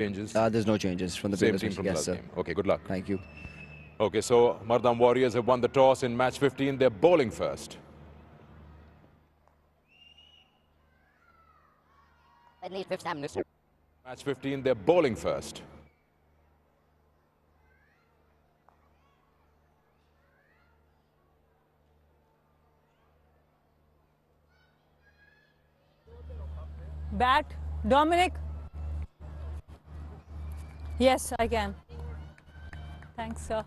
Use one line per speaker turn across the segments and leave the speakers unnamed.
Changes?
There's no changes from the
Same
previous
team
match.
from
Yes,
the last
sir.
game. Okay, good luck.
Thank you.
Okay, so Mardan Warriors have won the toss in match 15. They're bowling first. Match 15, they're bowling first.
Bat, Dominic. Yes, I can. Thanks, sir.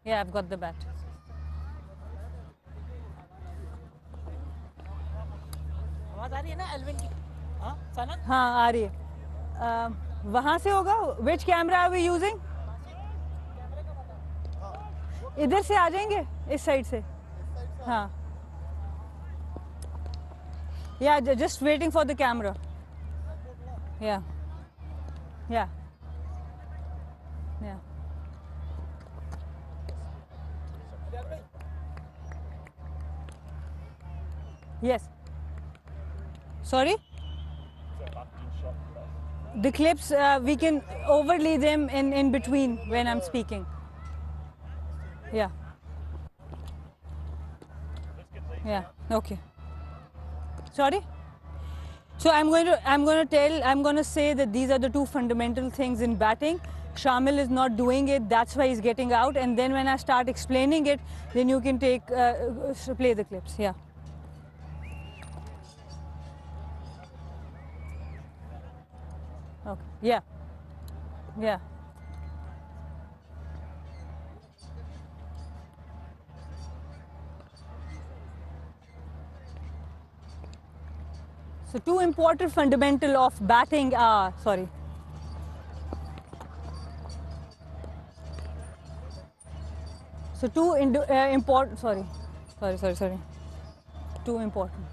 Yeah, I've got the bat.
आवाज आ रही है ना Alvin की? हाँ, सनत?
हाँ, आ रही है. वहाँ से होगा? Which camera are we using? इधर से आ जाएंगे, इस साइड से. हाँ. Yeah, just waiting for the camera. Yeah. Yeah. Yeah. Yes. Sorry? The clips, we can overlay them in between when I'm speaking. Yeah. Yeah. Okay. Sorry? So I'm going to say that these are the two fundamental things in batting. Shamil is not doing it, that's why he's getting out. And then when I start explaining it, then you can play the clips. Yeah. Okay. Yeah. Yeah. So two important fundamental of batting are, sorry. So two important, sorry. Two important.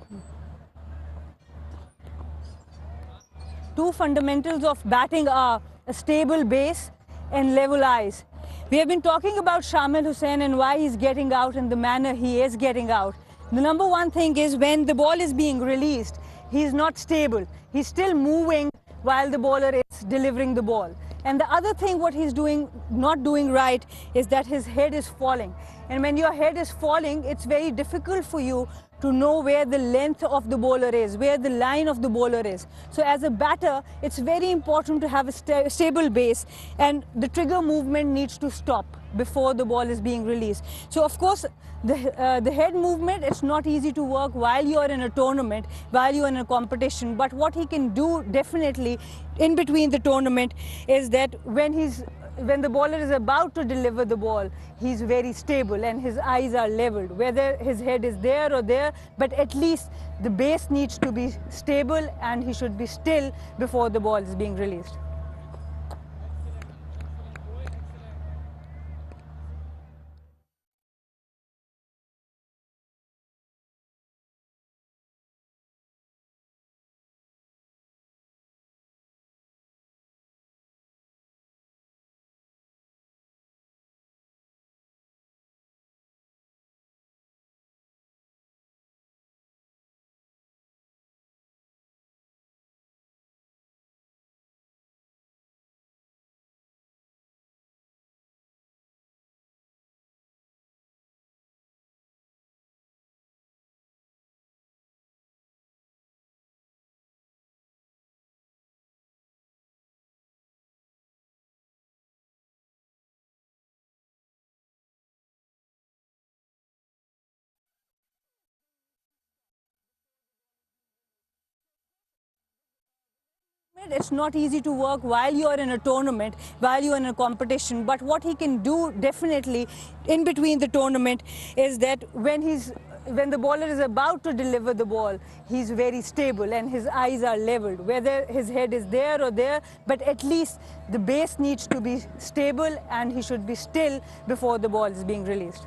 Two fundamentals of batting are a stable base and level eyes. We have been talking about Shamil Hussain and why he's getting out in the manner he is getting out. The number one thing is when the ball is being released, he's not stable. He's still moving while the bowler is delivering the ball. And the other thing what he's not doing right is that his head is falling. And when your head is falling, it's very difficult for you to know where the length of the bowler is, where the line of the bowler is. So as a batter, it's very important to have a stable base, and the trigger movement needs to stop before the ball is being released. So of course, the head movement, it's not easy to work while you're in a tournament, while you're in a competition. But what he can do definitely in between the tournament is that when the bowler is about to deliver the ball, he's very stable and his eyes are leveled, whether his head is there or there, but at least the base needs to be stable and he should be still before the ball is being released. It's not easy to work while you're in a tournament, while you're in a competition. But what he can do definitely in between the tournament is that when the bowler is about to deliver the ball, he's very stable and his eyes are leveled, whether his head is there or there, but at least the base needs to be stable and he should be still before the ball is being released.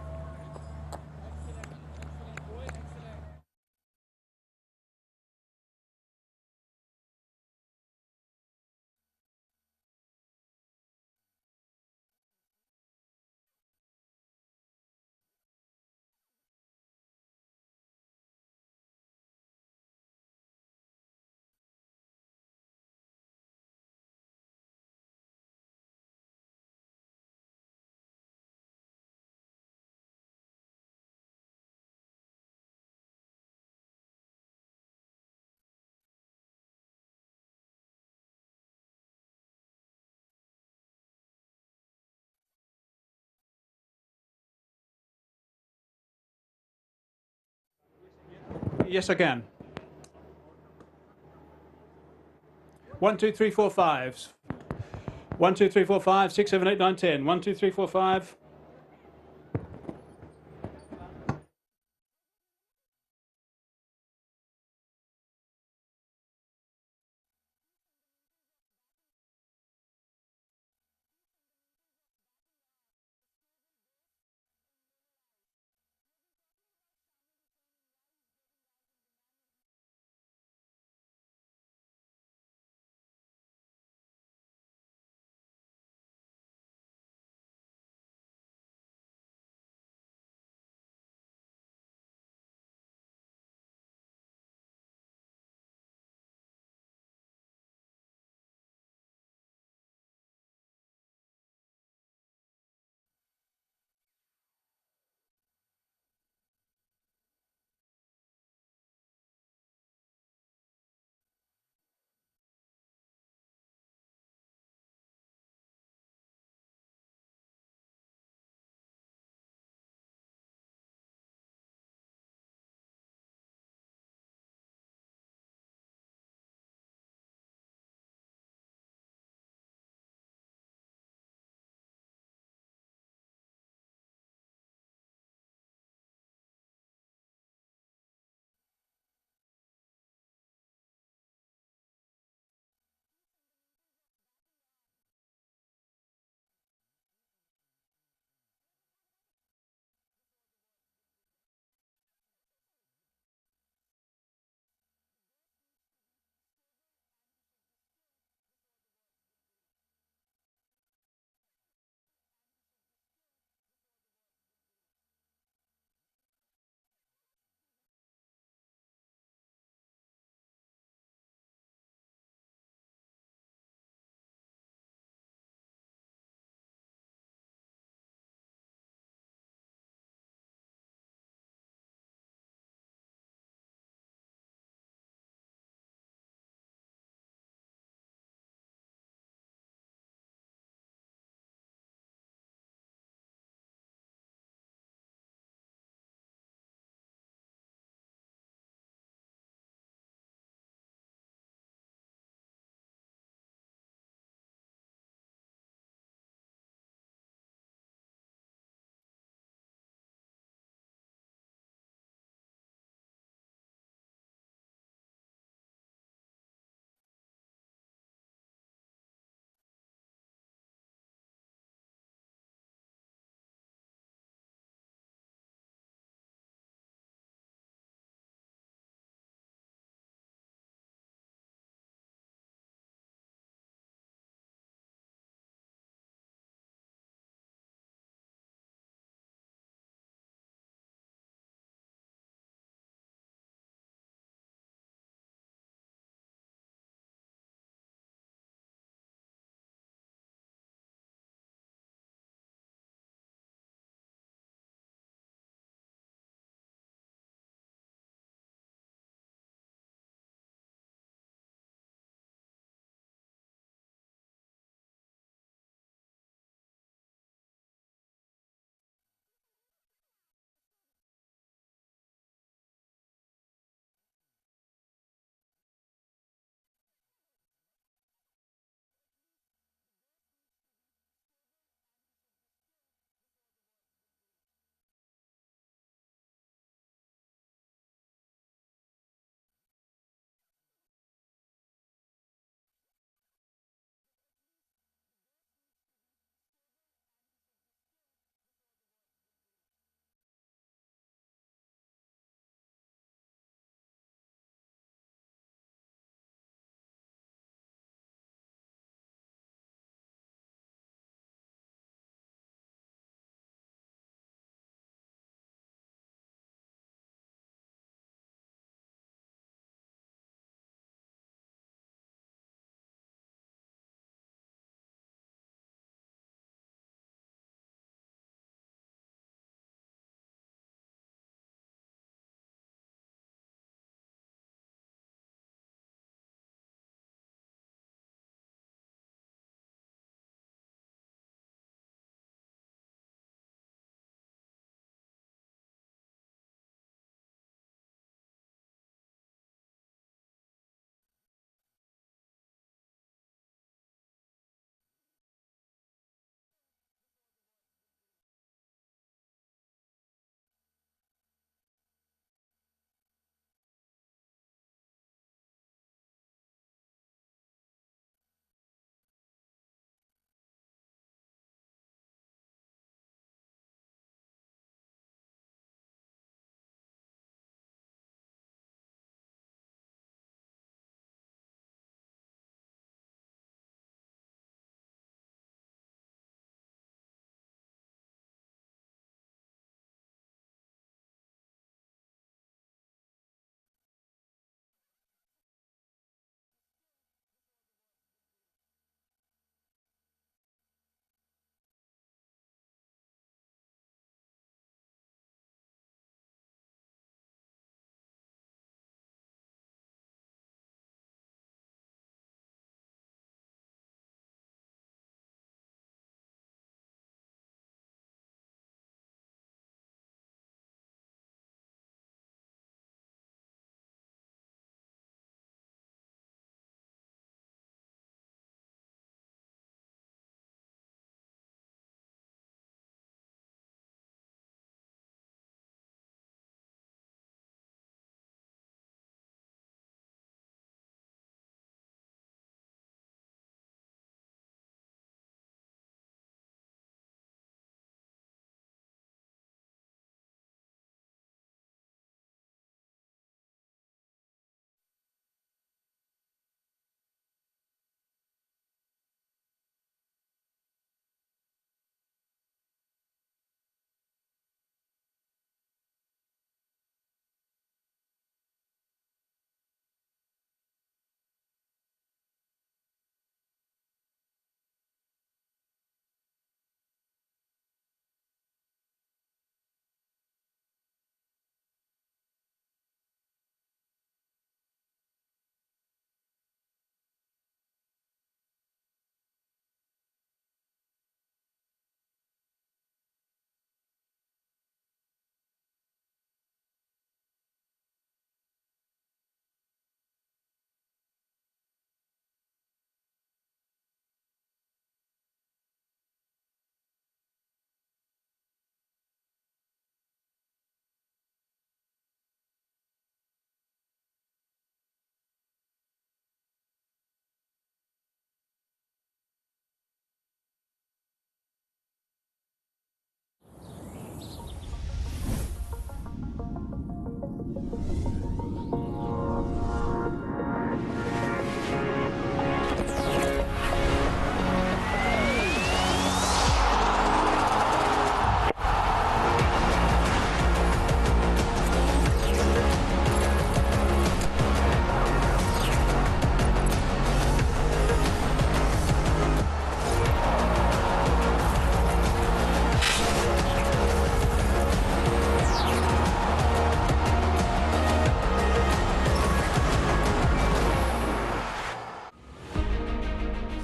Yes, I can. 1, 2, 3, 4, 5. 1, 2, 3, 4, 5, 6, 7, 8, 9, 10. 1, 2, 3, 4, 5.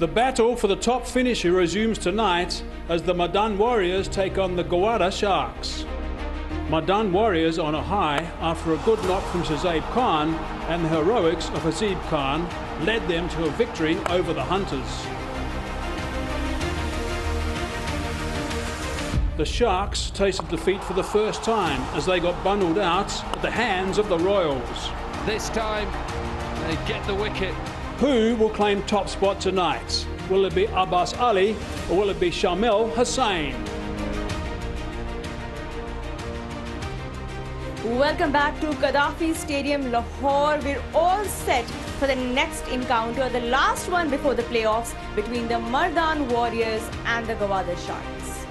The battle for the top finisher resumes tonight as the Mardan Warriors take on the Gwadar Sharks. Mardan Warriors on a high after a good knock from Shazib Khan, and the heroics of Hazib Khan led them to a victory over the Hunters. The Sharks tasted defeat for the first time as they got bundled out at the hands of the Royals.
This time they get the wicket.
Who will claim top spot tonight? Will it be Abbas Ali or will it be Shamil Hussain?
Welcome back to Gaddafi Stadium, Lahore. We're all set for the next encounter, the last one before the playoffs between the Mardan Warriors and the Gwadar Sharks.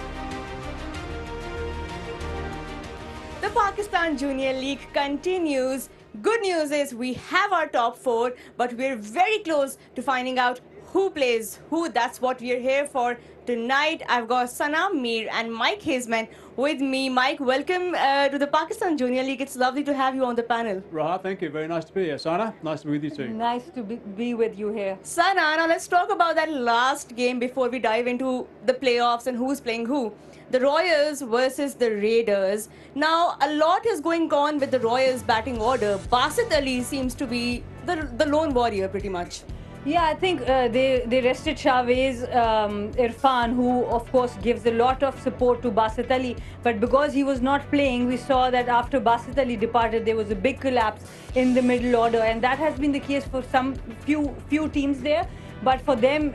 The Pakistan Junior League continues. Good news is we have our top four, but we're very close to finding out who plays who. That's what we're here for tonight. I've got Sanam Mir and Mike Hazeman with me. Mike, welcome to the Pakistan Junior League. It's lovely to have you on the panel.
Raha, thank you. Very nice to be here. Sana, nice to be with you too.
Nice to be with you here.
Sana, now let's talk about that last game before we dive into the playoffs and who's playing who. The Royals versus the Raiders. Now, a lot is going on with the Royals batting order. Basit Ali seems to be the lone warrior pretty much.
Yeah, I think they rested Chavez, Irfan, who of course gives a lot of support to Basit Ali. But because he was not playing, we saw that after Basit Ali departed, there was a big collapse in the middle order, and that has been the case for some few teams there. But for them,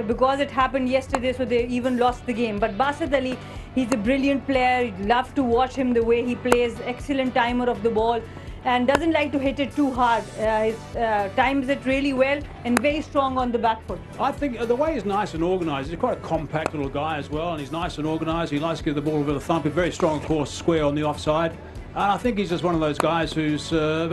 because it happened yesterday, so they even lost the game. But Basit Ali, he's a brilliant player. You'd love to watch him the way he plays. Excellent timer of the ball, and doesn't like to hit it too hard. He times it really well and very strong on the back foot.
I think the way he's nice and organised, he's quite a compact little guy as well, and he's nice and organised. He likes to give the ball a bit of thump. He's very strong, of course, square on the offside. And I think he's just one of those guys who's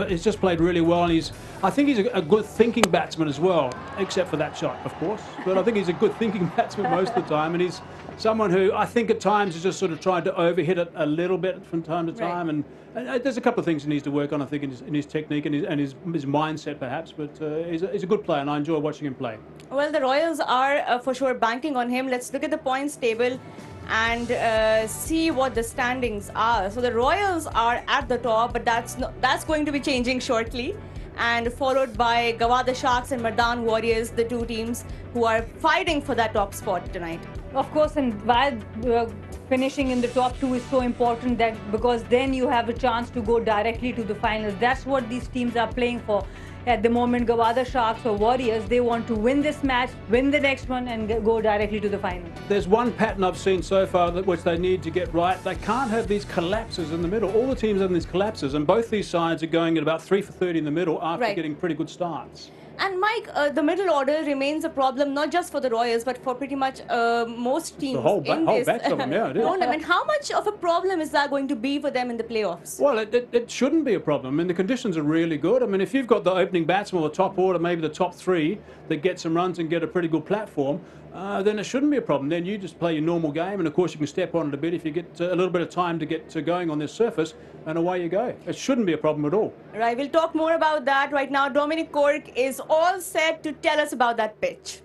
he's just played really well, and I think he's a good thinking batsman as well, except for that shot, of course. But I think he's a good thinking batsman most of the time, and he's someone who I think at times is just sort of trying to overhit it a little bit from time to time.
Right.
And there's a couple of things he needs to work on, I think, in his technique and his mindset perhaps. But he's a good player, and I enjoy watching him play.
Well, the Royals are for sure banking on him. Let's look at the points table and see what the standings are. So the Royals are at the top, but that's going to be changing shortly, and followed by Gwadar Sharks and Mardan Warriors, the two teams who are fighting for that top spot tonight.
Of course, and while finishing in the top two is so important, that because then you have a chance to go directly to the finals. That's what these teams are playing for. At the moment, Gwadar Sharks or Warriors, they want to win this match, win the next one, and go directly to the final.
There's one pattern I've seen so far which they need to get right. They can't have these collapses in the middle. All the teams have these collapses, and both these sides are going at about 3 for 30 in the middle after getting pretty good starts.
And Mike, the middle order remains a problem not just for the Royals, but for pretty much most teams
The whole
in this
batch of them, yeah, it is.
tournament. How much of a problem is that going to be for them in the playoffs?
Well, it shouldn't be a problem. I mean, the conditions are really good. I mean, if you've got the opening batsman or the top order, maybe the top three, that get some runs and get a pretty good platform, then it shouldn't be a problem. Then you just play your normal game, and of course you can step on it a bit if you get a little bit of time to get going on this surface, and away you go. It shouldn't be a problem at all.
Right, we'll talk more about that right now. Dominic Cork is all set to tell us about that pitch.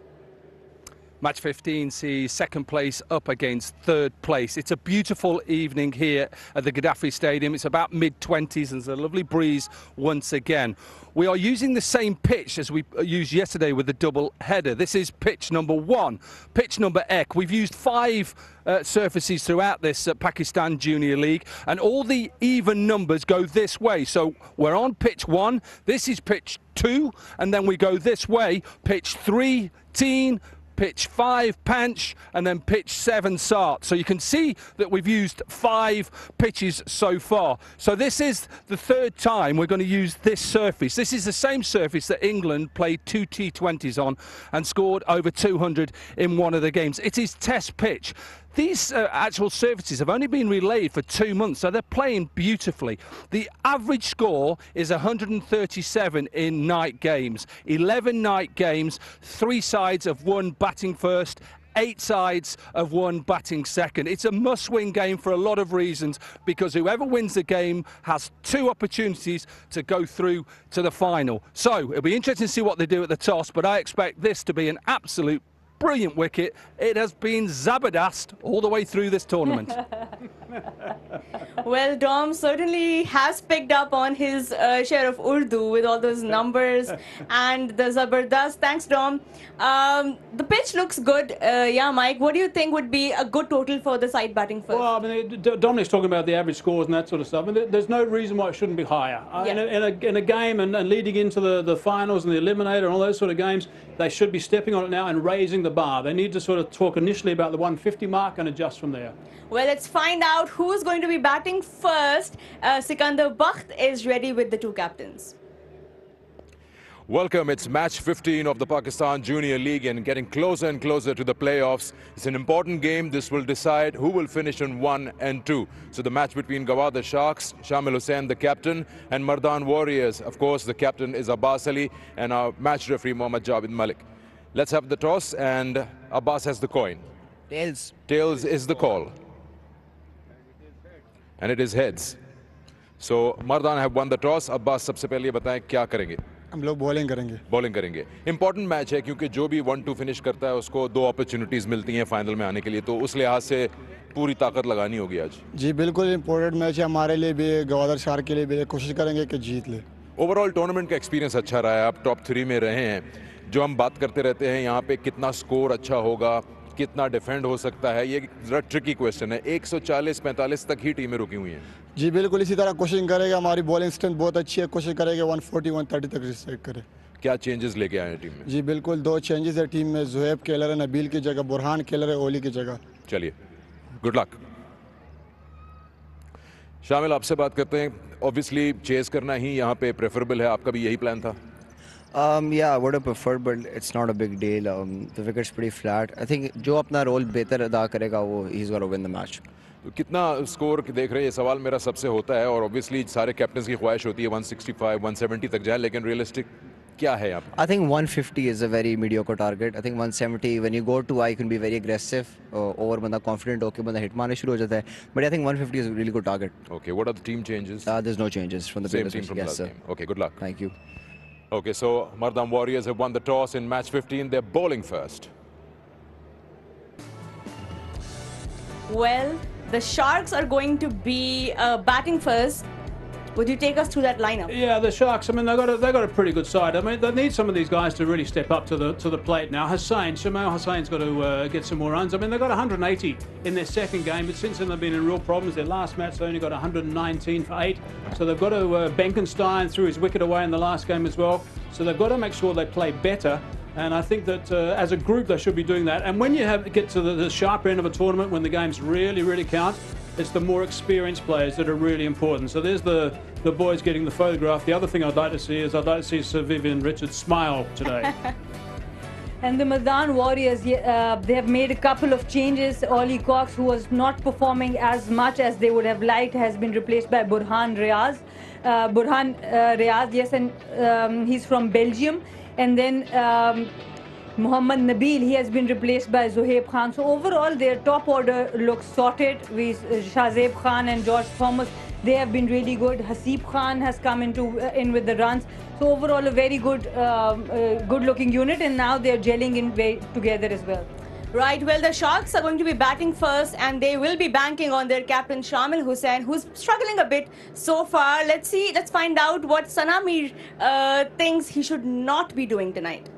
Match 15 sees second place up against third place. It's a beautiful evening here at the Gaddafi Stadium. It's about mid-20s and there's a lovely breeze once again. We are using the same pitch as we used yesterday with the double header. This is pitch number 1, pitch number Ek. We've used 5 surfaces throughout this Pakistan Junior League, and all the even numbers go this way. So we're on pitch 1, this is pitch 2, and then we go this way, pitch 3, teen, pitch 5 Panch, and then pitch 7 Sart. So you can see that we've used 5 pitches so far. So this is the 3rd time we're going to use this surface. This is the same surface that England played 2 T20s on and scored over 200 in one of the games. It is test pitch. these actual services have only been relayed for 2 months, so they're playing beautifully. The average score is 137 in night games. 11 night games, 3 sides have won batting first, 8 sides have won batting second. It's a must-win game for a lot of reasons, because whoever wins the game has 2 opportunities to go through to the final. So it'll be interesting to see what they do at the toss, but I expect this to be an absolute brilliant wicket. It has been zabardast all the way through this tournament.
Well, Dom certainly has picked up on his share of Urdu with all those numbers and the Zabardast. Thanks, Dom. The pitch looks good. Yeah, Mike, what do you think would be a good total for the side batting first?
Well, I mean, Dominic's talking about the average scores and that sort of stuff. And there's no reason why it shouldn't be higher. In a game and leading into the finals and the eliminator and all those sort of games, they should be stepping on it now and raising the bar. They need to sort of talk initially about the 150 mark and adjust from there.
Well, let's find out who's going to be batting first. Sikandar Bakht is ready with the 2 captains.
Welcome. It's match 15 of the Pakistan Junior League and getting closer and closer to the playoffs. It's an important game. This will decide who will finish in 1 and 2. So the match between Gwadar Sharks, Shamil Hussain, the captain, and Mardan Warriors. Of course, the captain is Abbas Ali and our match referee Mohammad Javed Malik. Let's have the toss, and Abbas has the coin.
Tails.
Tails is the call. And it is heads. So Mardan have won the toss. Abbas, सबसे पहले बताएं क्या करेंगे?
हम लोग bowling करेंगे।
Bowling करेंगे। Important match है क्योंकि जो भी 1-2 फिनिश करता है उसको 2 अपॉर्चुनिटीज मिलती हैं फाइनल में आने के लिए, तो उस लिहाज से पूरी ताकत लगानी होगी आज।
जी बिल्कुल इंपॉर्टेंट मैच है हमारे लिए भी, गवादर शार्क के लिए भी। कोशिश करेंगे कि जीत ले।
ओवरऑल टूर्नामेंट का एक्सपीरियंस अच्छा रहा है, आप टॉप 3 में रहे हैं। जो हम बात करते रहते हैं यहाँ पे कितना स्कोर अच्छा होगा, कितना डिफेंड हो सकता है, ये जरा ट्रिकी क्वेश्चन है। 140-45 तक ही टीमें रुकी हुई हैं। जी
बिल्कुल इसी तरह कोशिश करेगा, हमारी बॉलिंग स्ट्रेंथ बहुत अच्छी है, कोशिश करेंगे 140-130 तक रिस्ट्रिक्ट करे।
क्या चेंजेस लेके आए हैं टीम में?
जी बिल्कुल 2 चेंजेस है टीम में, जुहैब खेलर है नबील की जगह, बुरहान खेलर है ओली की जगह।
चलिए, गुड लक। शामिल, आपसे बात करते हैं। ऑब्वियसली चेस करना ही यहाँ पे प्रेफरेबल है, आपका भी यही प्लान था?
Yeah, I would have preferred, but it's not a big deal. The wicket's pretty flat. I think जो अपना रोल बेहतर अदा करेगा वो he's got to win the match.
तो कितना स्कोर देख रहे हैं, ये सवाल मेरा सबसे होता है, और ऑब्वियसली सारे कैप्टन्स की ख्वाहिश होती है 165, 170 तक जाए, लेकिन रियलिस्टिक क्या है आप?
I think 150 is a very mediocre target. I think 170, when you go to high, you can be very aggressive. Over बंदा confident होके बंदा hit मारने शुरू हो जाता है. But I think 150 is a really good target.
Okay, what are the team changes?
There's no changes from the
same
previous
team from
yes,
last
sir.
game. Okay, good luck.
Thank you.
Okay, so Mardan Warriors have won the toss in match 15. They're bowling first.
Well, the Sharks are going to be batting first. Would you take us through that lineup?
Yeah, the Sharks. I mean, they've got a pretty good side. I mean, they need some of these guys to really step up to the plate now. Shamil Hussain's got to get some more runs. I mean, they got 180 in their second game, but since then they've been in real problems. Their last match they only got 119 for 8. So they've got to Benkenstein threw his wicket away in the last game as well. So they've got to make sure they play better. And I think that as a group they should be doing that. And when you get to the sharper end of a tournament, when the games really, really count, it's the more experienced players that are really important. So there's the boys getting the photograph. The other thing I'd like to see is I'd like to see Sir Vivian Richards smile today.
And the Mardan Warriors, they have made a couple of changes. Ollie Cox, who was not performing as much as they would have liked, has been replaced by Burhan Riaz. Yes, and he's from Belgium. And then Mohammad Nabil, he has been replaced by Zohaib Khan. So overall, their top order looks sorted. With Shahzeb Khan and George Thomas, they have been really good. Hasib Khan has come in with the runs. So overall, a very good, good-looking unit, and now they're gelling in together as well.
Right, well, the Sharks are going to be batting first, and they will be banking on their captain Shamil Hussain, who's struggling a bit so far. Let's find out what Sanamir thinks he should not be doing tonight.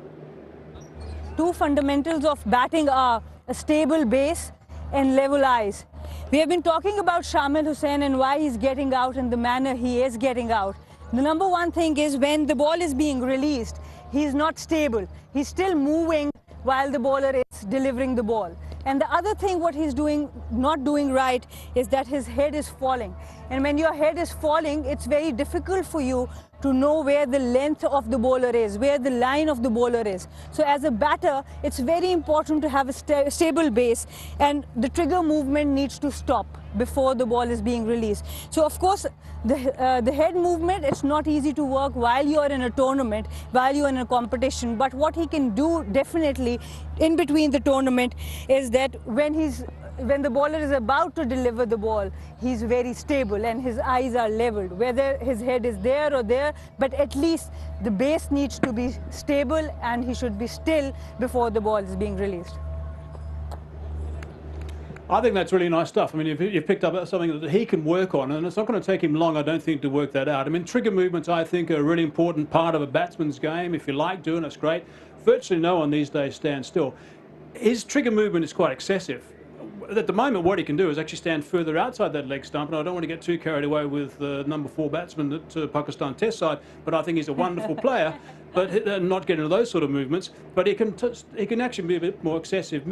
2 fundamentals of batting are a stable base and level eyes. We have been talking about Shamil Hussain and why he's getting out in the manner he is getting out. The number one thing is when the ball is being released, he's not stable. He's still moving while the bowler is delivering the ball. And the other thing what he's not doing right is that his head is falling. And when your head is falling, it's very difficult for you to know where the length of the bowler is, where the line of the bowler is. So as a batter, it's very important to have a stable base, and the trigger movement needs to stop before the ball is being released. So of course, the head movement, it's not easy to work while you're in a tournament, while you're in a competition. But what he can do definitely in between the tournament is that when the bowler is about to deliver the ball, he's very stable and his eyes are leveled, whether his head is there or there, but at least the base needs to be stable and he should be still before the ball is being released.
I think that's really nice stuff. I mean, you've picked up something that he can work on, and it's not going to take him long, I don't think, to work that out. I mean, trigger movements, I think, are a really important part of a batsman's game. If you like doing it, it's great. Virtually no one these days stands still. His trigger movement is quite excessive. At the moment, what he can do is actually stand further outside that leg stump, and I don't want to get too carried away with the number 4 batsman at Pakistan Test side, but I think he's a wonderful player, but not getting into those sort of movements. But he can actually be a bit more excessive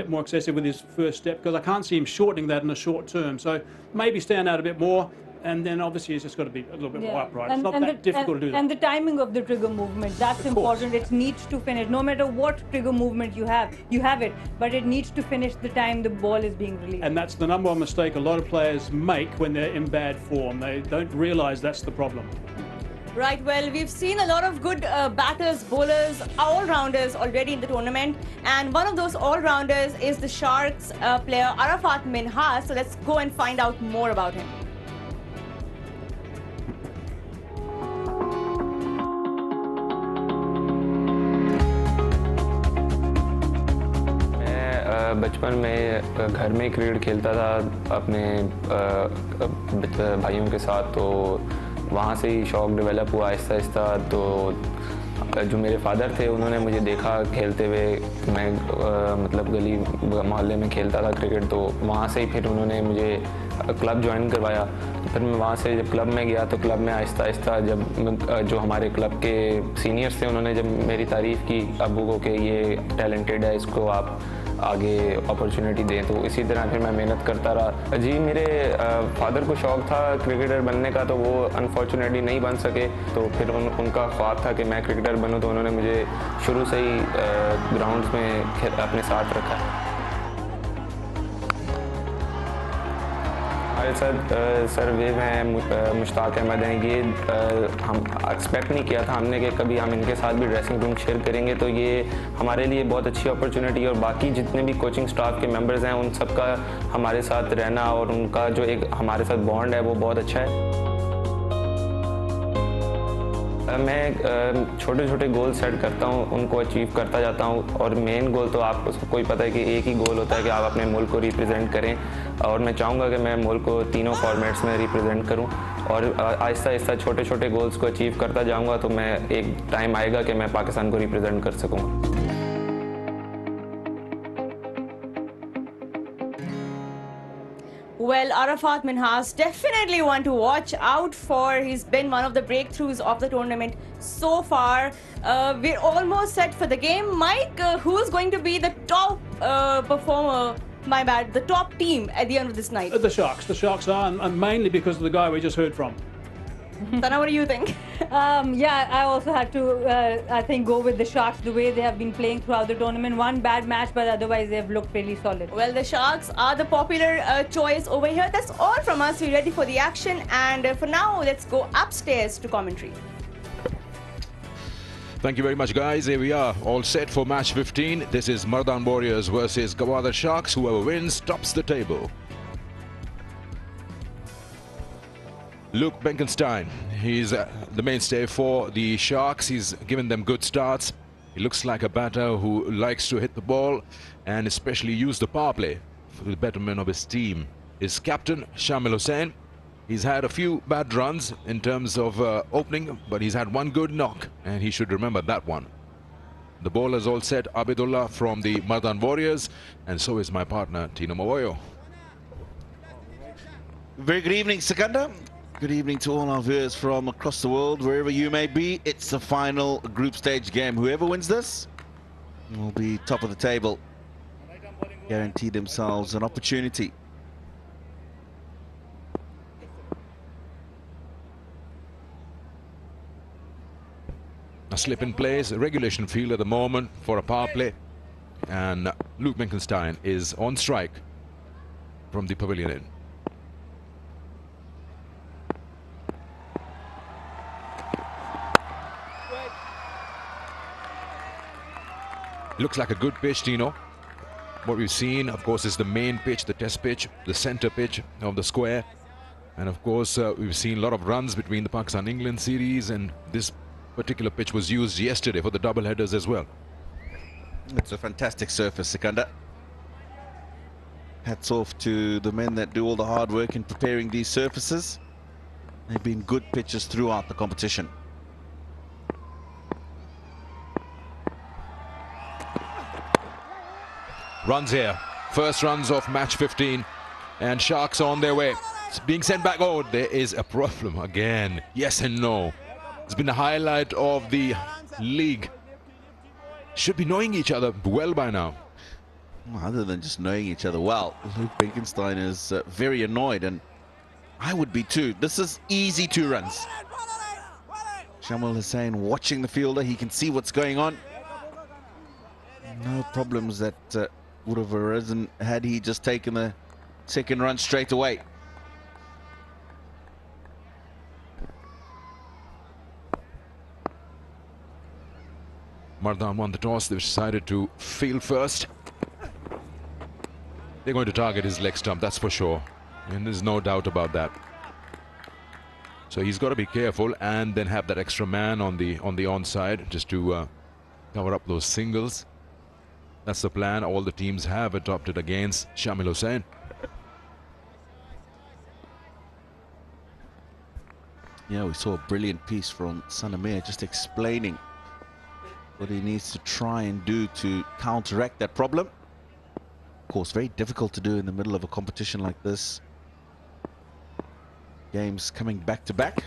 with his first step, because I can't see him shortening that in the short term. So maybe stand out a bit more. And then obviously he's just got to be a little bit more upright. It's not that difficult to do that.
And the timing of the trigger movement, that's important. It needs to finish. No matter what trigger movement you have it, but it needs to finish the time the ball is being released.
And that's the number one mistake a lot of players make when they're in bad form. They don't realise that's the problem.
Right, well, we've seen a lot of good batters, bowlers, all-rounders already in the tournament. And one of those all-rounders is the Sharks player Arafat Minhas. So let's go and find out more about him.
बचपन में घर में cricket खेलता था अपने भाइयों के साथ, तो वहाँ से ही शौक़ डेवलप हुआ आहिस्ता आहिस्ता। तो जो मेरे फादर थे उन्होंने मुझे देखा खेलते हुए, मैं मतलब गली मोहल्ले में खेलता था क्रिकेट, तो वहाँ से ही फिर उन्होंने मुझे क्लब ज्वाइन करवाया। तो फिर मैं वहाँ से जब क्लब में गया तो क्लब में आहिस्ता आहिस्ता जब जो हमारे क्लब के सीनियर्स थे उन्होंने जब मेरी तारीफ़ की अब्बू को कि ये टैलेंटेड है, इसको आप आगे अपॉर्चुनिटी दें, तो इसी तरह फिर मैं मेहनत करता रहा। जी, मेरे फादर को शौक़ था क्रिकेटर बनने का, तो वो अनफॉर्चुनेटली नहीं बन सके, तो फिर उनका ख्वाब था कि मैं क्रिकेटर बनूं, तो उन्होंने मुझे शुरू से ही ग्राउंड्स में अपने साथ रखा। हमारे साथ सर वेव हैं, मुश्ताक अहमद हैं, ये हम एक्सपेक्ट नहीं किया था हमने कि कभी हम इनके साथ भी ड्रेसिंग रूम शेयर करेंगे, तो ये हमारे लिए बहुत अच्छी अपॉर्चुनिटी है। और बाकी जितने भी कोचिंग स्टाफ के मेंबर्स हैं उन सब का हमारे साथ रहना और उनका जो एक हमारे साथ बॉन्ड है वो बहुत अच्छा है। मैं छोटे छोटे गोल सेट करता हूँ, उनको अचीव करता जाता हूँ, और मेन गोल तो आपको सबको ही पता है कि एक ही गोल होता है कि आप अपने मुल्क को रिप्रेजेंट करें, और मैं चाहूँगा कि मैं मुल्क को तीनों फॉर्मेट्स में रिप्रेजेंट करूँ, और आहिस्ता आहिस्ता छोटे छोटे गोल्स को अचीव करता जाऊँगा, तो मैं एक टाइम आएगा कि मैं पाकिस्तान को रिप्रेजेंट कर सकूँगा।
Well, Arafat Minhas, definitely one to watch out for. He's been one of the breakthroughs of the tournament so far. We're almost set for the game. Mike, who's going to be the top performer, the top team at the end of this night?
The Sharks. The Sharks are, and mainly because of the guy we just heard from.
Tana, what do you think?
Yeah, I also had to, I think, go with the Sharks the way they have been playing throughout the tournament. One bad match, but otherwise they've looked really solid.
Well, the Sharks are the popular choice over here. That's all from us. We're ready for the action. And for now, let's go upstairs to commentary.
Thank you very much, guys. Here we are, all set for match 15. This is Mardan Warriors versus Gwadar Sharks. Whoever wins tops the table. Luke Benkenstein, he's the mainstay for the Sharks. He's given them good starts. He looks like a batter who likes to hit the ball and especially use the power play for the betterment of his team. His captain, Shamil Hussain, he's had a few bad runs in terms of opening, but he's had one good knock, and he should remember that one. The bowlers all set, Abidullah from the Mardan Warriors, and so is my partner, Tino Mawoyo.
Very good evening, Sikandar. Good evening to all our viewers from across the world, wherever you may be. It's the final group stage game. Whoever wins this will be top of the table, guarantee themselves an opportunity
A slip in place, a regulation field at the moment for a power play. And Luke Menkenstein is on strike from the pavilion end. Looks like a good pitch, Tino. What we've seen, of course, is the main pitch, the test pitch, the center pitch of the square. And of course, we've seen a lot of runs between the Pakistan-England series, and this particular pitch was used yesterday for the double headers as well.
It's a fantastic surface, Sikandar. Hats off to the men that do all the hard work in preparing these surfaces. They've been good pitches throughout the competition.
Runs here. First runs of match 15. And Sharks on their way. It's being sent back. Oh, there is a problem again. Yes and no. It's been the highlight of the league. Should be knowing each other well by now.
Other than just knowing each other well, Luke Menkenstein is very annoyed, and I would be too. This is easy 2 runs. Shamil Hussain watching the fielder. He can see what's going on. No problems that would have arisen had he just taken the second run straight away.
Mardan won the toss. They've decided to field first. They're going to target his leg stump, that's for sure. And there's no doubt about that. So he's got to be careful and then have that extra man on the onside just to cover up those singles. That's the plan all the teams have adopted against Shamil Hussain.
Yeah, we saw a brilliant piece from Sanamir just explaining what he needs to try and do to counteract that problem. Of course, very difficult to do in the middle of a competition like this. Games coming back to back.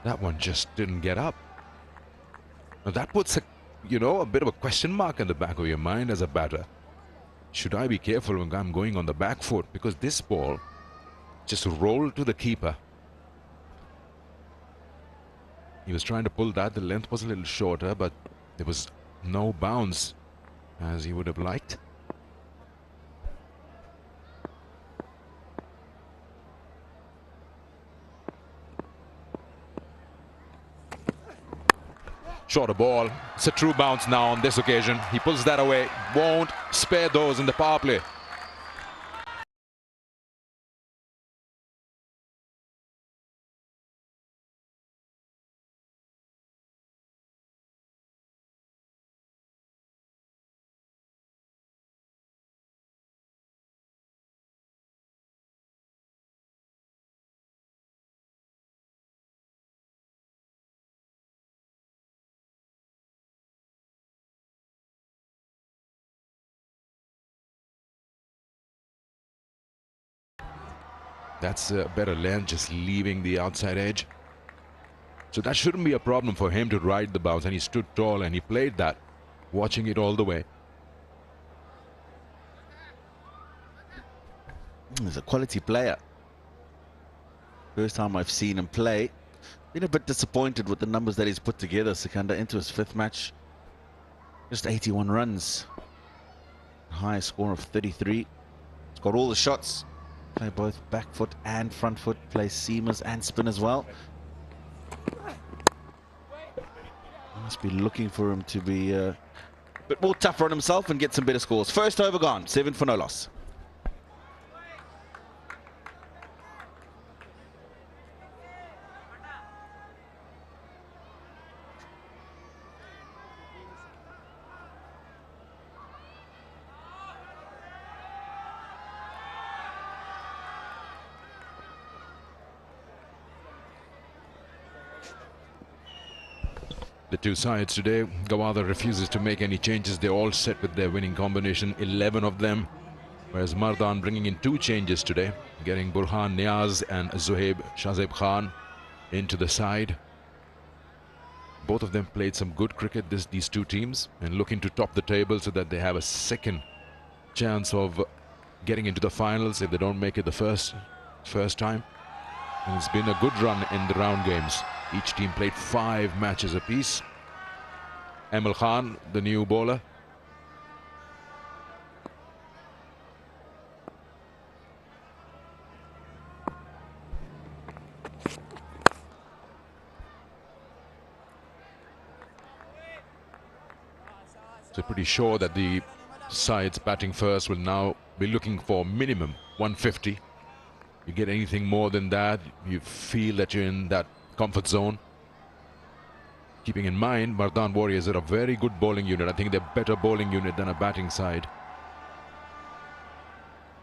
That one just didn't get up. Now that puts a bit of a question mark in the back of your mind as a batter. Should I be careful when I'm going on the back foot? Because this ball just rolled to the keeper. He was trying to pull that. The length was a little shorter, but there was no bounce as he would have liked. Shorter ball. It's a true bounce now on this occasion. He pulls that away. Won't spare those in the power play. That's a better length, just leaving the outside edge. So that shouldn't be a problem for him to ride the bounce. And he stood tall and he played that, watching it all the way.
He's a quality player. First time I've seen him play. Been a bit disappointed with the numbers that he's put together, Sikandar, into his 5th match. Just 81 runs. Highest score of 33. He's got all the shots. Play both back foot and front foot. Play seamers and spin as well. Must be looking for him to be a bit more tougher on himself and get some better scores. First over gone. 7 for no loss.
The two sides today, Gwadar refuses to make any changes. They're all set with their winning combination, 11 of them. Whereas Mardan bringing in 2 changes today, getting Burhan Niaz and Zuhaib Shazeb Khan into the side. Both of them played some good cricket, these two teams, and looking to top the table so that they have a second chance of getting into the finals if they don't make it the first time. And it's been a good run in the round games. Each team played 5 matches apiece. Emil Khan, the new bowler. So pretty sure that the sides batting first will now be looking for minimum 150. You get anything more than that, you feel that you're in that comfort zone. Keeping in mind, Mardan Warriors are a very good bowling unit. I think they're a better bowling unit than a batting side.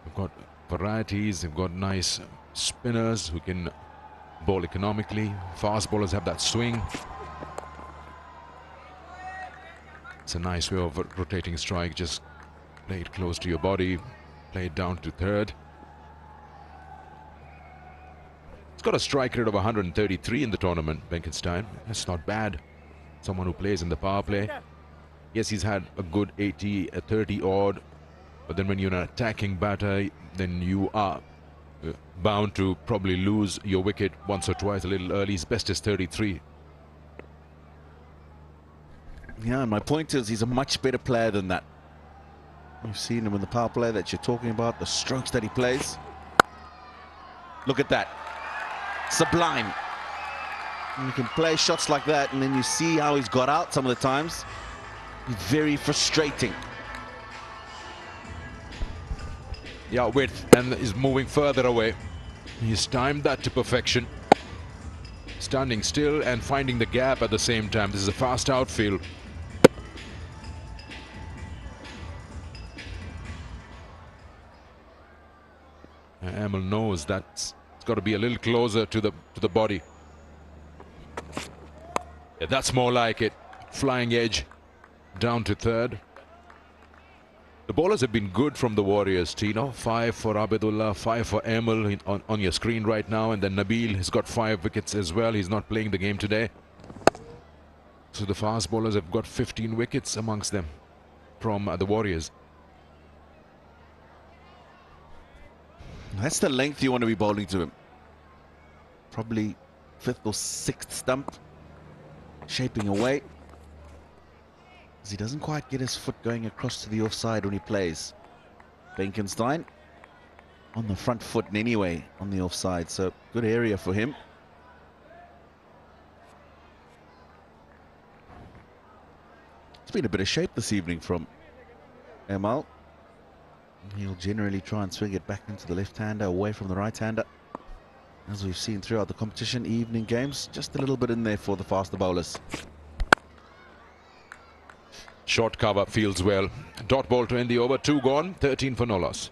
They've got varieties, they've got nice spinners who can bowl economically. Fast bowlers have that swing. It's a nice way of rotating strike. Just play it close to your body, play it down to third. It's got a strike rate of 133 in the tournament, Benkenstein. That's not bad. Someone who plays in the power play. Yes, he's had a good 80, 30 odd. But then when you're an attacking batter, then you are bound to probably lose your wicket once or twice a little early. His best is 33.
Yeah, and my point is he's a much better player than that. You've seen him in the power play that you're talking about, the strokes that he plays. Look at that. Sublime. And you can play shots like that, and then you see how he's got out some of the times. Very frustrating.
Yeah, width, and is moving further away. He's timed that to perfection. Standing still and finding the gap at the same time. This is a fast outfield. Emil knows that it's got to be a little closer to the body. Yeah, that's more like it. Flying edge down to third. The bowlers have been good from the Warriors, Tino. 5 for Abidullah, 5 for Emil on your screen right now. And then Nabil has got 5 wickets as well. He's not playing the game today. So the fast bowlers have got 15 wickets amongst them from the Warriors.
That's the length you want to be bowling to him. Probably 5th or 6th stump. Shaping away. He doesn't quite get his foot going across to the offside when he plays. Benkenstein on the front foot anyway on the offside, so good area for him. It's been a bit of shape this evening from Emil. He'll generally try and swing it back into the left-hander, away from the right-hander. As we've seen throughout the competition, evening games, just a little bit in there for the faster bowlers.
Short cover, fields well. Dot ball to end the over. 2 gone, 13 for no loss.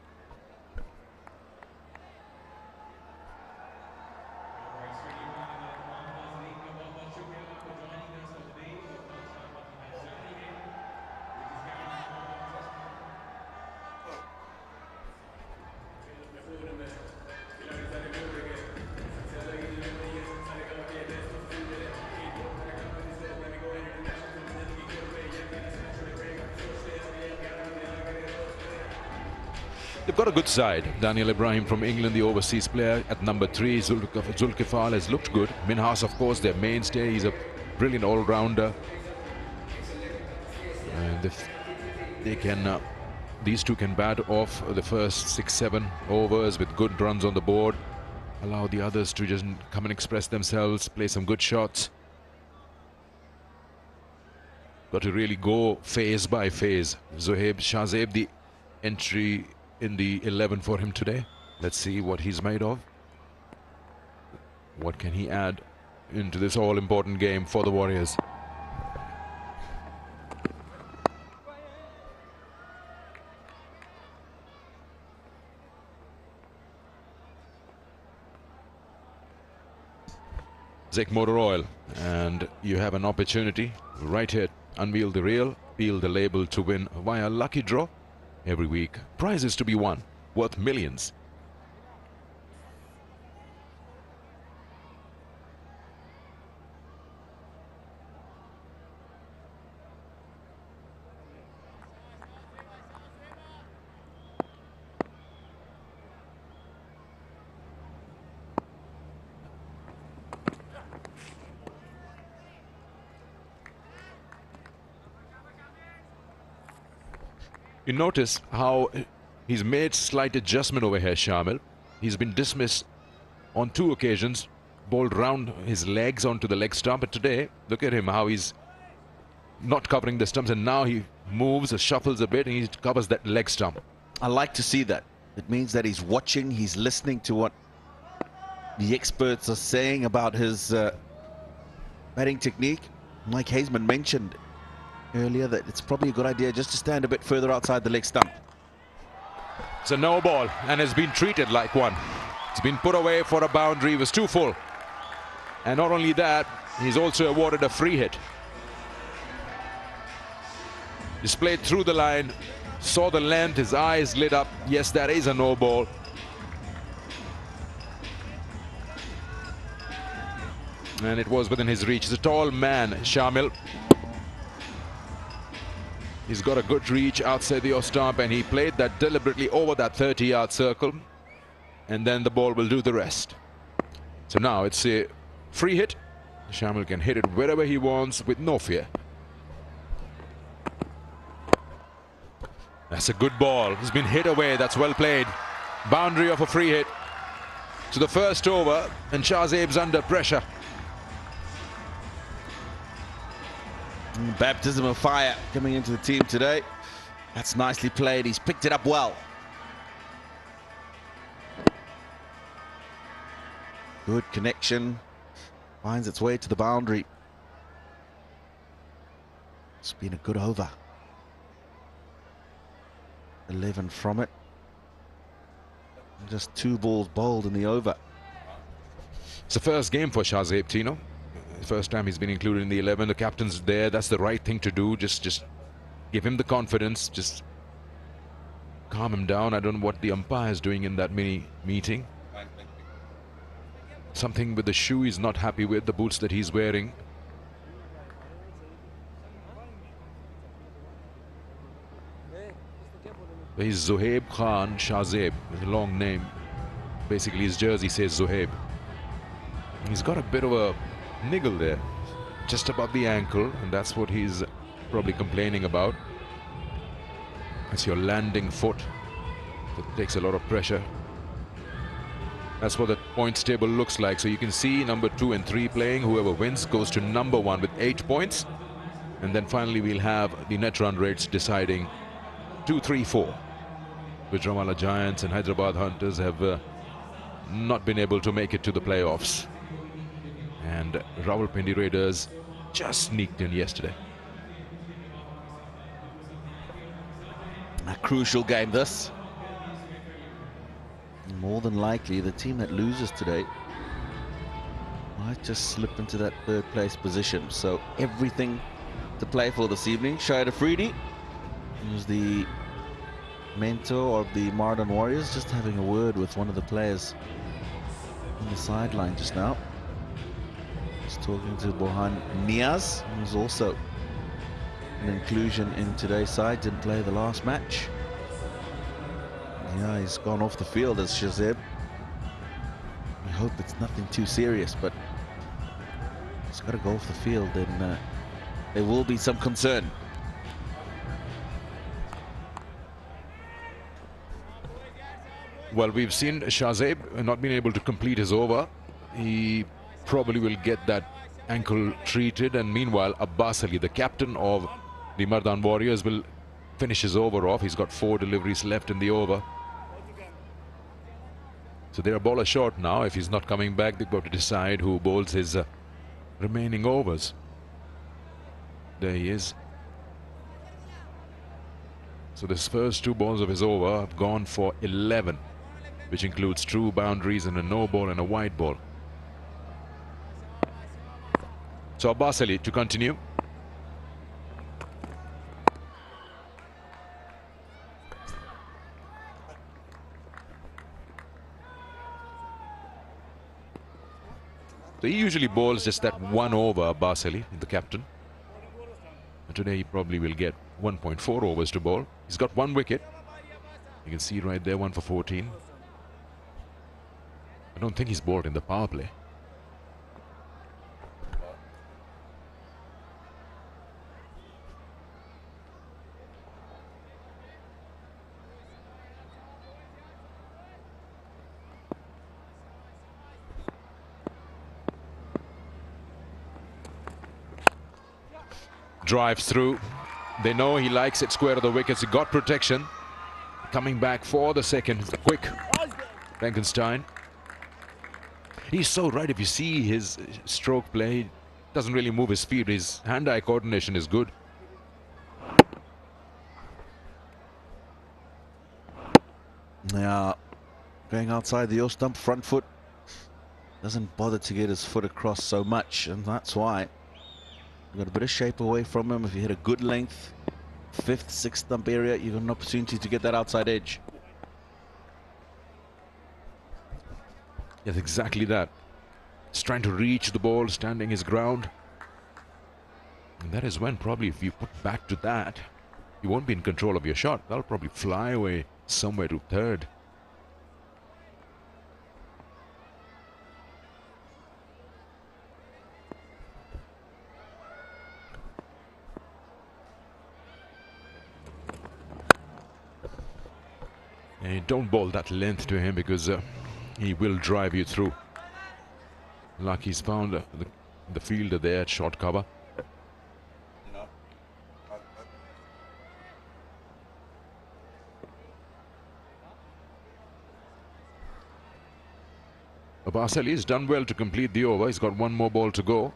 They've got a good side. Daniel Ibrahim from England, the overseas player, at number 3. Zulkifal has looked good. Minhas, of course, their mainstay. He's a brilliant all-rounder. And if they can, these two can bat off the first 6-7 overs with good runs on the board. Allow the others to just come and express themselves, play some good shots. Got to really go phase by phase. Zohaib Shahzeb, the entry in the 11 for him today. Let's see what he's made of. What can he add into this all-important game for the Warriors? Zek Motor Oil, and you have an opportunity right here. Unveil the real, peel the label to win via lucky draw. Every week, prizes to be won, worth millions. You notice how he's made slight adjustment over here, Shamil. He's been dismissed on 2 occasions, bowled round his legs onto the leg stump. But today, look at him, how he's not covering the stumps, and now he moves, shuffles a bit, and he covers that leg stump.
I like to see that. It means that he's watching, he's listening to what the experts are saying about his batting technique. Mike Hazeman mentioned earlier that it's probably a good idea just to stand a bit further outside the leg stump.
It's a no ball and has been treated like one. It's been put away for a boundary, it was too full. And not only that, he's also awarded a free hit. Displayed through the line, saw the length, his eyes lit up. Yes, that is a no ball. And it was within his reach. He's a tall man, Shamil. He's got a good reach outside the off stump, and he played that deliberately over that 30-yard circle. And then the ball will do the rest. So now it's a free hit. Shamil can hit it wherever he wants with no fear. That's a good ball. He's been hit away. That's well played. Boundary of a free hit. So the first over, and Shahzeb's under pressure.
Baptism of fire coming into the team today. That's nicely played. He's picked it up well. Good connection. Finds its way to the boundary. It's been a good over. 11 from it. Just 2 balls bowled in the over.
It's the first game for Shahzeb, Tino. First time he's been included in the 11. The captain's there. That's the right thing to do. Just give him the confidence. Just calm him down. I don't know what the umpire is doing in that mini meeting. Something with the shoe he's not happy with, the boots that he's wearing. He's Zohaib Khan Shahzeb, a long name. Basically his jersey says Zohaib. He's got a bit of a niggle there, just above the ankle, and that's what he's probably complaining about. It's your landing foot that takes a lot of pressure. That's what the points table looks like. So you can see number 2 and 3 playing. Whoever wins goes to number 1 with 8 points. And then finally we'll have the net run rates deciding 2, 3, 4. Gujranwala Giants and Hyderabad Hunters have not been able to make it to the playoffs. And Rawalpindi Raiders just sneaked in yesterday.
A crucial game this. More than likely the team that loses today might just slip into that 3rd place position. So everything to play for this evening. Shahid Afridi, who's the mentor of the Mardan Warriors, just having a word with one of the players on the sideline just now. Just talking to Bohan Niaz, who's also an inclusion in today's side, didn't play the last match. Yeah, he's gone off the field as Shahzeb. I hope it's nothing too serious, but he's got to go off the field, and there will be some concern.
Well, we've seen Shahzeb not being able to complete his over. He probably will get that ankle treated, and meanwhile Abbas Ali, the captain of the Mardan Warriors, will finish his over off. He's got 4 deliveries left in the over. So they're a bowler short now. If he's not coming back, they've got to decide who bowls his remaining overs. There he is. So this first 2 balls of his over have gone for 11, which includes true boundaries and a no ball and a wide ball. So Abbas Ali to continue. So he usually bowls just that 1 over, Abbas Ali, the captain. And today he probably will get 1.4 overs to bowl. He's got 1 wicket. You can see right there, 1 for 14. I don't think he's bowled in the power play. drives through. They know he likes it square of the wickets. He got protection. Coming back for the second. Quick. Benkenstein. He's so right. If you see his stroke play, he doesn't really move his feet. His hand-eye coordination is good.
Now, going outside the stump, front foot. Doesn't bother to get his foot across so much, and that's why. You've got a bit of shape away from him. If you hit a good length, 5th, 6th stump area, you've got an opportunity to get that outside edge.
Yes, exactly that. He's trying to reach the ball, standing his ground. And that is when probably if you put back to that, you won't be in control of your shot. That'll probably fly away somewhere to third. And don't bowl that length to him because he will drive you through. Like he's found the fielder there at short cover. Basali has done well to complete the over. He's got one more ball to go.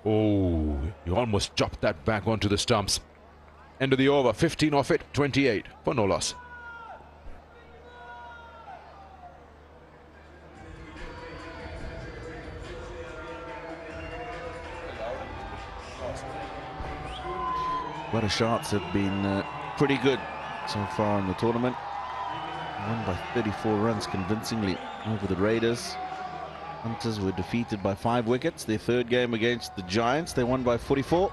Oh, he almost chopped that back onto the stumps. End of the over, 15 off it, 28 for no loss.
Gwadar Sharks have been pretty good so far in the tournament. Won by 34 runs convincingly over the Raiders. Hunters were defeated by 5 wickets. Their third game against the Giants, they won by 44.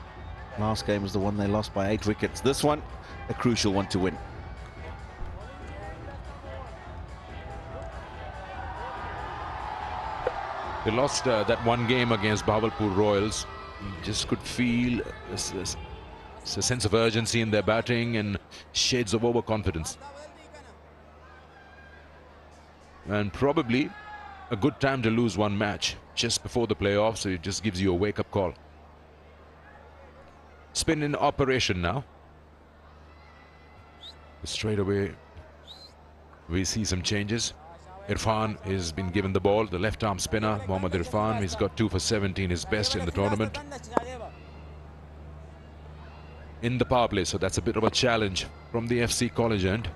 Last game was the one they lost by 8 wickets. This one, a crucial one to win.
They lost that one game against Bahawalpur Royals. You just could feel a sense of urgency in their batting and shades of overconfidence. And probably a good time to lose one match just before the playoffs, so it just gives you a wake-up call. Spin in operation now. Straight away, we see some changes. Irfan has been given the ball, the left-arm spinner, Mohammad Irfan. He's got 2 for 17, his best in the tournament. In the power play, so that's a bit of a challenge from the FC College end.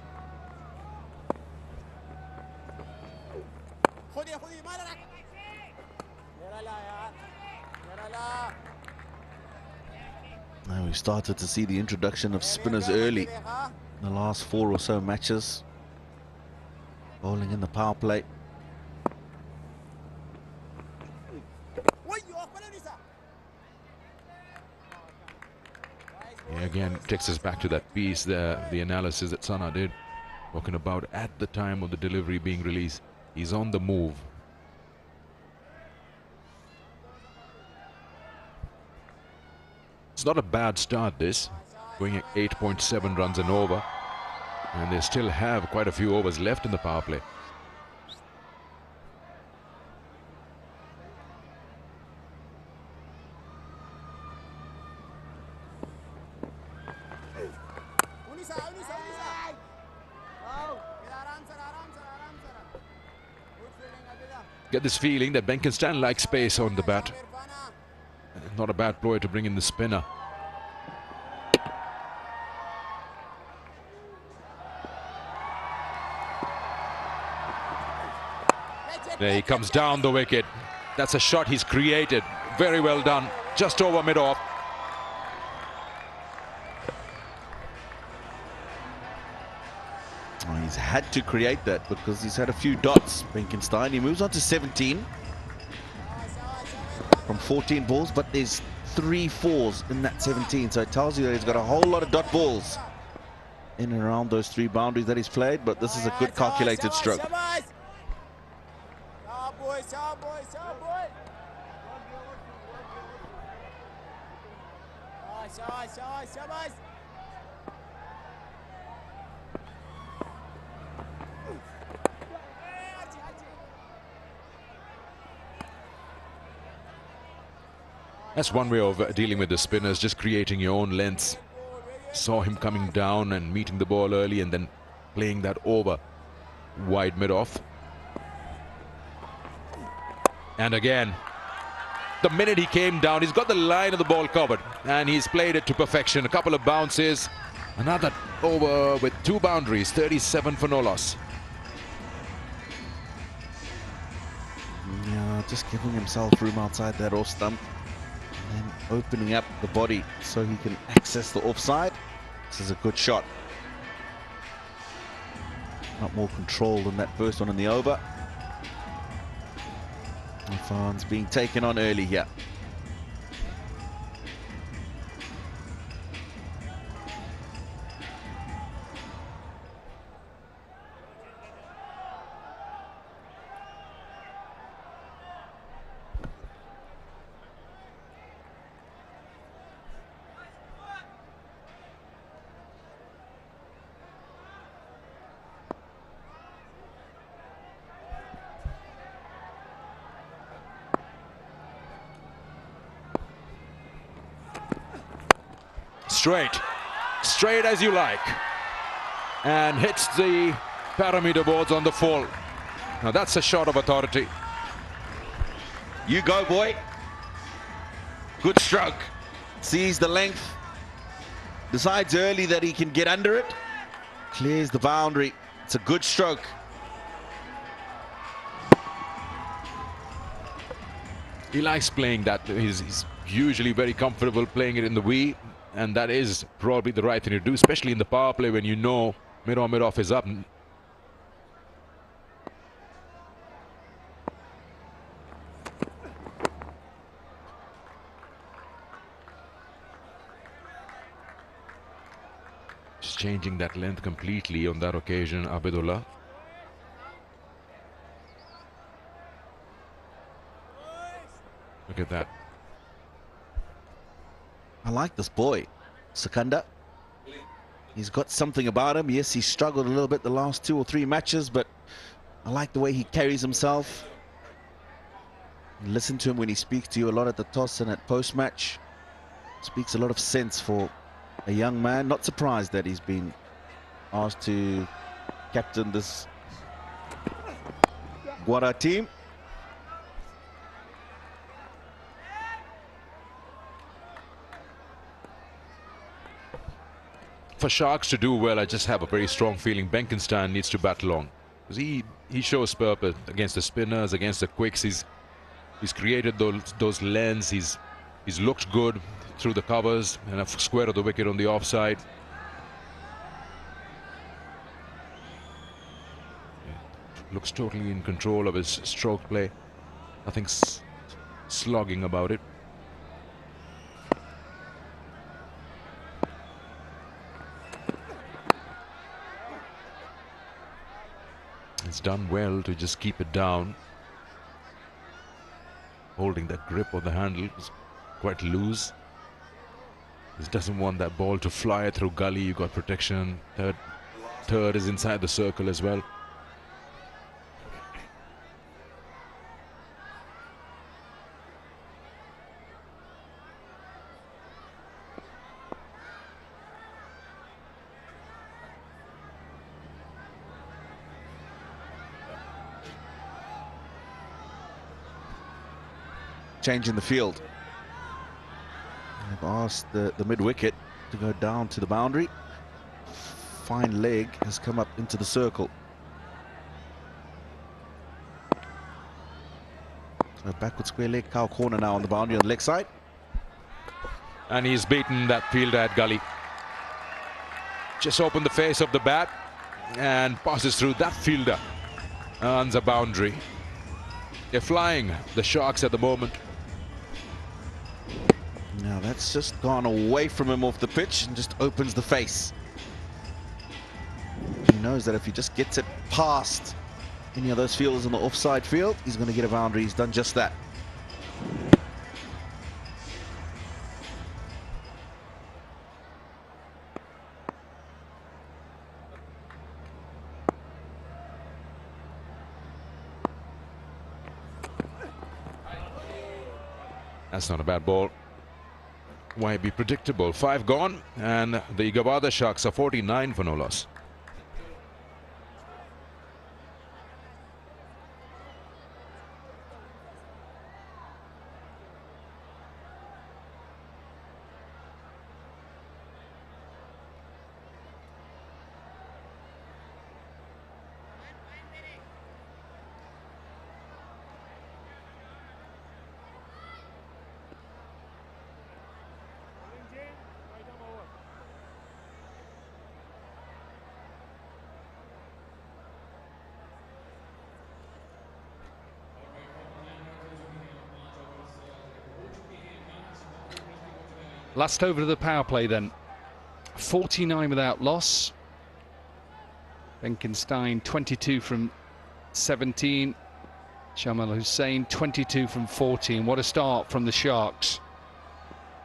Now we started to see the introduction of spinners early in the last 4 or so matches. Bowling in the power play.
Yeah, again, takes us back to that piece there, the analysis that Sana did, talking about at the time of the delivery being released. He's on the move. It's not a bad start, this. Going at 8.7 runs and over. And they still have quite a few overs left in the power play. Get this feeling that Benkenstein likes space on the bat. Not a bad ploy to bring in the spinner. There he comes down the wicket. That's a shot he's created. Very well done. Just over mid-off.
Oh, he's had to create that because he's had a few dots, Benkenstein. He moves on to 17 from 14 balls, but there's 3 fours in that 17. So it tells you that he's got a whole lot of dot balls in and around those 3 boundaries that he's played, but this is a good calculated stroke.
That's one way of dealing with the spinners, just creating your own lengths. Saw him coming down and meeting the ball early and then playing that over wide mid-off. And again, the minute he came down, he's got the line of the ball covered and he's played it to perfection. A couple of bounces, another over with 2 boundaries, 37 for no loss.
Yeah, just giving himself room outside that off stump and opening up the body so he can access the offside. This is a good shot. Not more control than that first one in the over. Irfan's being taken on early here.
Straight as you like, and hits the parameter boards on the fall. Now that's a shot of authority.
You go, boy. Good stroke. Sees the length. Decides early that he can get under it. Clears the boundary. It's a good stroke.
He likes playing that. He's usually very comfortable playing it in the V, and that is probably the right thing to do, especially in the power play when you know mid-on mid-off is up. Just changing that length completely on that occasion, Abidullah. Look at that.
I like this boy, Sikandar. He's got something about him. Yes, he struggled a little bit the last 2 or 3 matches, but I like the way he carries himself. Listen to him when he speaks to you a lot at the toss and at post-match. Speaks a lot of sense for a young man. Not surprised that he's been asked to captain this Gwadar team.
For Sharks to do well, I just have a very strong feeling Benkenstein needs to bat long, because he shows purpose against the spinners, against the quicks. He's created those lengths. He's looked good through the covers and a square of the wicket on the offside. Looks totally in control of his stroke play. Nothing slogging about it. It's done well to just keep it down. Holding that grip of the handle is quite loose. Just doesn't want that ball to fly through gully. You got protection. Third is inside the circle as well.
Change in the field. They've asked the mid-wicket to go down to the boundary. Fine leg has come up into the circle. So backward square leg, cow corner now on the boundary on the leg side.
And he's beaten that fielder at gully. Just opened the face of the bat and passes through that fielder. Earns a boundary. They're flying, the Sharks, at the moment.
Now that's just gone away from him off the pitch and just opens the face. He knows that if he just gets it past any of those fielders in the offside field, he's going to get a boundary. He's done just that.
That's not a bad ball. Why be predictable? 5 gone, and the Gwadar Sharks are 49 for no loss.
Last over to the power play then. 49 without loss. Benkenstein 22 from 17. Shamal Hussain 22 from 14. What a start from the Sharks.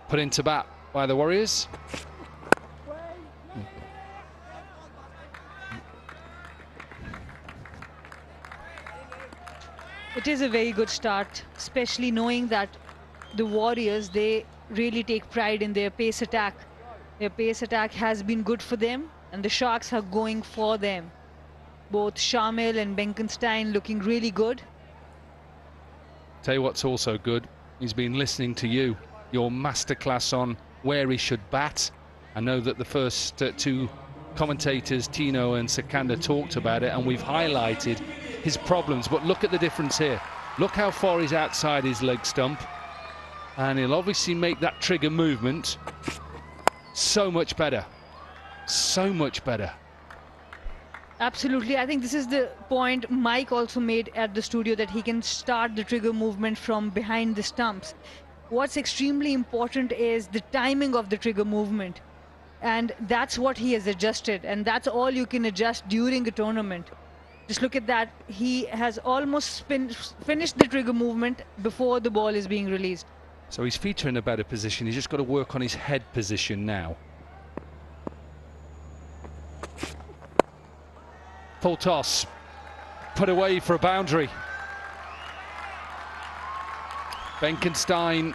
Put into bat by the Warriors.
It is a very good start, especially knowing that the Warriors, they really take pride in their pace attack. Their pace attack has been good for them, and the Sharks are going for them. Both Shamil and Benkenstein looking really good.
Tell you what's also good, he's been listening to you, your masterclass on where he should bat. I know that the first two commentators, Tino and Sikandar, talked about it, and we've highlighted his problems, but look at the difference here. Look how far he's outside his leg stump, and he'll obviously make that trigger movement so much better, so much better.
Absolutely. I think this is the point Mike also made at the studio, that he can start the trigger movement from behind the stumps. What's extremely important is the timing of the trigger movement, and that's what he has adjusted, and that's all you can adjust during a tournament. Just look at that. He has almost finished the trigger movement before the ball is being released.
So his feet are in a better position. He's just got to work on his head position now. Full toss, put away for a boundary. Benkenstein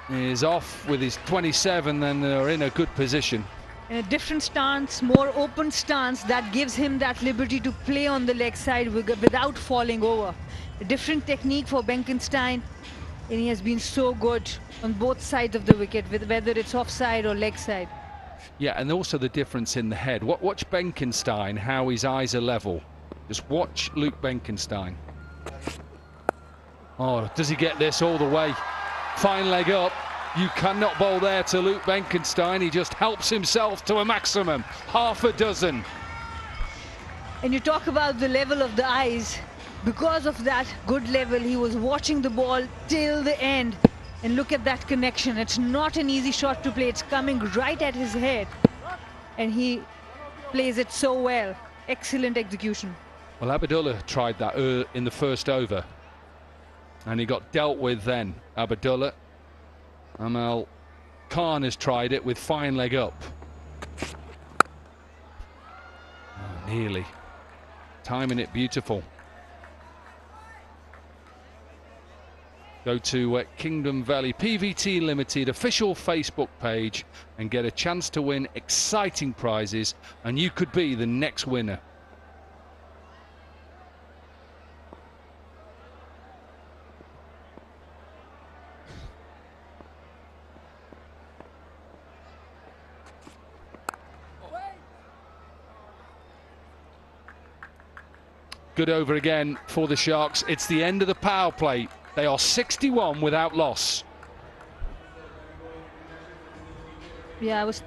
is off with his 27, and they're in a good position.
In a different stance, more open stance, that gives him that liberty to play on the leg side without falling over. A different technique for Benkenstein, and he has been so good on both sides of the wicket, whether it's offside or leg side.
Yeah, and also the difference in the head. Watch Benkenstein, how his eyes are level. Just watch Luke Benkenstein. Oh, does he get this all the way? Fine leg up. You cannot bowl there to Luke Benkenstein. He just helps himself to a maximum. Half a dozen.
And you talk about the level of the eyes. Because of that good level, he was watching the ball till the end. And look at that connection. It's not an easy shot to play. It's coming right at his head. And he plays it so well. Excellent execution.
Well, Abdullah tried that in the first over, and he got dealt with then. Abdullah. Amal Khan has tried it with fine leg up. Oh, nearly. Timing it beautiful. Go to Kingdom Valley PVT Limited official Facebook page and get a chance to win exciting prizes, and you could be the next winner. Good over again for the Sharks. It's the end of the power play. They are 61 without loss.
Yeah, I was...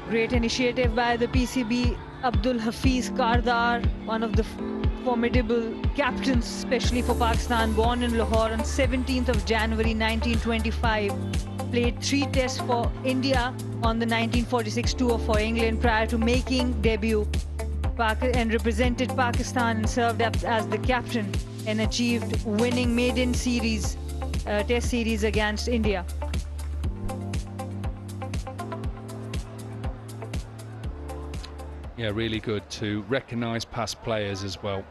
Great initiative by the PCB. Abdul Hafiz Kardar, one of the formidable captains, especially for Pakistan, born in Lahore on 17th of January 1925. played 3 tests for India on the 1946 tour for England prior to making debut and represented Pakistan and served as the captain and achieved winning maiden series, test series against India.
Yeah, really good to recognise past players as well.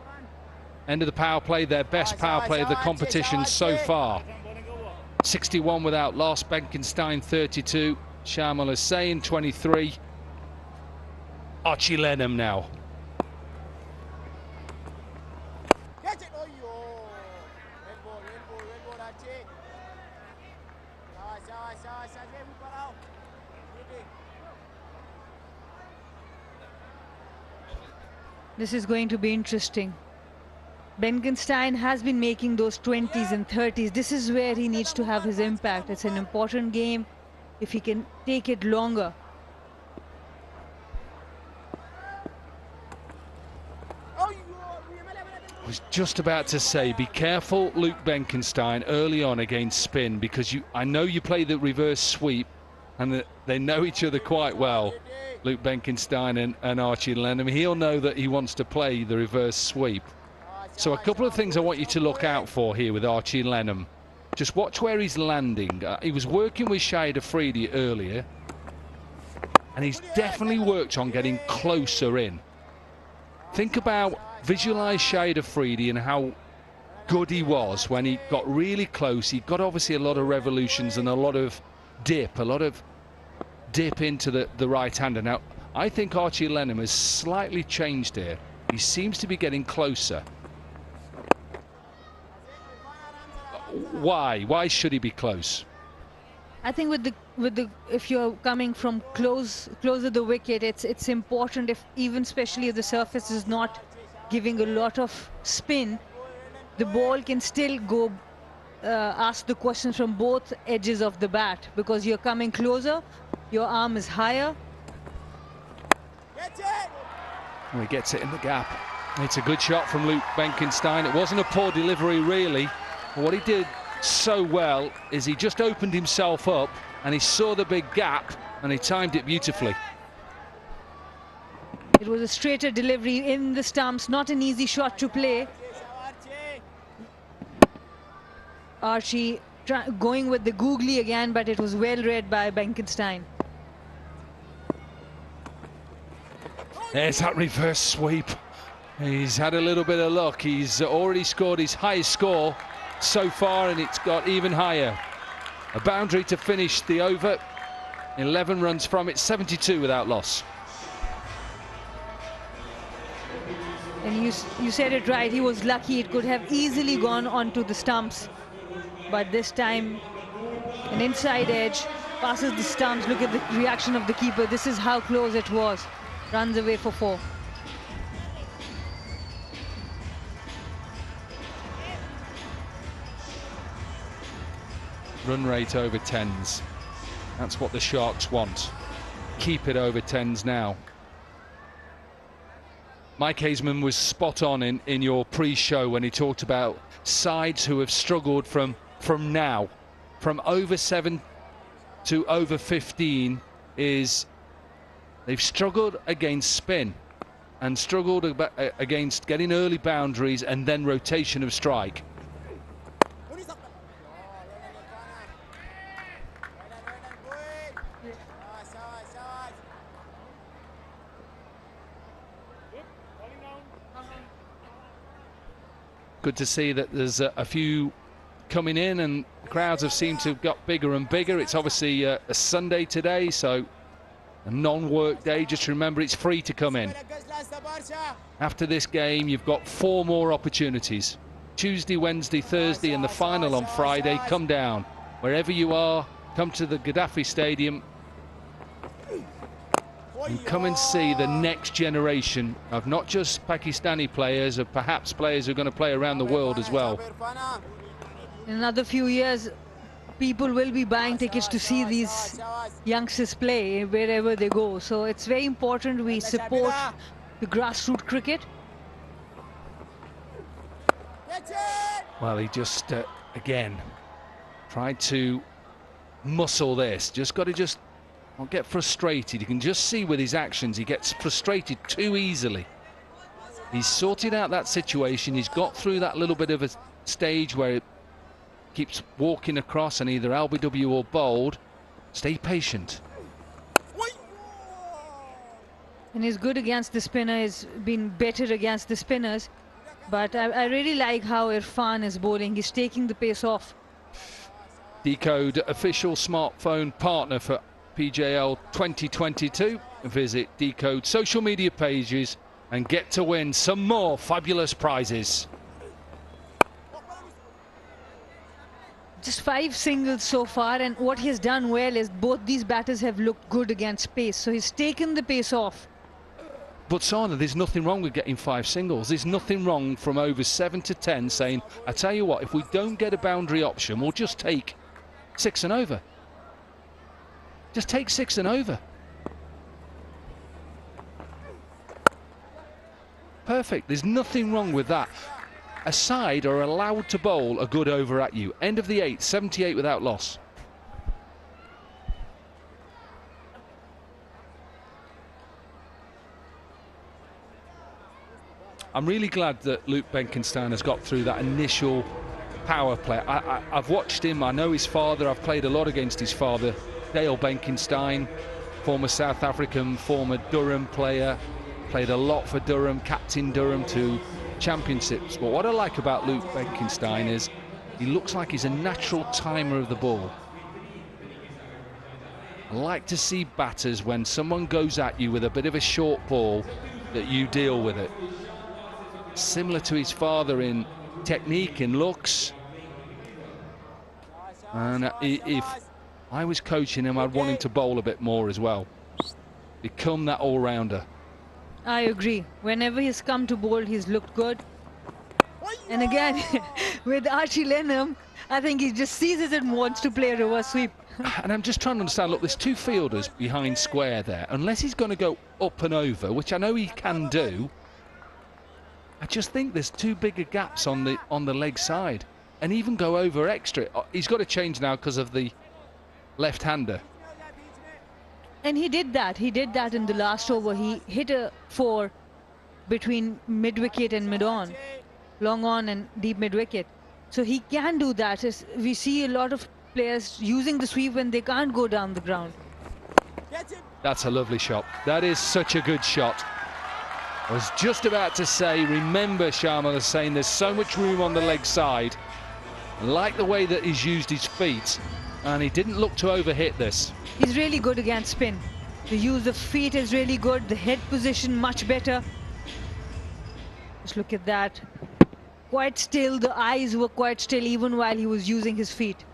End of the power play, their best power play of the competition so far. 61 without loss, Benkenstein 32, Shamil Hussain 23. Archie Lenham now.
This is going to be interesting. Benkenstein has been making those 20s and 30s. This is where he needs to have his impact. It's an important game if he can take it longer.
I was just about to say, be careful, Luke Benkenstein, early on against spin, because I know you play the reverse sweep, and they know each other quite well, Luke Benkenstein and Archie Lenham. He'll know that he wants to play the reverse sweep. So a couple of things I want you to look out for here with Archie Lenham. Just watch where he's landing. He was working with Shahid Afridi earlier, and he's definitely worked on getting closer in. Think about, visualise Shahid Afridi and how good he was when he got really close. He got obviously a lot of revolutions and a lot of dip into the right-hander. Now, I think Archie Lenham has slightly changed here. He seems to be getting closer. Why? Why should he be close?
I think if you're coming from closer to the wicket, it's important, especially if the surface is not giving a lot of spin, the ball can still go ask the questions from both edges of the bat, because you're coming closer, your arm is higher.
He gets it in the gap. It's a good shot from Luke Benkenstein. It wasn't a poor delivery, really. What he did so well is he just opened himself up and he saw the big gap and he timed it beautifully.
It was a straighter delivery in the stumps, not an easy shot to play. Archie going with the googly again, but it was well read by Benkenstein.
There's that reverse sweep. He's had a little bit of luck. He's already scored his highest score so far, and it's got even higher. A boundary to finish the over. 11 runs from it, 72 without loss.
And you said it right, he was lucky. It could have easily gone onto the stumps, but this time an inside edge passes the stumps. Look at the reaction of the keeper. This is how close it was. Runs away for 4.
Run rate over 10s. That's what the Sharks want. Keep it over 10s now. Mike Hazeman was spot on in your pre-show when he talked about sides who have struggled from now. From over 7 to over 15 is they've struggled against spin and struggled against getting early boundaries and then rotation of strike. Good to see that there's a few coming in, and crowds have seemed to have got bigger and bigger. It's obviously a Sunday today, so a non-work day. Just remember, it's free to come in. After this game, you've got 4 more opportunities. Tuesday, Wednesday, Thursday, and the final on Friday. Come down. Wherever you are, come to the Gaddafi Stadium and come and see the next generation of not just Pakistani players, of perhaps players who are going to play around the world as well.
In another few years, people will be buying tickets to see these youngsters play wherever they go. So it's very important we support the grassroots cricket.
Well, he just, again, tried to muscle this. Just got to not get frustrated. You can just see with his actions, he gets frustrated too easily. He's sorted out that situation. He's got through that little bit of a stage where it keeps walking across and either LBW or bowled. Stay patient.
And he's good against the spinner. He's been better against the spinners. But I really like how Irfan is bowling. He's taking the pace off.
Decode official smartphone partner for PJL 2022. Visit Decode social media pages and get to win some more fabulous prizes.
Just 5 singles so far, and what he has done well is both these batters have looked good against pace. So he's taken the pace off.
But Sana, there's nothing wrong with getting 5 singles. There's nothing wrong from over 7 to 10 saying, I tell you what, if we don't get a boundary option, we'll just take 6 and over. Just take 6 and over. Perfect. There's nothing wrong with that. A side are allowed to bowl a good over at you. End of the 8th, 78 without loss. I'm really glad that Luke Benkenstein has got through that initial power play. I've watched him. I know his father. I've played a lot against his father, Dale Benkenstein, former South African, former Durham player. Played a lot for Durham, captain Durham to championships. But what I like about Luke Benkenstein is he looks like he's a natural timer of the ball. I like to see batters, when someone goes at you with a bit of a short ball, that you deal with it. Similar to his father in technique and looks. And if I was coaching him, I'd want him to bowl a bit more as well. Become that all-rounder.
I agree. Whenever he's come to bowl, he's looked good. And again, with Archie Lenham, I think he just sees it and wants to play a reverse sweep.
And I'm just trying to understand, look, there's 2 fielders behind square there. Unless he's going to go up and over, which I know he can do, I just think there's 2 bigger gaps on the leg side. And even go over extra. He's got to change now because of the left-hander.
And he did that. He did that in the last over. He hit a 4 between mid-wicket and mid-on. Long on and deep mid-wicket. So he can do that. We see a lot of players using the sweep when they can't go down the ground.
That's a lovely shot. That is such a good shot. I was just about to say, remember Sharma was saying there's so much room on the leg side. I like the way that he's used his feet, and he didn't look to overhit this.
He's really good against spin. The use of feet is really good. The head position much better. Just look at that. Quite still. The eyes were quite still even while he was using his feet.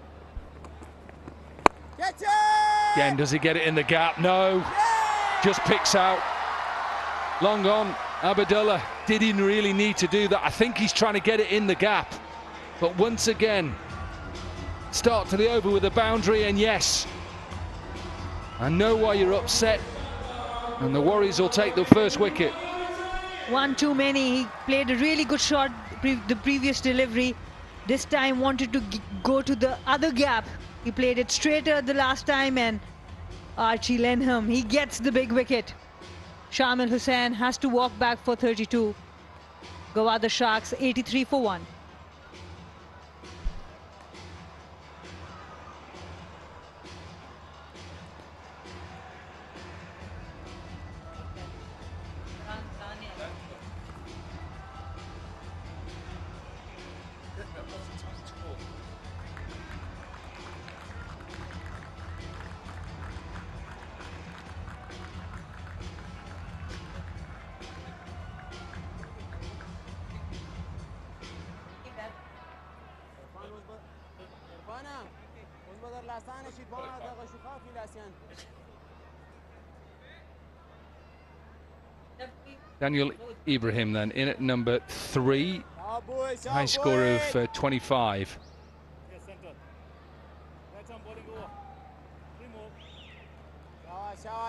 Again, does he get it in the gap? No. Just picks out. Long on. Abdullah didn't really need to do that. I think he's trying to get it in the gap. But once again, start to the over with a boundary, and yes, I know why you're upset, and the Warriors will take the first wicket.
1 too many. He played a really good shot the previous delivery. This time wanted to go to the other gap. He played it straighter the last time, and Archie Lenham, he gets the big wicket. Shamil Hussain has to walk back for 32. Gwadar Sharks 83 for 1.
Daniel Ibrahim then in at number 3, high score of 25.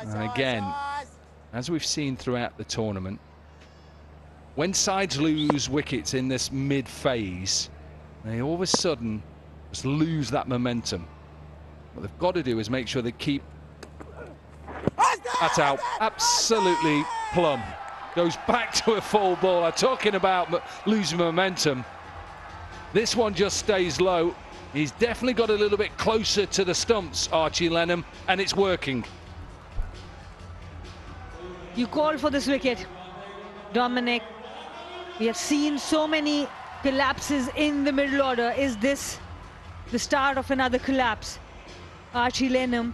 And again, as we've seen throughout the tournament, when sides lose wickets in this mid phase, they all of a sudden just lose that momentum. What they've got to do is make sure they keep... That's out. Absolutely plumb. Goes back to a full ball. I'm talking about losing momentum. This one just stays low. He's definitely got a little bit closer to the stumps, Archie Lenham, and it's working.
You called for this wicket, Dominic. We have seen so many collapses in the middle order. Is this the start of another collapse? Archie Lenham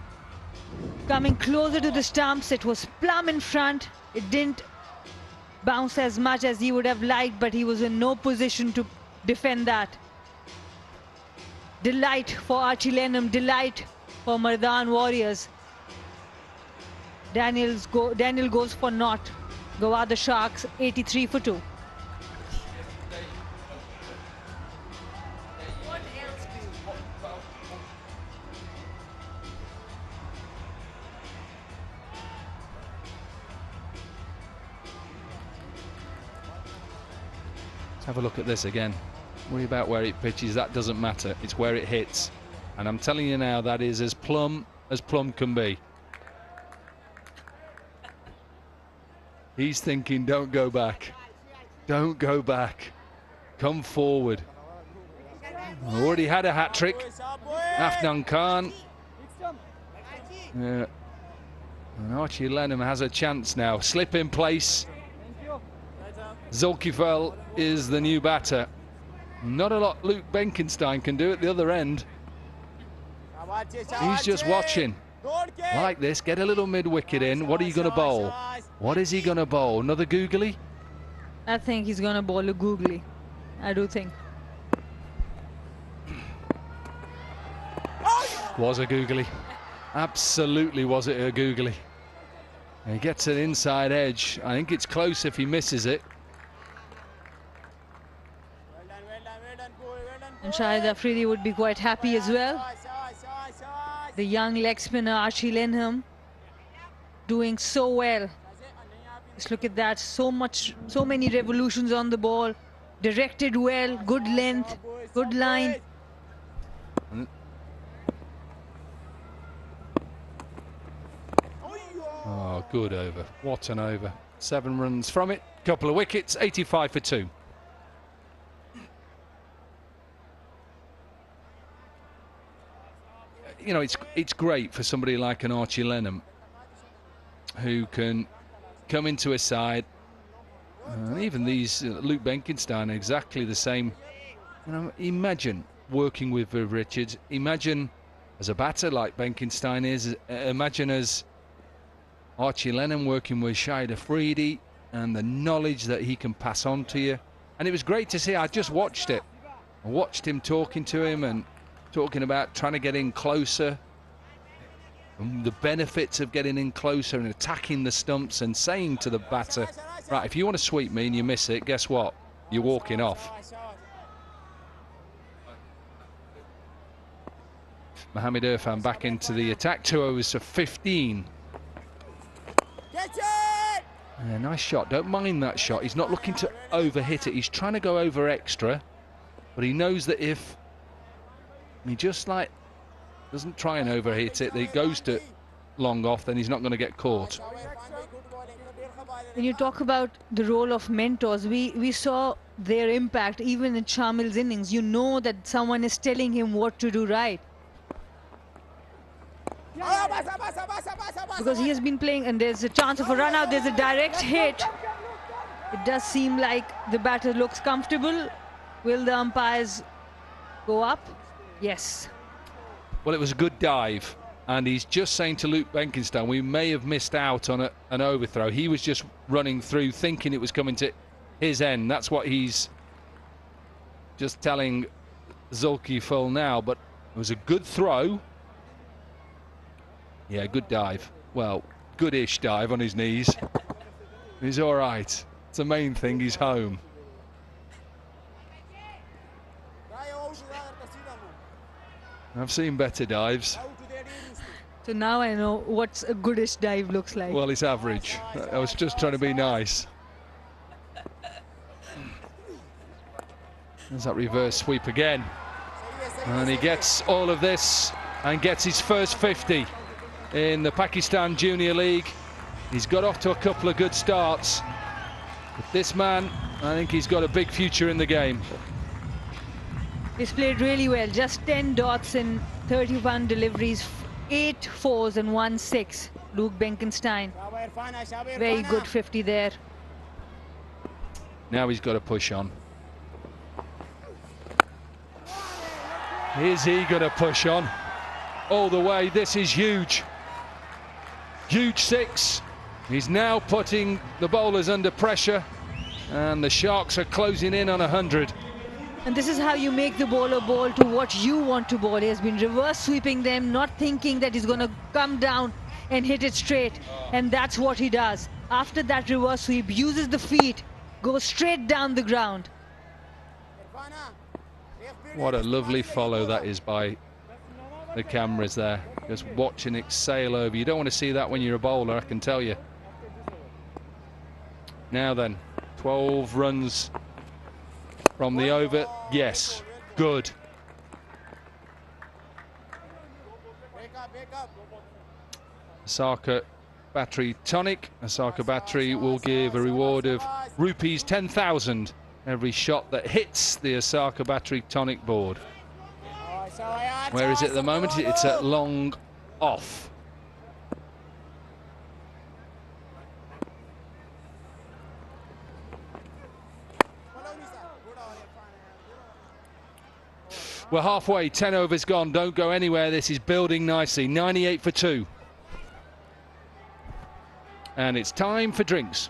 coming closer to the stumps. It was plumb in front. It didn't bounce as much as he would have liked, but he was in no position to defend that. Delight for Archie Lenham, delight for Mardan Warriors. Daniel goes for naught. Gwadar Sharks 83 for 2.
Let's have a look at this again. Worry about where it pitches, that doesn't matter. It's where it hits. And I'm telling you now, that is as plumb can be. He's thinking, don't go back. Don't go back. Come forward. Already had a hat-trick. Afnan Khan. Yeah. And Archie Lenham has a chance now. Slip in place. Zulkifel is the new batter. Not a lot Luke Benkenstein can do at the other end. He's just watching. Like this, get a little mid-wicket in. What are you going to bowl? What is he going to bowl? Another googly?
I think he's going to bowl a googly. I do think.
Was a googly. Absolutely was it a googly. He gets an inside edge. I think it's close if he misses it.
And Shahid Afridi would be quite happy as well. The young leg spinner Archie Lenham doing so well. Just look at that, so many revolutions on the ball, directed well, good length, good line.
Oh, good over. What an over. 7 runs from it, couple of wickets, 85 for 2. You know, it's great for somebody like an Archie Lenham who can come into a side, and even these Luke Benkenstein are exactly the same. You know, imagine working with Viv Richards. Imagine as a batter like Benkenstein is. Imagine as Archie Lenham working with Shahid Afridi, and the knowledge that he can pass on to you. And it was great to see. I just watched it. I watched him talking to him and talking about trying to get in closer, and the benefits of getting in closer and attacking the stumps, and saying to the batter, right, if you want to sweep me and you miss it, guess what? You're walking off. Mohamed Irfan back into the attack. 2 overs for 15. Yeah, nice shot. Don't mind that shot. He's not looking to overhit it. He's trying to go over extra, but he knows that if he just doesn't try and overhit it, it goes to long off, then he's not going to get caught.
When you talk about the role of mentors, we saw their impact even in Shamil's innings. You know that someone is telling him what to do right. Because he has been playing, and there's a chance of a run out, there's a direct hit. It does seem like the batter looks comfortable. Will the umpires go up? Yes.
Well, it was a good dive, and he's just saying to Luke Benkenstein, we may have missed out on an overthrow. He was just running through thinking it was coming to his end. That's what he's just telling Zulkifel now, but it was a good throw. Yeah, good dive. Well, goodish dive on his knees. He's all right. It's the main thing, he's home. I've seen better dives.
So now I know what a goodish dive looks like.
Well, it's average. I was just trying to be nice. There's that reverse sweep again. And he gets all of this and gets his first 50 in the Pakistan Junior League. He's got off to a couple of good starts. But this man, I think he's got a big future in the game.
He's played really well. Just 10 dots in 31 deliveries, 8 fours and 1 6. Luke Benkenstein. Very good 50 there.
Now he's got to push on. Is he going to push on all the way? This is huge. Huge 6. He's now putting the bowlers under pressure, and the Sharks are closing in on 100.
And this is how you make the bowler bowl to what you want to bowl. He has been reverse sweeping them, not thinking that he's going to come down and hit it straight. And that's what he does. After that reverse sweep, uses the feet, goes straight down the ground.
What a lovely follow that is by the cameras there. Just watching it sail over. You don't want to see that when you're a bowler, I can tell you. Now then, 12 runs from the over. Yes, good. Osaka Battery Tonic. Osaka Battery will give a reward of rupees 10,000 every shot that hits the Osaka Battery Tonic board. Where is it at the moment? It's at long off. We're halfway, 10 overs gone. Don't go anywhere. This is building nicely. 98 for 2. And it's time for drinks.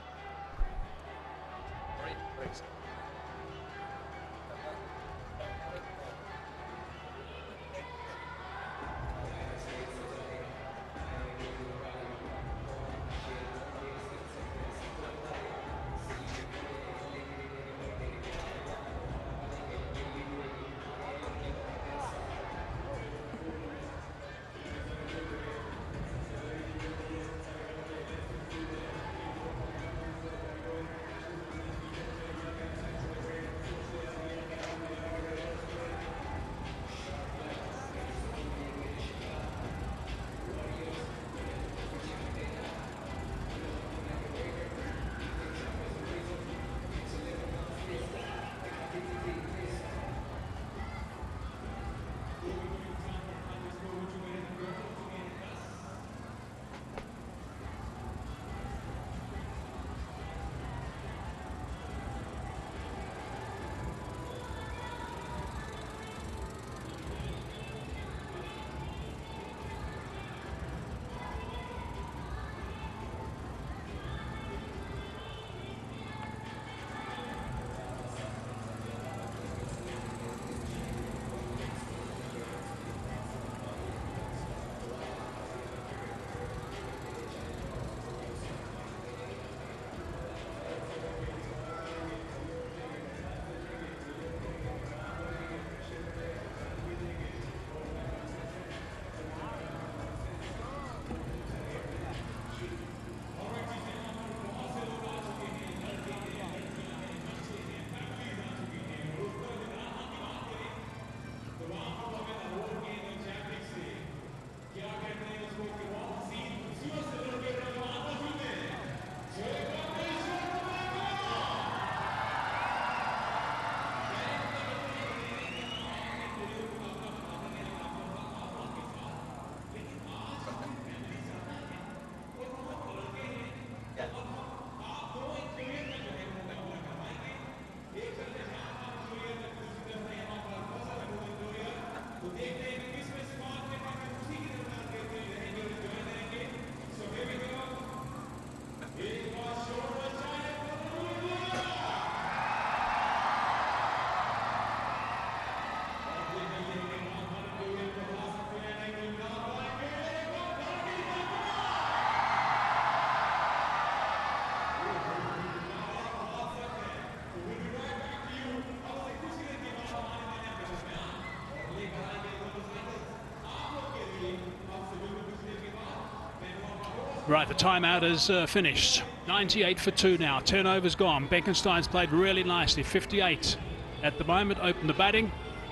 Right, the timeout is finished. 98 for 2 now. 10 overs gone. Benkenstein's played really nicely. 58 at the moment. Opened the batting.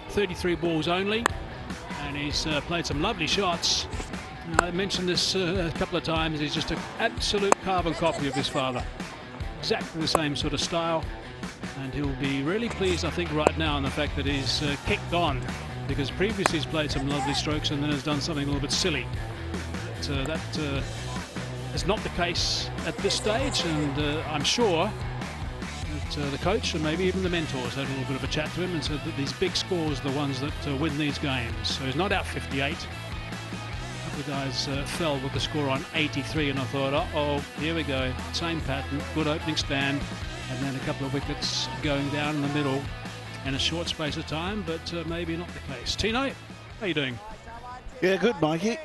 33 balls only. And he's played some lovely shots. I mentioned this a couple of times. He's just an absolute carbon copy of his father. Exactly the same sort of style. And he'll be really pleased, I think, right now in the fact that he's kicked on. Because previously he's played some lovely strokes and then has done something a little bit silly. But that is not the case at this stage. And I'm sure the coach and maybe even the mentors had a little bit of a chat to him and said that these big scores are the ones that win these games. So he's not out 58. A couple of guys fell with the score on 83, and I thought, oh, here we go. Same pattern, good opening stand, and then a couple of wickets going down in the middle in a short space of time, but maybe not the case. Tino, how are you doing?
Yeah, good, Mikey.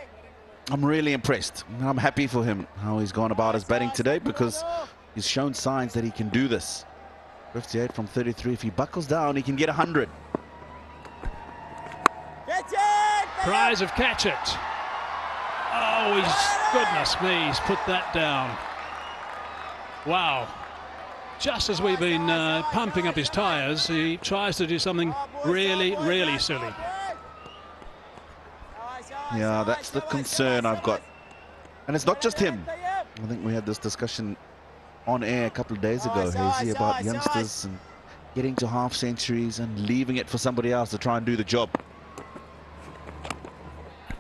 I'm really impressed. I'm happy for him, how he's gone about his batting today, because he's shown signs that he can do this. 58 from 33. If he buckles down, he can get 100.
Prize of catch it. Oh, goodness me, he's put that down. Wow. Just as we've been pumping up his tyres, he tries to do something really, really silly.
Yeah, that's the concern I've got. And it's not just him. I think we had this discussion on air a couple of days ago, Hazy, about youngsters and getting to half centuries and leaving it for somebody else to try and do the job.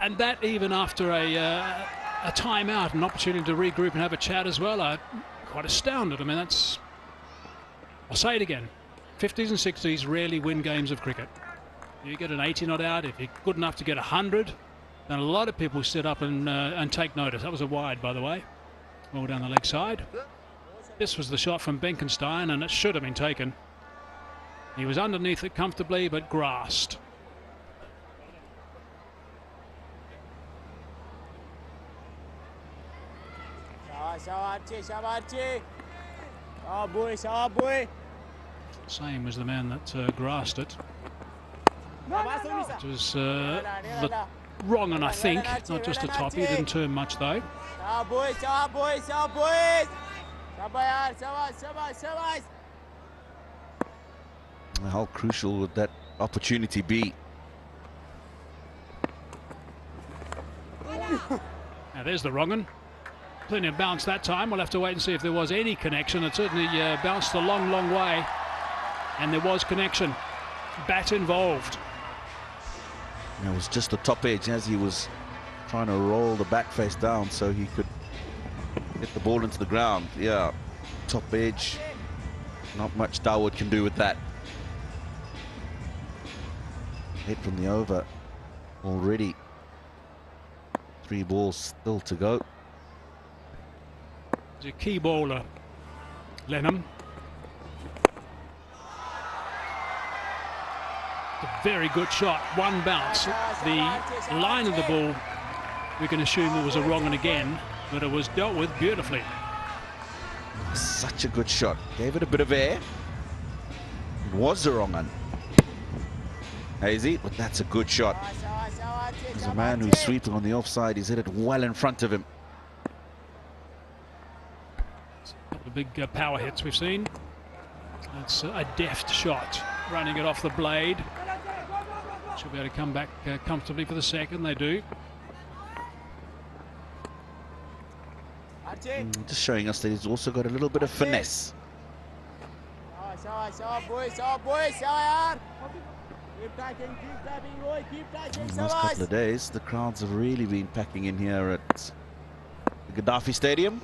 And that even after a timeout, an opportunity to regroup and have a chat as well. I'm quite astounded. I mean, that's... I'll say it again. 50s and 60s rarely win games of cricket. You get an 80 not out, if you're good enough to get 100, then a lot of people sit up and take notice. That was a wide, by the way. All down the leg side. This was the shot from Benkenstein, and it should have been taken. He was underneath it comfortably, but grasped. Same as the man that grasped it. It was the wrong one, I think, not just a top. He didn't turn much though.
How crucial would that opportunity be?
Now there's the wrong one. Plenty of bounce that time. We'll have to wait and see if there was any connection. It certainly bounced a long, long way. And there was connection. Bat involved.
It was just the top edge as he was trying to roll the back face down so he could hit the ball into the ground. Yeah, top edge. Not much Dawood can do with that. Hit from the over already. 3 balls still to go.
He's a key bowler, Lenham. A very good shot, one bounce. The line of the ball, we can assume it was a wrong one again, but it was dealt with beautifully.
Such a good shot. Gave it a bit of air. It was the wrong one. Hazy, but that's a good shot. There's a man who's sweeping on the offside. He's hit it well in front of him.
The big power hits we've seen. It's a deft shot, running it off the blade. Should be able to come back comfortably for the second. They do.
Just showing us that he's also got a little bit of finesse. In the last couple of days, the crowds have really been packing in here at the Gaddafi Stadium.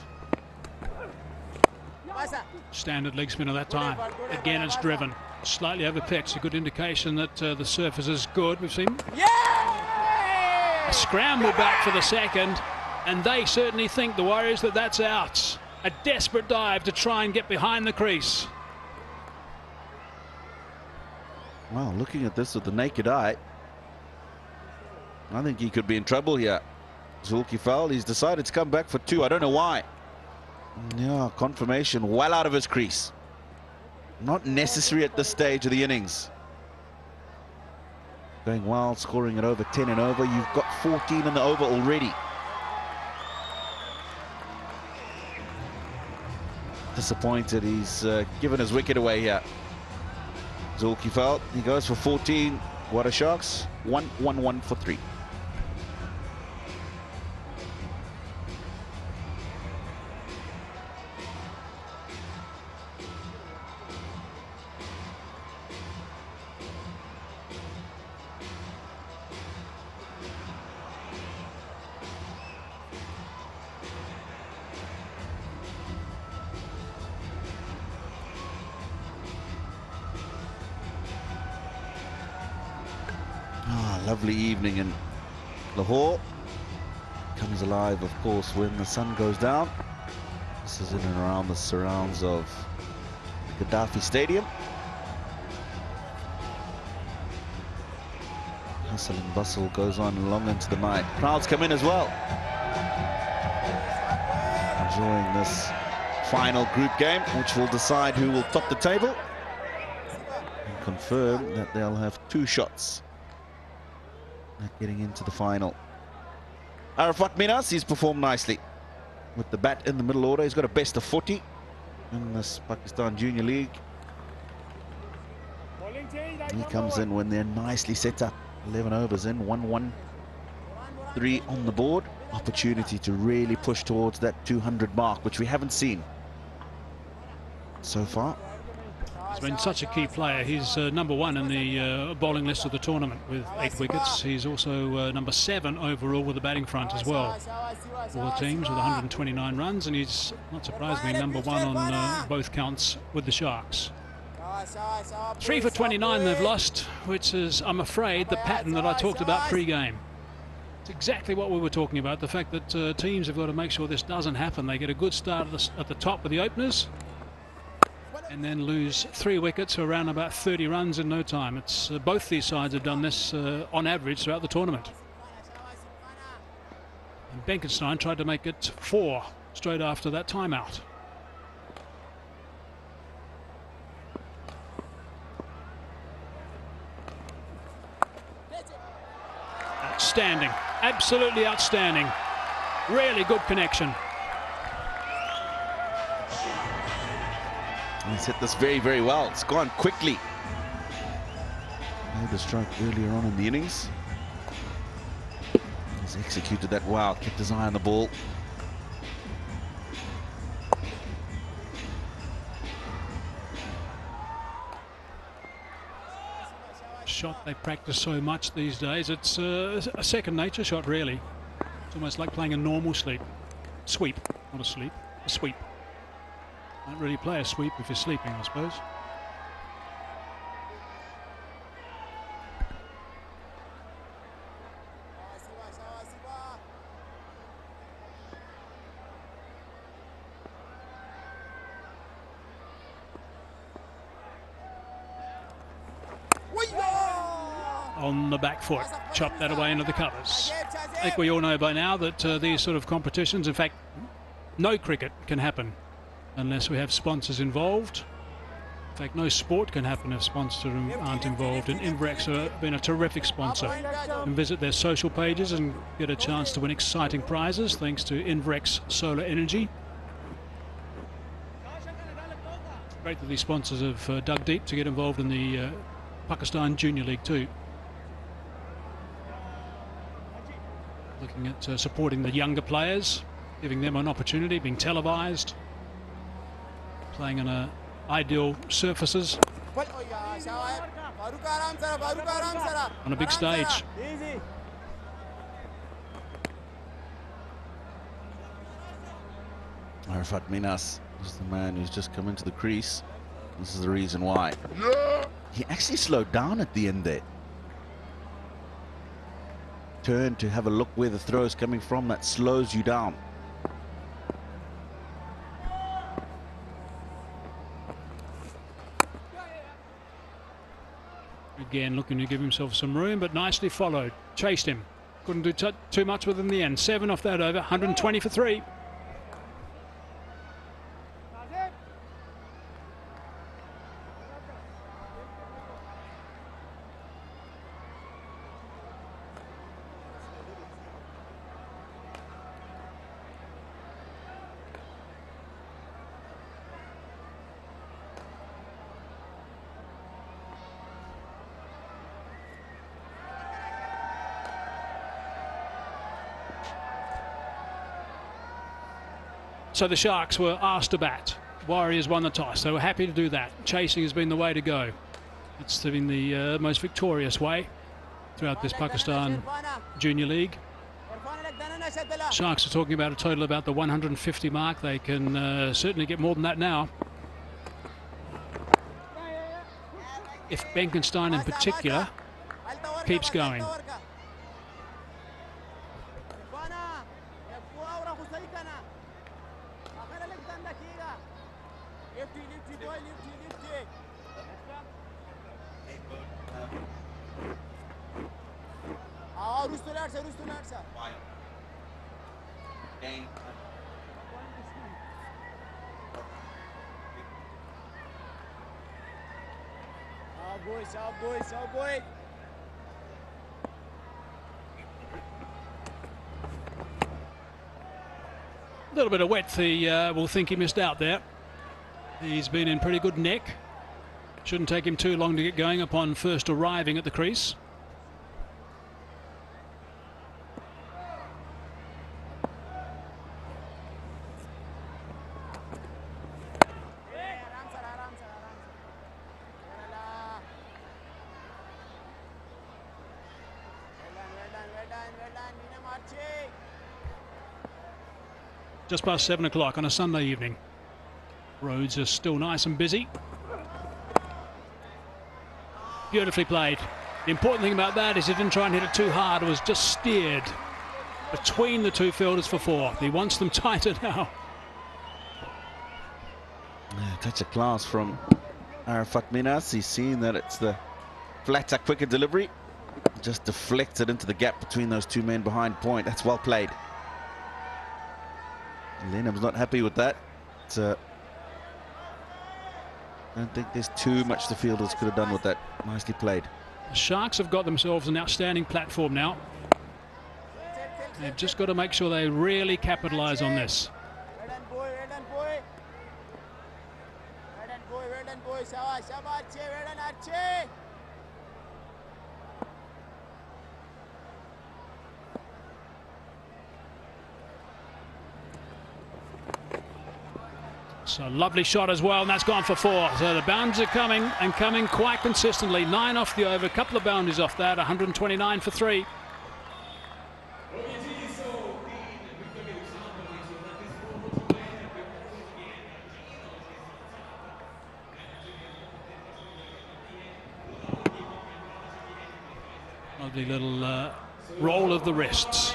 Standard leg spinner that time. Again, it's driven. Slightly over pitch. A good indication that the surface is good. We've seen a scramble back for the second, and they certainly think, the Warriors, that that's out. A desperate dive to try and get behind the crease.
Well, looking at this with the naked eye, I think he could be in trouble here. Zulkifil, he's decided to come back for 2. I don't know why. Yeah, confirmation well out of his crease. Not necessary at this stage of the innings. Going well, scoring it over 10 and over. You've got 14 in the over already. Disappointed he's given his wicket away here. Zulkifil, he goes for 14. Gwadar Sharks, 1-1-1 for 3. A lovely evening in Lahore. Comes alive, of course, when the sun goes down. This is in and around the surrounds of the Gaddafi Stadium. Hustle and bustle goes on long into the night. Crowds come in as well. Enjoying this final group game, which will decide who will top the table and confirm that they'll have 2 shots at getting into the final. Arafat Minas, he's performed nicely with the bat in the middle order. He's got a best of 40 in this Pakistan Junior League. He comes in when they're nicely set up. 11 overs in, 1-1-3 on the board. Opportunity to really push towards that 200 mark, which we haven't seen so far.
He's been such a key player. He's number 1 in the bowling list of the tournament with 8 wickets. He's also number 7 overall with the batting front as well. All the teams with 129 runs, and he's, not surprisingly, number 1 on both counts with the Sharks. 3 for 29 they've lost, which is, I'm afraid, the pattern that I talked about pre-game. It's exactly what we were talking about, the fact that teams have got to make sure this doesn't happen. They get a good start at the top with the openers and then lose 3 wickets for around about 30 runs in no time. It's both these sides have done this on average throughout the tournament. And Benkenstein tried to make it 4 straight after that timeout. Outstanding, absolutely outstanding. Really good connection.
He's hit this very, very well. It's gone quickly. Made the stroke earlier on in the innings. He's executed that well, kept his eye on the ball.
Shot they practice so much these days. It's a second nature shot, really. It's almost like playing a normal sweep, not a sleep, a sweep. Don't really play a sweep if you're sleeping, I suppose. On the back foot, chop that away into the covers. I think we all know by now that these sort of competitions, in fact, no cricket can happen unless we have sponsors involved. In fact, no sport can happen if sponsors aren't involved, and Invrex have been a terrific sponsor. You can visit their social pages and get a chance to win exciting prizes thanks to Invrex Solar Energy. Great that these sponsors have dug deep to get involved in the Pakistan Junior League too. Looking at supporting the younger players, giving them an opportunity, being televised, playing on ideal surfaces, on a big stage.
Arafat Minas is the man who's just come into the crease. This is the reason why. He actually slowed down at the end there. Turn to have a look where the throw is coming from. That slows you down.
Again, looking to give himself some room, but nicely followed. Chased him. Couldn't do too much with him in the end. 7 off that over. 120 for 3. So the Sharks were asked to bat. Warriors won the toss. They were happy to do that. Chasing has been the way to go. It's been the most victorious way throughout this Pakistan Junior League. Sharks are talking about a total about the 150 mark. They can certainly get more than that now. If Benkenstein in particular keeps going. A little bit of wet, we'll think he missed out there. He's been in pretty good nick. Shouldn't take him too long to get going upon first arriving at the crease. Just past 7 o'clock on a Sunday evening. Roads are still nice and busy. Beautifully played. The important thing about that is he didn't try and hit it too hard. It was just steered between the two fielders for 4. He wants them tighter now.
Yeah, touch of class from Arafat Minas. He's seen that it's the flatter, quicker delivery. Just deflects it into the gap between those two men behind point. That's well played. Lenham's not happy with that. I don't think there's too much the fielders could have done with that. Nicely played.
The Sharks have got themselves an outstanding platform now. They've just got to make sure they really capitalise on this. So lovely shot as well, and that's gone for 4. So the boundaries are coming, and coming quite consistently. 9 off the over, a couple of boundaries off that, 129 for 3. Lovely little roll of the wrists.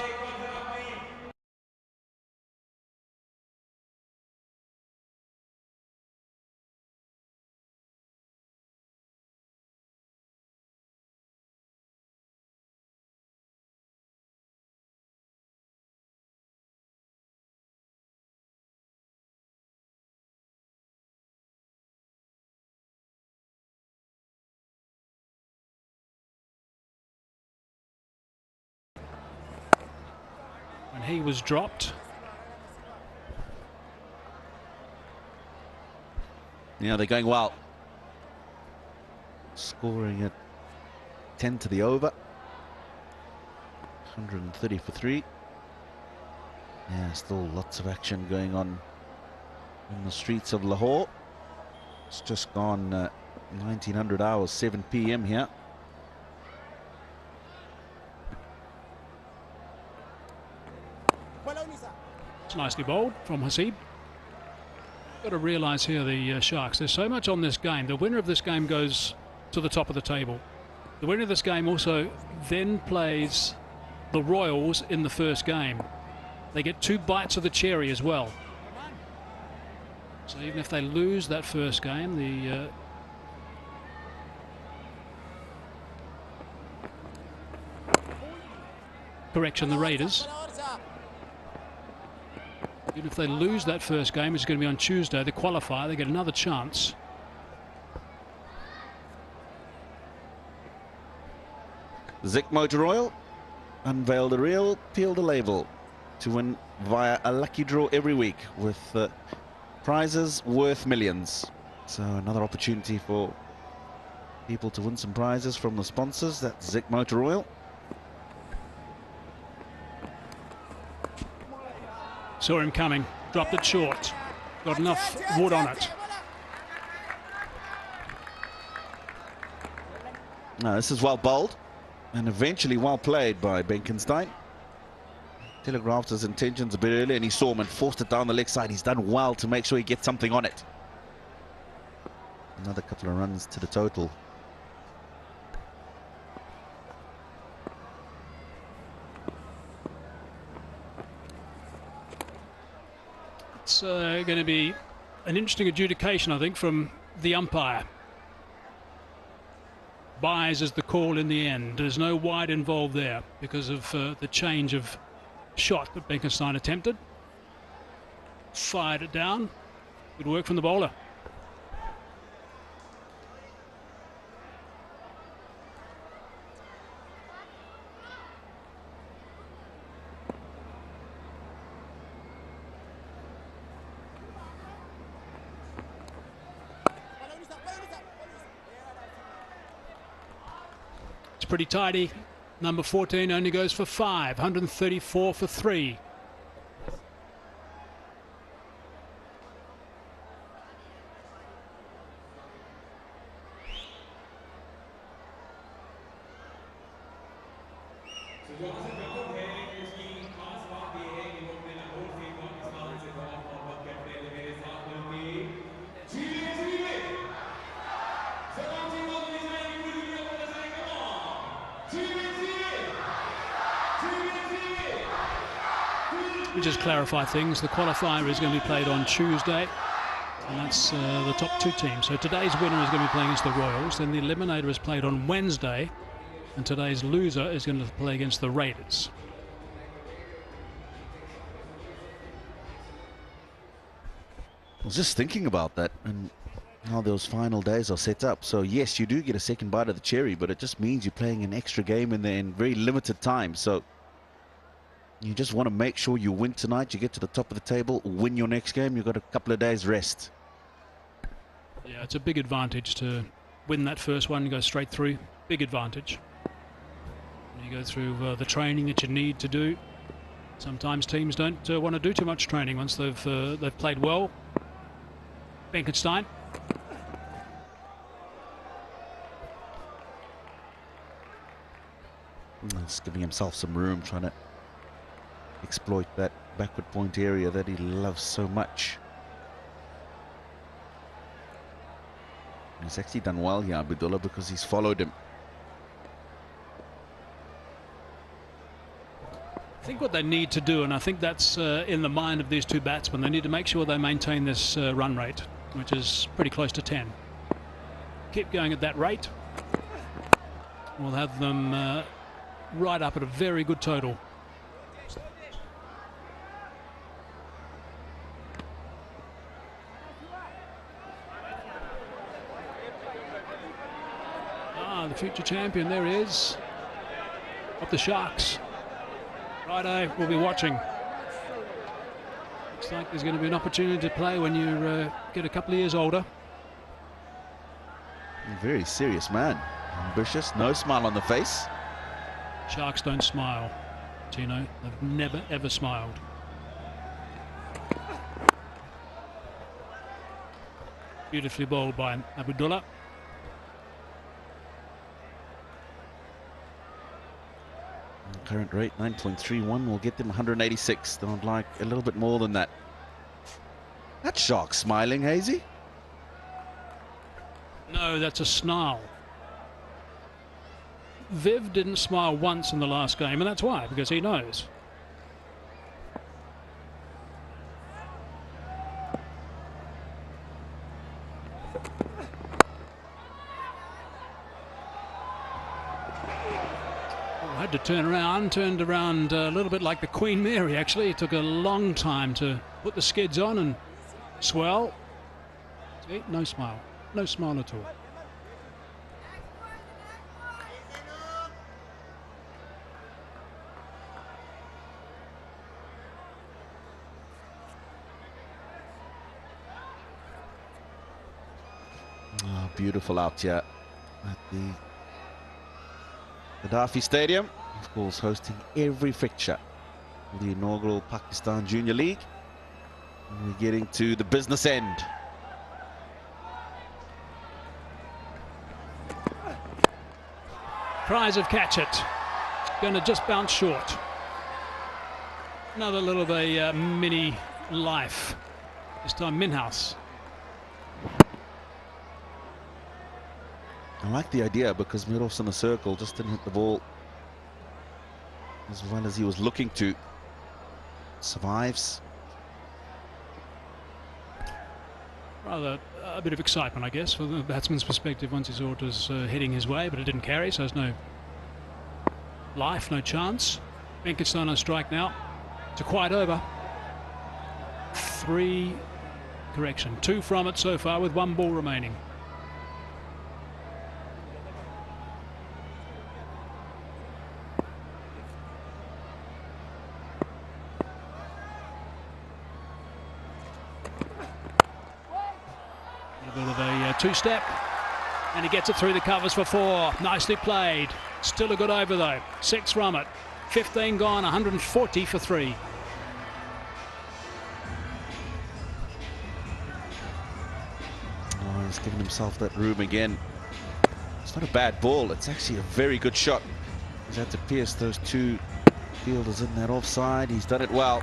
And he was dropped.
Yeah, they're going well. Scoring at 10 to the over. 130 for 3. Yeah, still lots of action going on in the streets of Lahore. It's just gone 1900 hours, 7 p.m. here.
It's nicely bowled from Hasib. Got to realise here the Sharks, there's so much on this game. The winner of this game goes to the top of the table. The winner of this game also then plays the Royals in the first game. They get 2 bites of the cherry as well. So even if they lose that first game, the correction, the Raiders. Even if they lose that first game, it's going to be on Tuesday, the qualifier, they get another chance.
Zik Motor Oil unveiled a reel, peeled the label to win via a lucky draw every week with prizes worth millions. So another opportunity for people to win some prizes from the sponsors. That's Zik Motor Oil.
Saw him coming, dropped it short. Got enough wood on it.
No, this is well bowled and eventually well played by Benkenstein. Telegraphed his intentions a bit earlier and he saw him and forced it down the leg side. He's done well to make sure he gets something on it. Another couple of runs to the total.
It's going to be an interesting adjudication, I think, from the umpire. Buys is the call in the end. There's no wide involved there because of the change of shot that Benkenstein attempted. Fired it down. Good work from the bowler. Pretty tidy. Number 14 only goes for 5, 134 for 3. We just clarify things. The qualifier is going to be played on Tuesday, and that's the top 2 teams. So today's winner is going to be playing against the Royals, then the eliminator is played on Wednesday, and today's loser is going to play against the Raiders.
I was just thinking about that and how those final days are set up. So yes, you do get a second bite of the cherry, but it just means you're playing an extra game in there in very limited time. So you just want to make sure you win tonight, you get to the top of the table, win your next game, you've got a couple of days rest.
Yeah, it's a big advantage to win that first one and go straight through. Big advantage. You go through the training that you need to do. Sometimes teams don't want to do too much training once they've played well. Benkenstein.
Just giving himself some room, trying to exploit that backward point area that he loves so much. He's actually done well here, Abdullah, because he's followed him.
I think what they need to do, and I think that's in the mind of these 2 batsmen, they need to make sure they maintain this run rate, which is pretty close to 10. Keep going at that rate. We'll have them right up at a very good total. The future champion, there he is, of the Sharks. Righto, we'll be watching. Looks like there's going to be an opportunity to play when you get a couple of years older.
A very serious man. Ambitious, no smile on the face.
Sharks don't smile, Tino. They've never, ever smiled. Beautifully bowled by Abdullah.
Current rate 9.31 will get them 186. They would like a little bit more than that. That Shark smiling, Hazy?
No, that's a snarl. Viv didn't smile once in the last game, and that's why, because he knows. Had to turn around, turned around a little bit like the Queen Mary, actually. It took a long time to put the skids on and swell. See, no smile. No smile at all.
Oh, beautiful out here at the Gaddafi Stadium, of course, hosting every fixture of the inaugural Pakistan Junior League. And we're getting to the business end.
Prize of catch it. Going to just bounce short. Another little mini life. This time Minhouse.
I like the idea because Miroff's in the circle, just didn't hit the ball as well as he was looking to.
Rather a bit of excitement, I guess, from the batsman's perspective once he saw it was heading his way, but it didn't carry, so there's no life, no chance. Benkestein on strike now. It's a quiet over. 2 from it so far with 1 ball remaining. A bit of a two-step, and he gets it through the covers for 4. Nicely played. Still a good over though. 6 from it. 15 gone, 140 for 3.
Oh, he's giving himself that room again. It's not a bad ball. It's actually a very good shot. He's had to pierce those 2 fielders in that offside. He's done it well.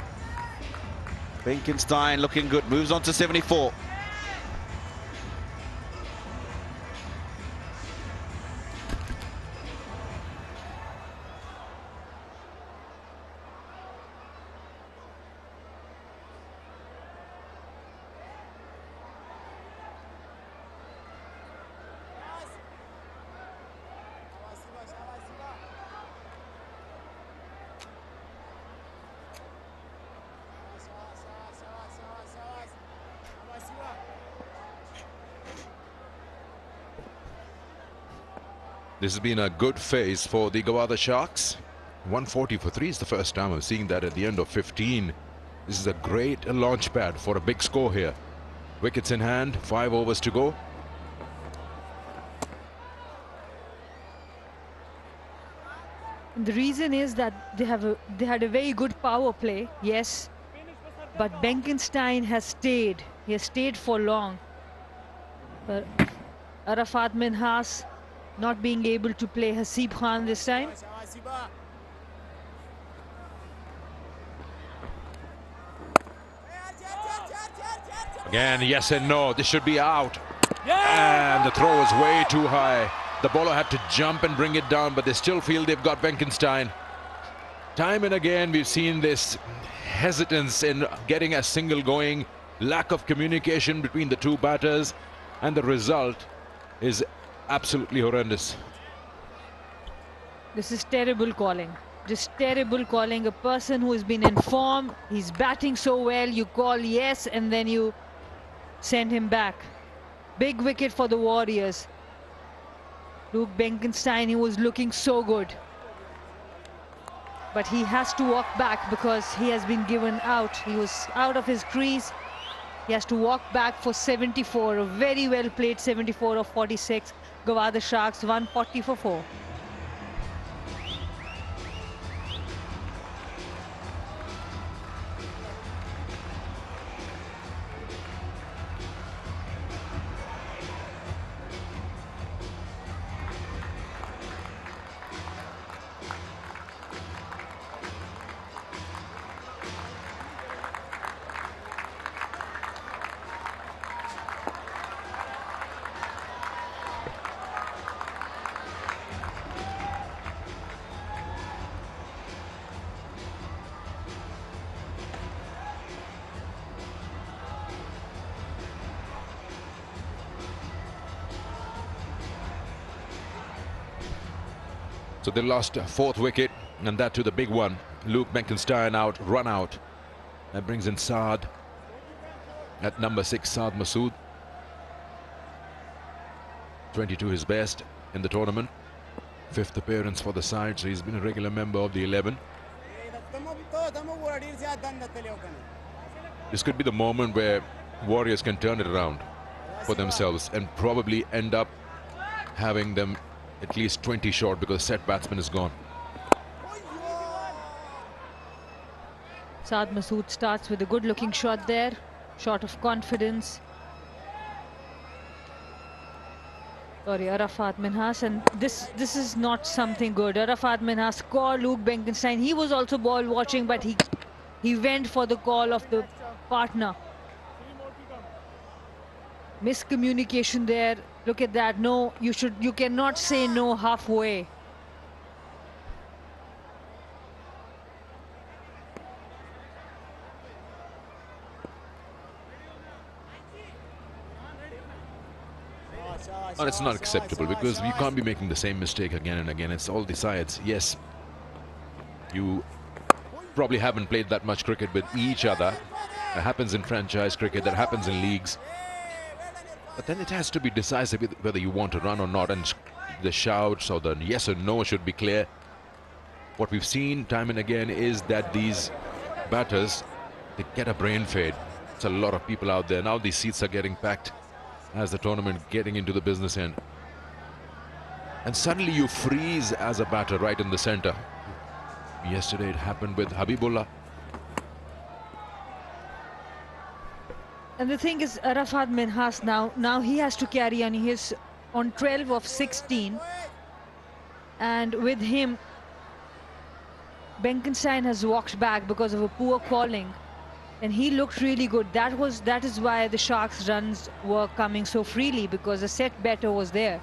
Benkestein looking good. Moves on to 74.
This has been a good phase for the Gwadar Sharks. 140 for 3 is the first time I'm seeing that at the end of 15. This is a great launch pad for a big score here. Wickets in hand, 5 overs to go.
The reason is that they had a very good power play, yes, but Benkestein has stayed. He has stayed for long. But Arafat Minhas not being able to play Hasib Khan this time.
Again, yes and no. This should be out. And the throw is way too high. The bowler had to jump and bring it down, but they still feel they've got Benkestein. Time and again, we've seen this hesitance in getting a single going, lack of communication between the 2 batters, and the result is absolutely horrendous.
This is terrible calling. Just terrible calling. A person who has been informed, he's batting so well, you call yes and then you send him back. Big wicket for the Warriors. Luke Benkestein, he was looking so good. But he has to walk back because he has been given out. He was out of his crease. He has to walk back for 74. A very well played 74 of 46. Gwadar Sharks 140 for 4.
So they lost 4th wicket, and that to the big one. Luke Benkestein out, run out. That brings in Saad at number 6, Saad Masood. 22 his best in the tournament. 5th appearance for the side, so he's been a regular member of the 11. This could be the moment where Warriors can turn it around for themselves and probably end up having them at least 20 short because set batsman is gone.
Saad Masood starts with a good looking shot there. Shot of confidence. Sorry, Arafat Minhas, and this is not something good. Arafat Minhas called Luke Benkestein. He was also ball watching, but he went for the call of the partner. Miscommunication there. Look at that. No, you cannot say no halfway.
And it's not acceptable because you can't be making the same mistake again and again. It's all the sides. Yes, you probably haven't played that much cricket with each other. That happens in franchise cricket, that happens in leagues. But then it has to be decisive whether you want to run or not, and the shouts or the yes or no should be clear. What we've seen time and again is that these batters, they get a brain fade. It's a lot of people out there. Now these seats are getting packed as the tournament getting into the business end. And suddenly you freeze as a batter right in the center. Yesterday it happened with Habibullah.
And the thing is, Arafat Minhas now he has to carry on. He is on 12 of 16. And with him, Benkenstein has walked back because of a poor calling. And he looked really good. That is why the Sharks' runs were coming so freely, because the set better was there.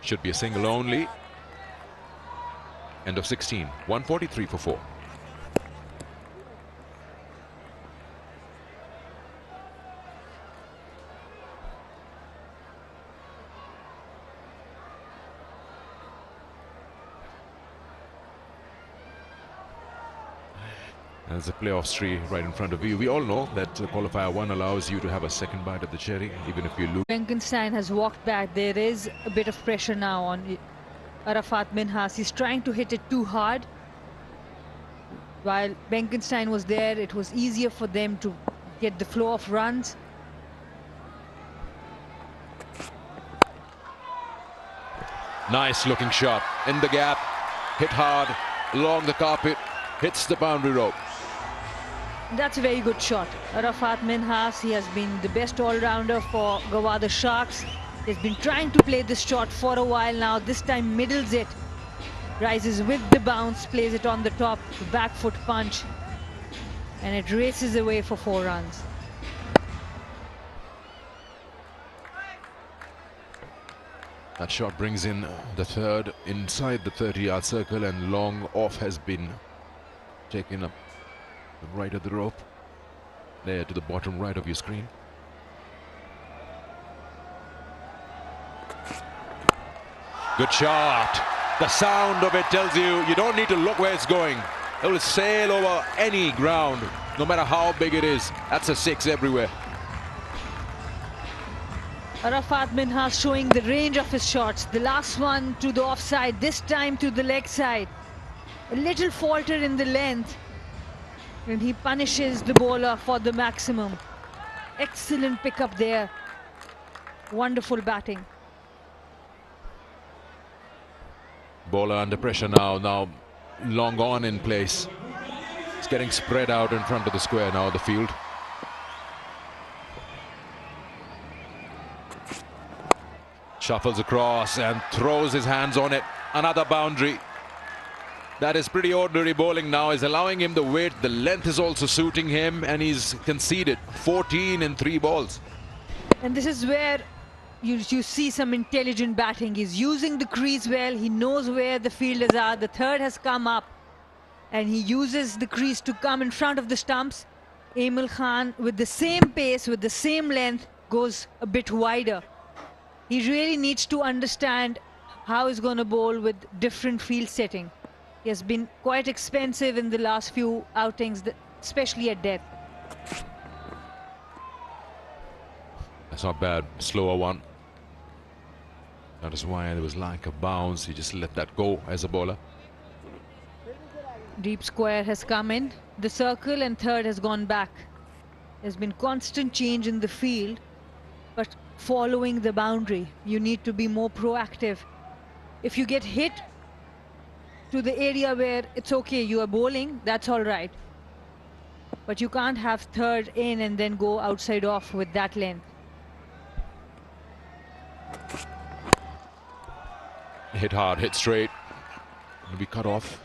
Should be a single only. End of 16. 143 for 4. There's a playoffs tree right in front of you. We all know that qualifier 1 allows you to have a second bite of the cherry, even if you lose.
Benkenstein has walked back. There is a bit of pressure now on Arafat Minhas. He's trying to hit it too hard. While Benkenstein was there, it was easier for them to get the flow of runs.
Nice looking shot in the gap, hit hard along the carpet, hits the boundary rope.
That's a very good shot. Arafat Minhas, he has been the best all-rounder for Gwadar Sharks. He's been trying to play this shot for a while now. This time middles it, rises with the bounce, plays it on the top, back foot punch, and it races away for 4 runs.
That shot brings in the third inside the 30-yard circle, and long off has been taken up the right of the rope, there to the bottom right of your screen. Good shot. The sound of it tells you don't need to look where it's going. It will sail over any ground, no matter how big it is. That's a 6 everywhere.
Arafat Minhas showing the range of his shots. The last one to the offside, this time to the leg side. A little falter in the length, and he punishes the bowler for the maximum. Excellent pickup there. Wonderful batting.
Bowler under pressure now long on in place. It's getting spread out in front of the square now, the field. Shuffles across and throws his hands on it. Another boundary. That is pretty ordinary bowling now. Is allowing him the weight. The length is also suiting him, and he's conceded 14 in 3 balls.
And this is where you see some intelligent batting. He's using the crease well. He knows where the fielders are. The third has come up, and he uses the crease to come in front of the stumps. Emil Khan, with the same pace, with the same length, goes a bit wider. He really needs to understand how he's going to bowl with different field setting. He has been quite expensive in the last few outings, especially at death.
That's not bad. Slower one. That is why there was like a bounce. He just let that go as a bowler.
Deep square has come in. The circle and third has gone back. There's been constant change in the field, but following the boundary, you need to be more proactive. If you get hit to the area where it's okay, you are bowling, that's all right. But you can't have third in and then go outside off with that length.
Hit hard, hit straight. Will be cut off.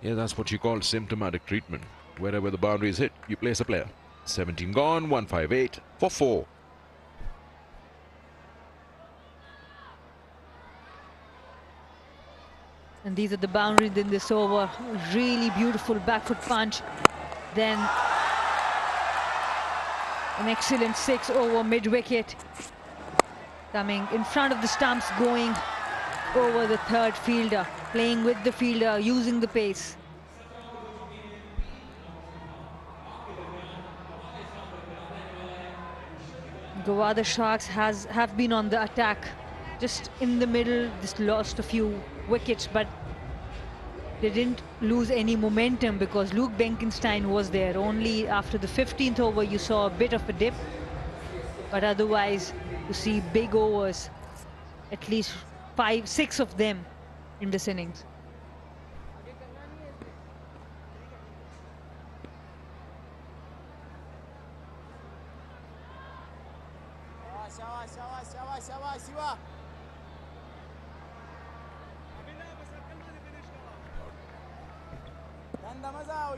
Yeah, that's what you call symptomatic treatment. Wherever the boundary is hit, you place a player. 17 gone, 158 for 4.
And these are the boundaries in this over. Really beautiful back foot punch. Then An excellent 6-over mid-wicket. Coming in front of the stumps, going over the third fielder, playing with the fielder, using the pace. Gwadar Sharks have been on the attack, just in the middle. Just lost a few wickets, but they didn't lose any momentum because Luke Benkenstein was there. Only after the 15th over you saw a bit of a dip, but otherwise you see big overs, at least 5-6 of them in this innings.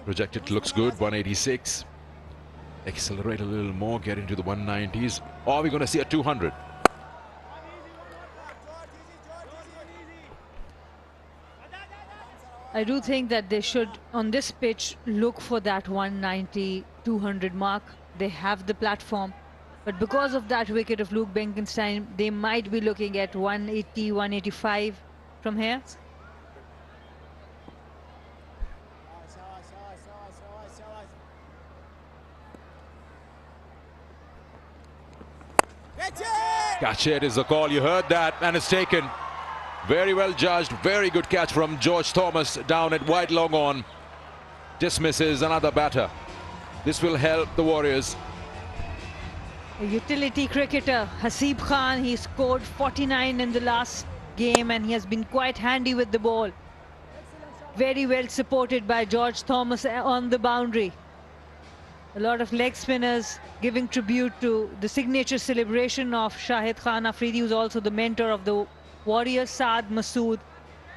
Projected looks good, 186. Accelerate a little more, get into the 190s. Or are we going to see a 200?
I do think that they should, on this pitch, look for that 190, 200 mark. They have the platform. But because of that wicket of Luke Benkenstein, they might be looking at 180, 185 from here.
Catch it is the call. You heard that, and it's taken. Very well judged. Very good catch from George Thomas down at wide long on. Dismisses another batter. This will help the Warriors.
A utility cricketer, Haseeb Khan, he scored 49 in the last game and he has been quite handy with the ball. Very well supported by George Thomas on the boundary. A lot of leg spinners giving tribute to the signature celebration of Shahid Khan Afridi, who's also the mentor of the Warriors. Saad Masood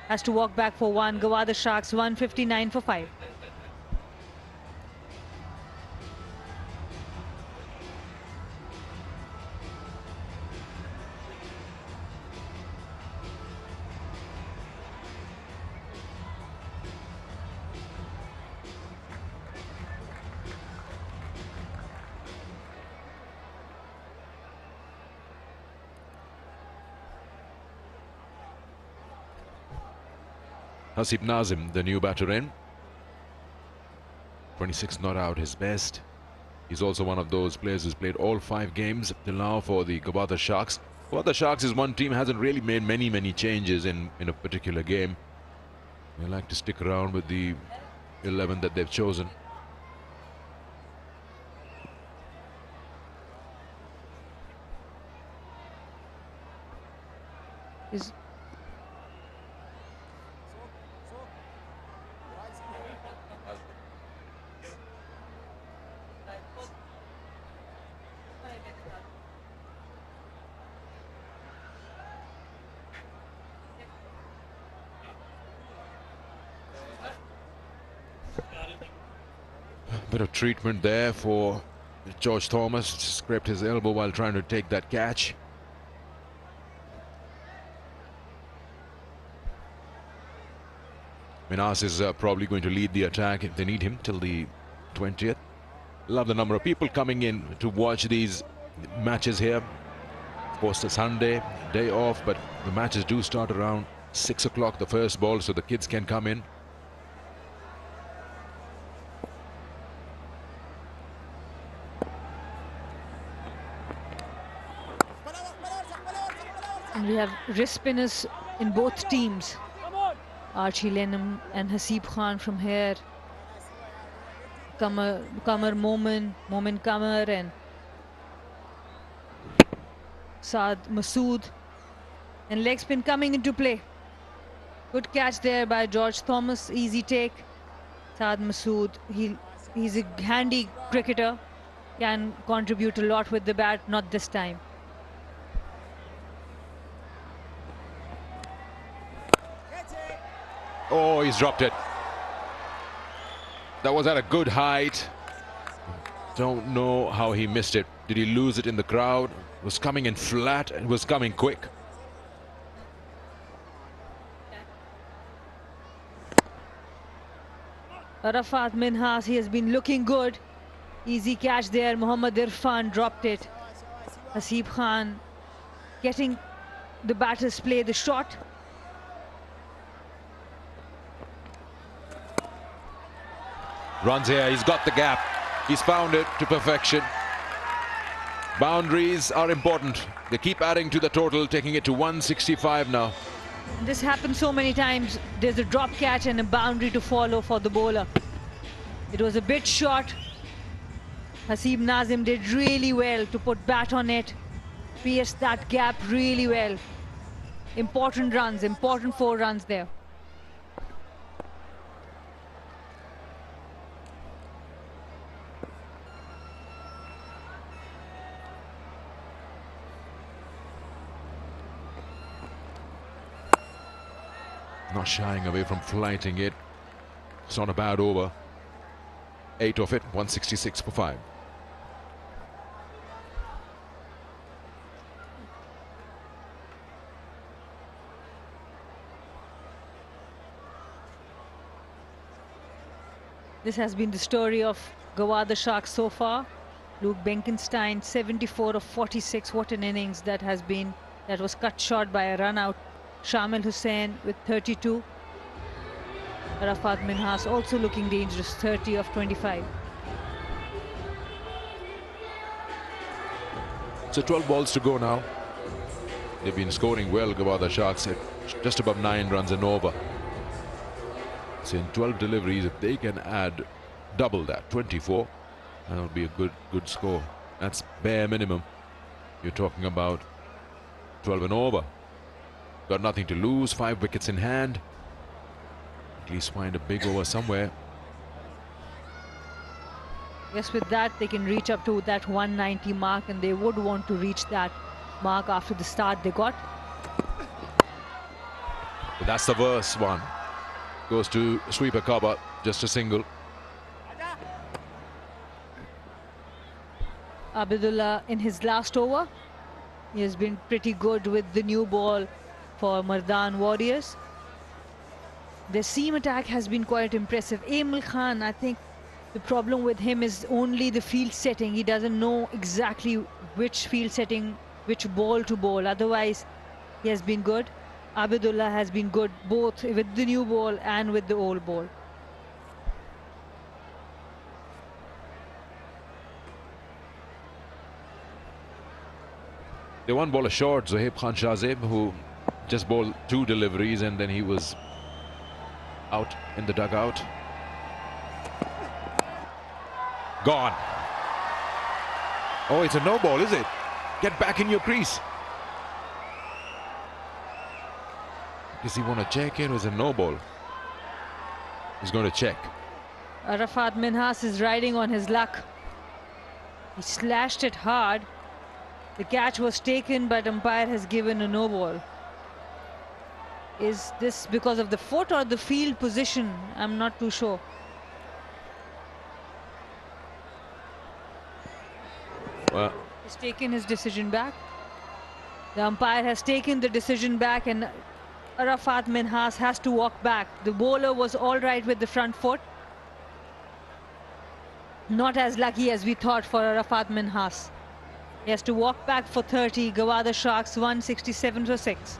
has to walk back for one. Gwadar Sharks 159 for 5.
Hasib Nazim, the new batter in. 26 not out his best. He's also one of those players who's played all 5 games till now for the Gwadar Sharks. Gwadar Sharks is one team hasn't really made many changes in a particular game. They like to stick around with the 11 that they've chosen. Bit of treatment there for George Thomas. Scraped his elbow while trying to take that catch. Minas is probably going to lead the attack if they need him till the 20th. Love the number of people coming in to watch these matches here. Of course, it's Sunday, day off, but the matches do start around 6 o'clock, the first ball, so the kids can come in.
And we have wrist spinners in both teams. Archie Lenham and Haseeb Khan from here. Kamar Momin Kamar and Saad Masood. And leg spin coming into play. Good catch there by George Thomas. Easy take. Saad Masood, he's a handy cricketer. Can contribute a lot with the bat, not this time.
Oh, he's dropped it. That was at a good height. Don't know how he missed it. Did he lose it in the crowd? It was coming in flat and was coming quick.
Arafat Minhas, he has been looking good. Easy catch there. Mohammad Irfan dropped it. Hasib Khan getting the batters play the shot.
Runs here, he's got the gap. He's found it to perfection. Boundaries are important. They keep adding to the total, taking it to 165 now.
This happens so many times. There's a drop catch and a boundary to follow for the bowler. It was a bit short. Hasib Nazim did really well to put bat on it, pierce that gap really well. Important runs, important 4 runs there.
Not shying away from flighting it. It's not a bad over. 8 of it, 166 for 5.
This has been the story of Gwadar Sharks so far. Luke Benkenstein, 74 of 46. What an innings that has been. That was cut short by a run out. Shamil Hussain with 32. Arafat Minhas also looking dangerous, 30 of 25.
So 12 balls to go now. They've been scoring well, Gwadar Sharks, at just above 9 runs and over. So in 12 deliveries, if they can add double that, 24, that would be a good score. That's bare minimum. You're talking about 12 and over. Got nothing to lose, 5 wickets in hand. At least find a big over somewhere.
Yes, with that they can reach up to that 190 mark, and they would want to reach that mark after the start they got.
But that's the worst one. Goes to sweeper cover, just a single.
Abdullah in his last over, he has been pretty good with the new ball for Mardan Warriors. Their seam attack has been quite impressive. Emil Khan, I think the problem with him is only the field setting. He doesn't know exactly which field setting, which ball to bowl. Otherwise, he has been good. Abdullah has been good both with the new ball and with the old ball.
They one ball short, Zohaib Khan Shazib, who just bowled 2 deliveries and then he was out in the dugout. Gone. Oh, it's a no ball, is it? Get back in your crease. Does he want to check in? It was a no ball. He's going to check.
Arafat Minhas is riding on his luck. He slashed it hard. The catch was taken, but umpire has given a no ball. Is this because of the foot or the field position? I'm not too sure.
Well,
He's taken his decision back. The umpire has taken the decision back, and Arafat Minhas has to walk back. The bowler was all right with the front foot. Not as lucky as we thought for Arafat Minhas. He has to walk back for 30. Gwadar Sharks 167 for 6.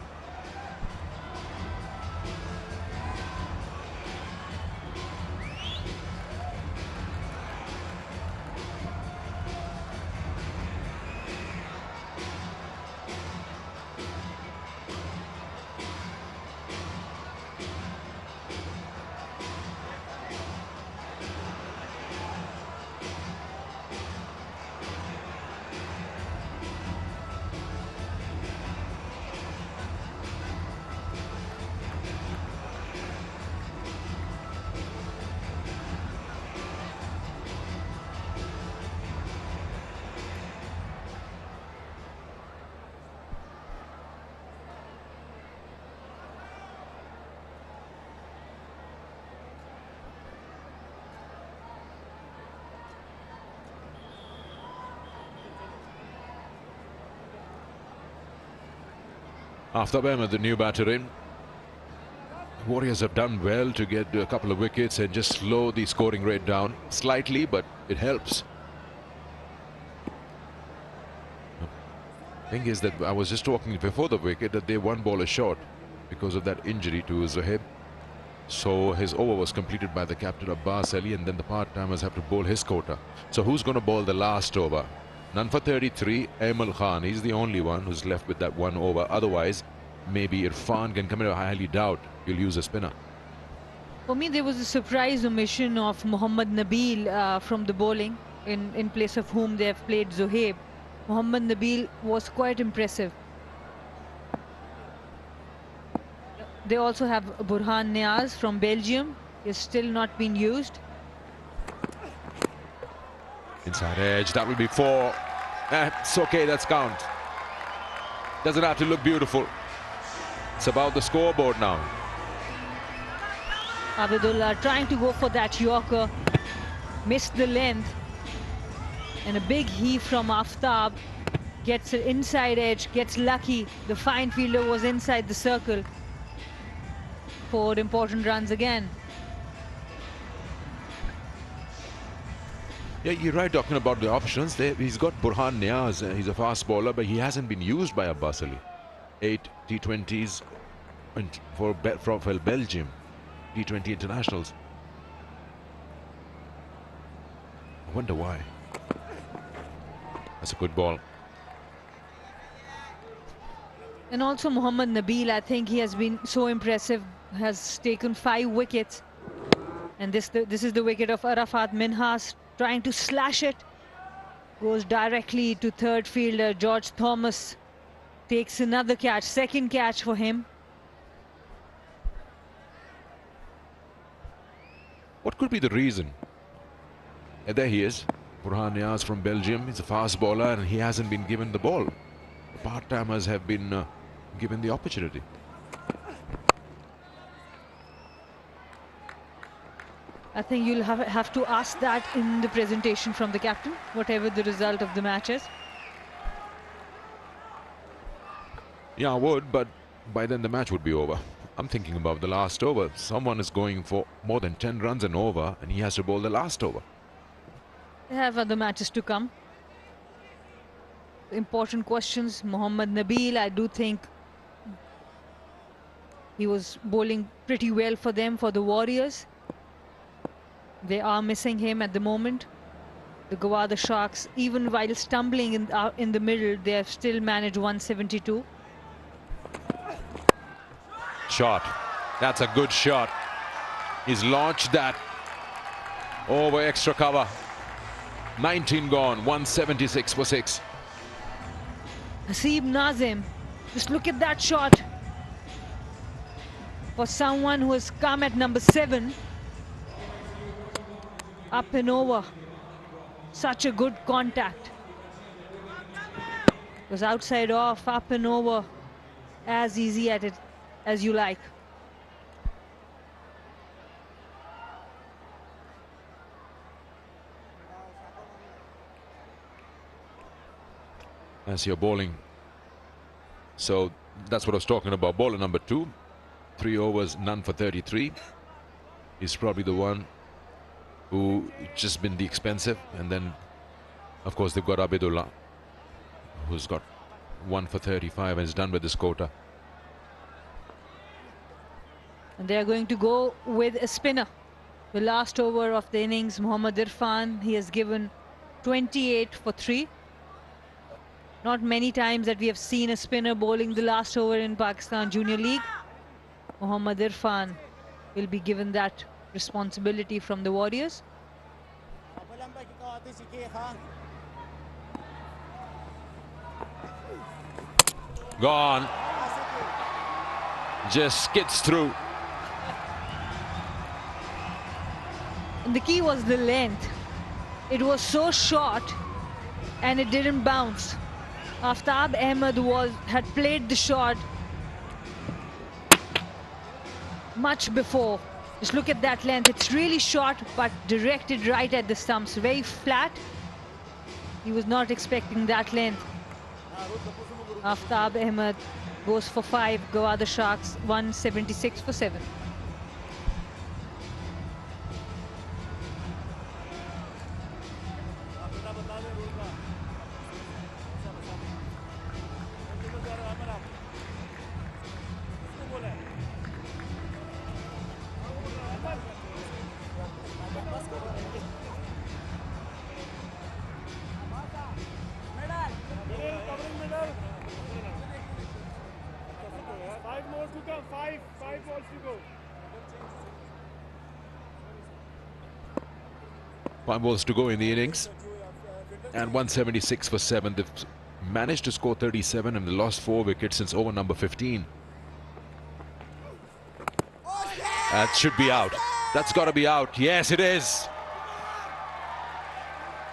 After Ahmed, the new batter in. Warriors have done well to get a couple of wickets and just slow the scoring rate down slightly, but it helps. Thing is that I was just talking before the wicket that they one ball short because of that injury to Zohaib. So his over was completed by the captain Abbas Ali, and then the part-timers have to bowl his quota. So who's going to bowl the last over? None for 33, Aimal Khan. He's the only one who's left with that one over. Otherwise, maybe Irfan can come in. I highly doubt he'll use a spinner.
For me, there was a surprise omission of Mohammad Nabil from the bowling, in place of whom they have played Zohaib. Mohammad Nabil was quite impressive. They also have Burhan Niaz from Belgium. He's still not been used.
Inside edge, that will be 4. It's okay, that's count. Doesn't have to look beautiful. It's about the scoreboard now.
Abidullah trying to go for that Yorker, missed the length, and a big heave from Aftab, gets an inside edge, gets lucky. The fine fielder was inside the circle. 4 important runs again.
Yeah, you're right talking about the options. He's got Burhan Niaz. He's a fast bowler, but he hasn't been used by Abbas Ali. 8 T20s for Belgium. T20 internationals. I wonder why. That's a good ball.
And also Mohammad Nabil, I think he has been so impressive. Has taken 5 wickets. And this is the wicket of Arafat Minhas, trying to slash it. Goes directly to third fielder George Thomas. Takes another catch, second catch for him.
What could be the reason? And there he is, Burhan Niaz from Belgium. He's a fast bowler and he hasn't been given the ball. The part-timers have been given the opportunity.
I think you'll have to ask that in the presentation from the captain, whatever the result of the match is.
Yeah, I would, but by then the match would be over. I'm thinking about the last over. Someone is going for more than 10 runs and over, and he has to bowl the last over.
They have other matches to come. Important questions. Mohammad Nabil, I do think he was bowling pretty well for them, for the Warriors. They are missing him at the moment. The Gwadar Sharks, even while stumbling in the middle, they have still managed 172.
Shot. That's a good shot. He's launched that over extra cover. 19 gone, 176 for 6.
Haseeb Nazim, just look at that shot. For someone who has come at number 7. Up and over. Such a good contact. It was outside off, up and over. As easy at it as you like.
As you're bowling. So that's what I was talking about. Bowler number 2. 3 overs, none for 33. He's probably the one who just been the expensive, and then of course they've got Abidullah, who's got 1 for 35 and is done with this quota.
And they are going to go with a spinner. The last over of the innings, Mohammad Irfan, he has given 28 for 3. Not many times that we have seen a spinner bowling the last over in Pakistan Junior League. Mohammad Irfan will be given that responsibility from the Warriors.
Gone. Just skids through.
And the key was the length. It was so short and it didn't bounce. Aftab Ahmed had played the shot much before. Just look at that length. It's really short, but directed right at the stumps. Very flat. He was not expecting that length. Aftab Ahmed goes for 5. Gwadar Sharks 176 for 7.
5 balls to go in the innings. And 176 for 7. They've managed to score 37 and they lost 4 wickets since over number 15. That should be out. That's got to be out. Yes, it is.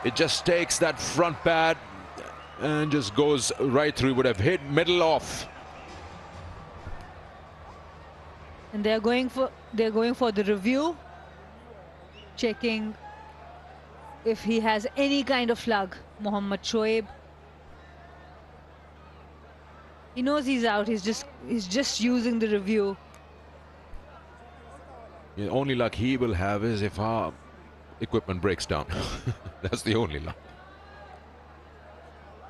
It just takes that front pad and just goes right through. Would have hit middle off.
And they're going for the review, checking if he has any kind of slug. Mohammad Shoaib. He knows he's out. He's just using the review.
The only luck he will have is if our equipment breaks down. That's the only luck.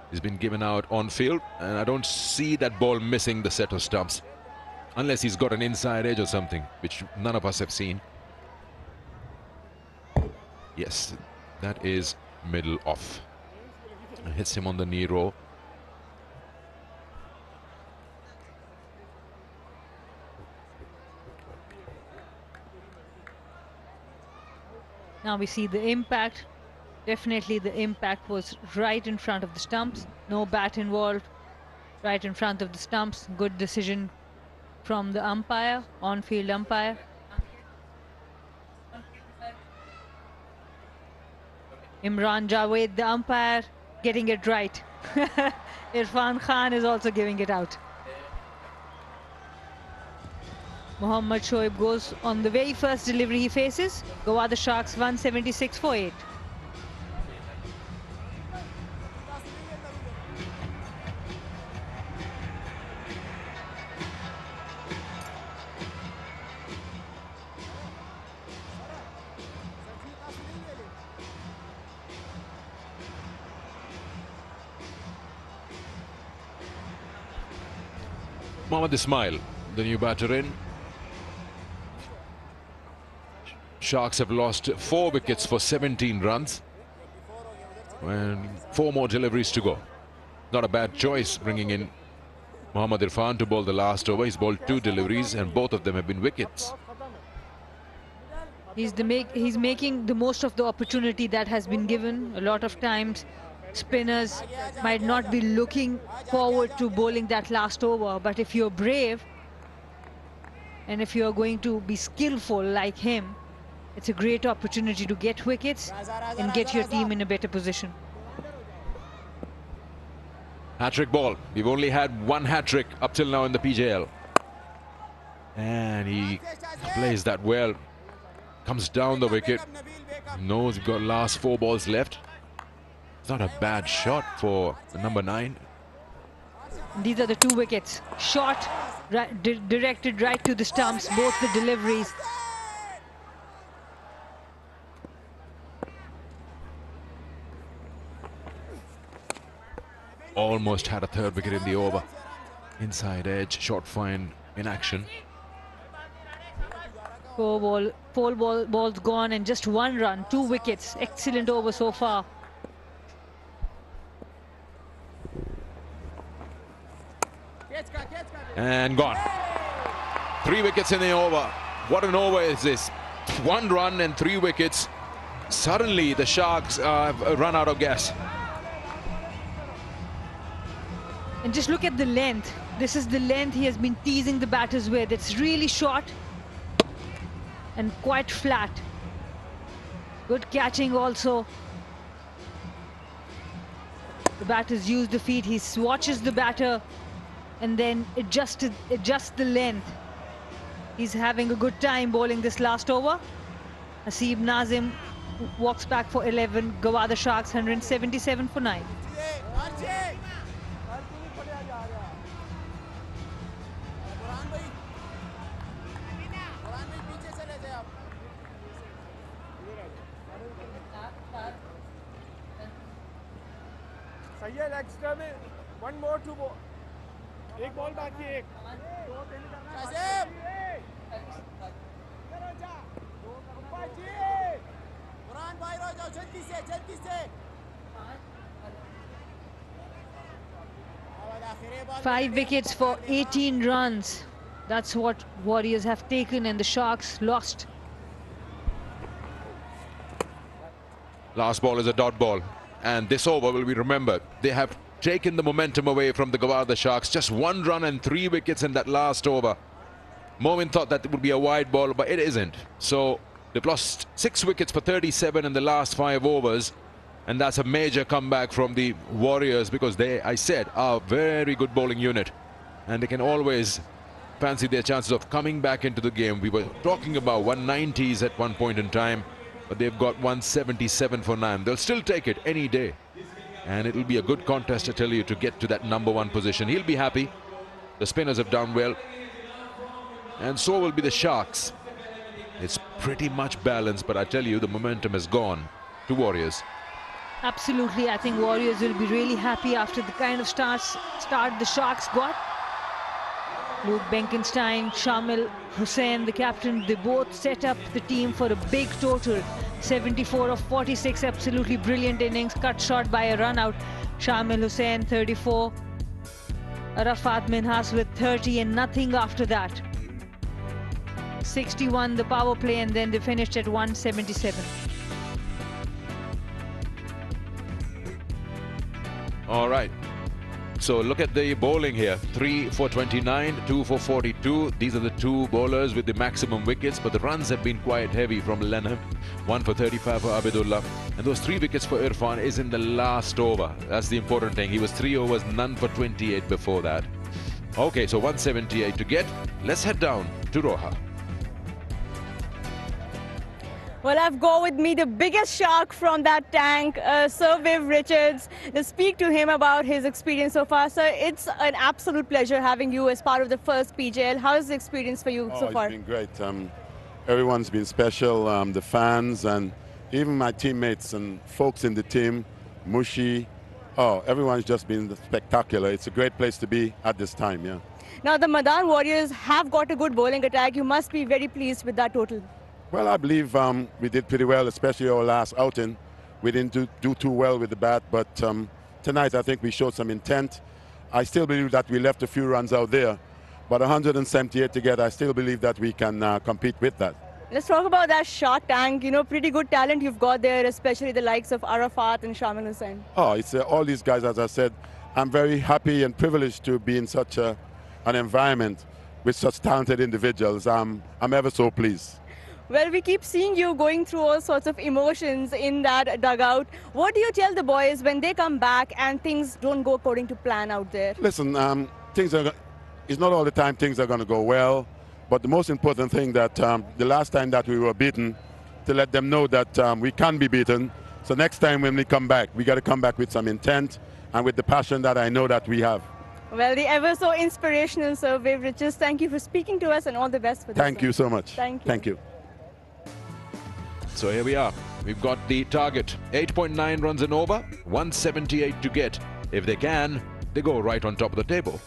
He's been given out on field, and I don't see that ball missing the set of stumps. Unless he's got an inside edge or something, which none of us have seen. Yes, that is middle off. Hits him on the knee row.
Now we see the impact. Definitely the impact was right in front of the stumps. No bat involved. Right in front of the stumps. Good decision from the umpire, on-field umpire. Imran Javed, the umpire, getting it right. Irfan Khan is also giving it out. Mohammad Shoaib goes on the very first delivery he faces. Gwadar Sharks 176 for 8.
Mohammad Ismail, the new batter in. Sharks have lost 4 wickets for 17 runs. And 4 more deliveries to go. Not a bad choice bringing in Mohammad Irfan to bowl the last over. He's bowled 2 deliveries and both of them have been wickets.
He's making the most of the opportunity that has been given. A lot of times spinners might not be looking forward to bowling that last over, but if you're brave and if you're going to be skillful like him, it's a great opportunity to get wickets and get your team in a better position.
Hat-trick ball. We've only had 1 hat-trick up till now in the PJL. And he plays that well. Comes down the wicket. Knows we've got last 4 balls left. It's not a bad shot for the number 9.
These are the 2 wickets. Shot directed right to the stumps, both the deliveries.
Almost had a 3rd wicket in the over. Inside edge, short fine in action.
4 balls gone and just 1 run, 2 wickets. Excellent over so far.
And gone. 3 wickets in the over. What an over is this? 1 run and 3 wickets. Suddenly the Sharks have run out of gas.
And just look at the length. This is the length he has been teasing the batters with. It's really short and quite flat. Good catching also. The batters use the feet. He swatches the batter and then adjusts the length. He's having a good time bowling this last over. Hasib Nazim walks back for 11. Gwadar Sharks 177 for 9.
Extra में 1 more 2 ball. 1 ball बाकी 1.
Five wickets for 18 runs. That's what Warriors have taken and the Sharks lost.
Last ball is a dot ball. And this over will be remembered. They have taken the momentum away from the Gwadar Sharks. Just 1 run and 3 wickets in that last over. Momin thought that it would be a wide ball, but it isn't. So they've lost 6 wickets for 37 in the last 5 overs. And that's a major comeback from the Warriors, because they, I said, are a very good bowling unit. And they can always fancy their chances of coming back into the game. We were talking about 190s at one point in time, but they've got 177 for 9. They'll still take it any day. And it'll be a good contest, I tell you, to get to that #1 position. He'll be happy. The spinners have done well. And so will be the Sharks. It's pretty much balanced, but I tell you, the momentum has gone to Warriors.
Absolutely, I think Warriors will be really happy after the kind of start the Sharks got. Luke Benkenstein, Shamil Hussain, the captain, they both set up the team for a big total. 74 of 46, absolutely brilliant innings, cut short by a run out. Shamil Hussain, 34. Arafat Minhas with 30 and nothing after that. 61 the power play, and then they finished at 177.
All right. So look at the bowling here. 3 for 29, 2 for 42. These are the 2 bowlers with the maximum wickets, but the runs have been quite heavy from Lenham. 1 for 35 for Abidullah. And those 3 wickets for Irfan is in the last over. That's the important thing. He was 3 overs, none for 28 before that. Okay, so 178 to get. Let's head down to Roha.
Well, I've got with me the biggest shark from that tank, Sir Viv Richards. To speak to him about his experience so far. Sir, it's an absolute pleasure having you as part of the first PJL. How is the experience for you so far?
It's been great. Everyone's been special, the fans and even my teammates and folks in the team, Mushi. Oh, everyone's just been spectacular. It's a great place to be at this time, yeah.
Now, the Mardan Warriors have got a good bowling attack. You must be very pleased with that total.
Well, I believe we did pretty well, especially our last outing. We didn't do too well with the bat, but tonight I think we showed some intent. I still believe that we left a few runs out there, but 178 to get, I still believe that we can compete with that.
Let's talk about that shark tank. You know, pretty good talent you've got there, especially the likes of Arafat and Shamil Hussain.
Oh, it's all these guys, as I said. I'm very happy and privileged to be in such an environment with such talented individuals. I'm ever so pleased.
Well, we keep seeing you going through all sorts of emotions in that dugout. What do you tell the boys when they come back and things don't go according to plan out there?
Listen, it's not all the time things are going to go well, but the most important thing that the last time that we were beaten, to let them know that we can be beaten. So next time when we come back, we got to come back with some intent and with the passion that I know that we have.
Well, the ever so inspirational Sir Viv Richards, thank you for speaking to us and all the best for this.
Thank you so much.
Thank you.
Thank you.
So here we are. We've got the target. 8.9 runs an over, 178 to get. If they can, they go right on top of the table.